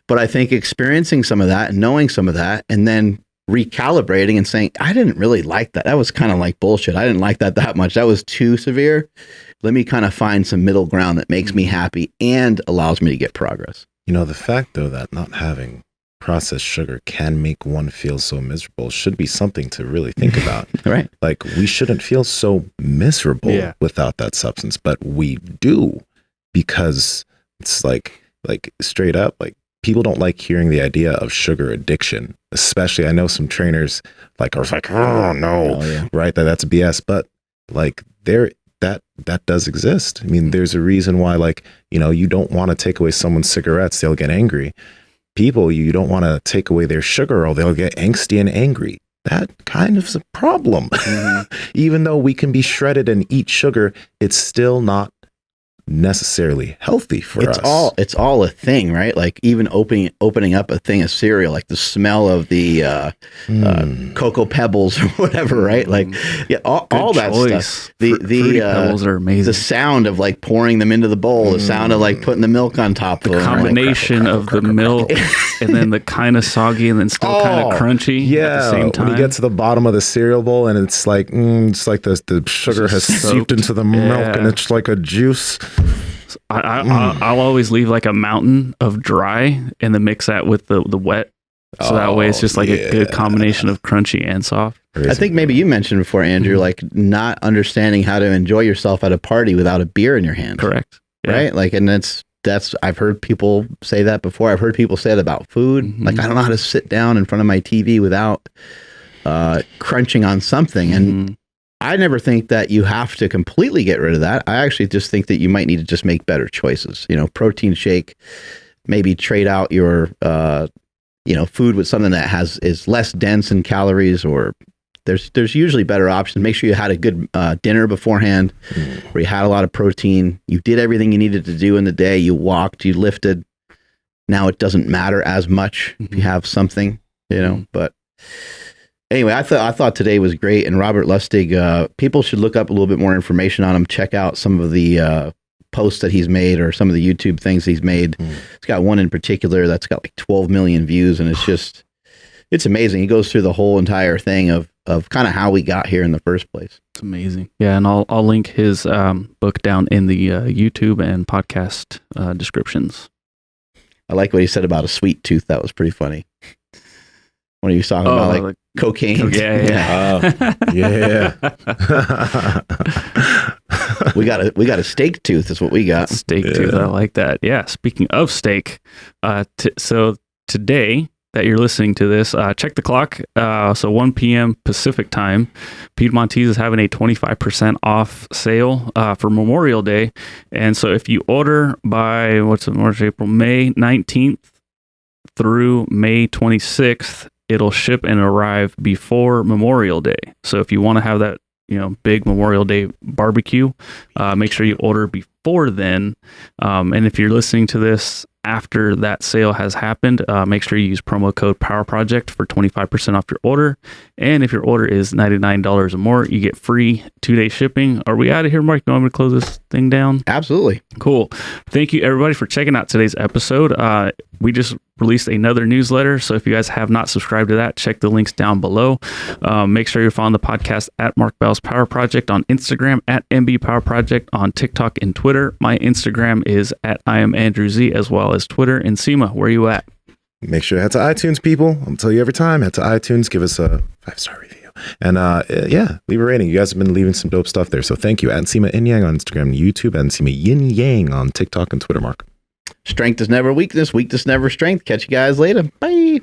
But I think experiencing some of that and knowing some of that, and then recalibrating and saying, I didn't really like that. That was kind of like bullshit. I didn't like that much. That was too severe. Let me kind of find some middle ground that makes me happy and allows me to get progress. You know, the fact though that not having processed sugar can make one feel so miserable should be something to really think about. Right. Like we shouldn't feel so miserable without that substance, but we do, because it's like straight up, like people don't like hearing the idea of sugar addiction, especially I know some trainers like are like, oh no, right? That's BS. But like that does exist. I mean, there's a reason why, like, you know, you don't want to take away someone's cigarettes, they'll get angry. People, you don't want to take away their sugar or they'll get angsty and angry. That kind of is a problem. Even though we can be shredded and eat sugar, it's still not necessary healthy for us. It's all a thing, right? Like even opening up a thing of cereal, like the smell of the cocoa pebbles or whatever, right? Like all that stuff. The pebbles are amazing. The sound of like pouring them into the bowl, the sound of like putting the milk on top of them. The combination of the milk and then the kind of soggy and then still kind of crunchy at the same time. When you get to the bottom of the cereal bowl and it's like the sugar has seeped into the milk and it's like a juice. I'll always leave like a mountain of dry and then mix that with the wet. So that way it's just like a good combination of crunchy and soft. I think maybe you mentioned before, Andrew, like not understanding how to enjoy yourself at a party without a beer in your hand. Correct. Yeah. Right? Like, and that's I've heard people say that before. I've heard people say that about food. Like, I don't know how to sit down in front of my TV without crunching on something. And I never think that you have to completely get rid of that. I actually just think that you might need to just make better choices. You know, protein shake, maybe trade out your food with something that is less dense in calories, or there's usually better options. Make sure you had a good dinner beforehand, where you had a lot of protein. You did everything you needed to do in the day. You walked, you lifted. Now it doesn't matter as much if you have something, but anyway, I thought today was great. And Robert Lustig, people should look up a little bit more information on him. Check out some of the posts that he's made, or some of the YouTube things he's made. It's got one in particular that's got like 12 million views, and it's amazing. He goes through the whole entire thing of kind of how we got here in the first place. It's amazing. Yeah, and I'll link his book down in the YouTube and podcast descriptions. I like what he said about a sweet tooth. That was pretty funny. When he was talking about like cocaine. Yeah. We got a steak tooth is what we got. Steak tooth. I like that. Yeah. Speaking of steak, so today that you're listening to this, check the clock. So 1 p.m. Pacific time, Piedmontese is having a 25% off sale for Memorial Day. And so if you order by May 19th through May 26th, it'll ship and arrive before Memorial Day. So if you want to have that, big Memorial Day barbecue, make sure you order before then. And if you're listening to this after that sale has happened, make sure you use promo code Power Project for 25% off your order. And if your order is $99 or more, you get free 2-day shipping. Are we out of here, Mark? You want me to close this thing down? Absolutely. Cool. Thank you, everybody, for checking out today's episode. We just released another newsletter, so if you guys have not subscribed to that, check the links down below. Make sure you're following the podcast at Mark Bell's Power Project on Instagram, at MB Power Project on TikTok and Twitter. My Instagram is at I am Andrew Z, as well as Twitter. And Nsima, where are you at? Make sure to head to iTunes, people. I'm gonna tell you every time. Head to iTunes, give us a 5-star review, and leave a rating. You guys have been leaving some dope stuff there, so thank you. At Nsima Inyang on Instagram and YouTube, and Nsima Yin Yang on TikTok and Twitter. Mark. Strength is never weakness. Weakness never strength. Catch you guys later. Bye.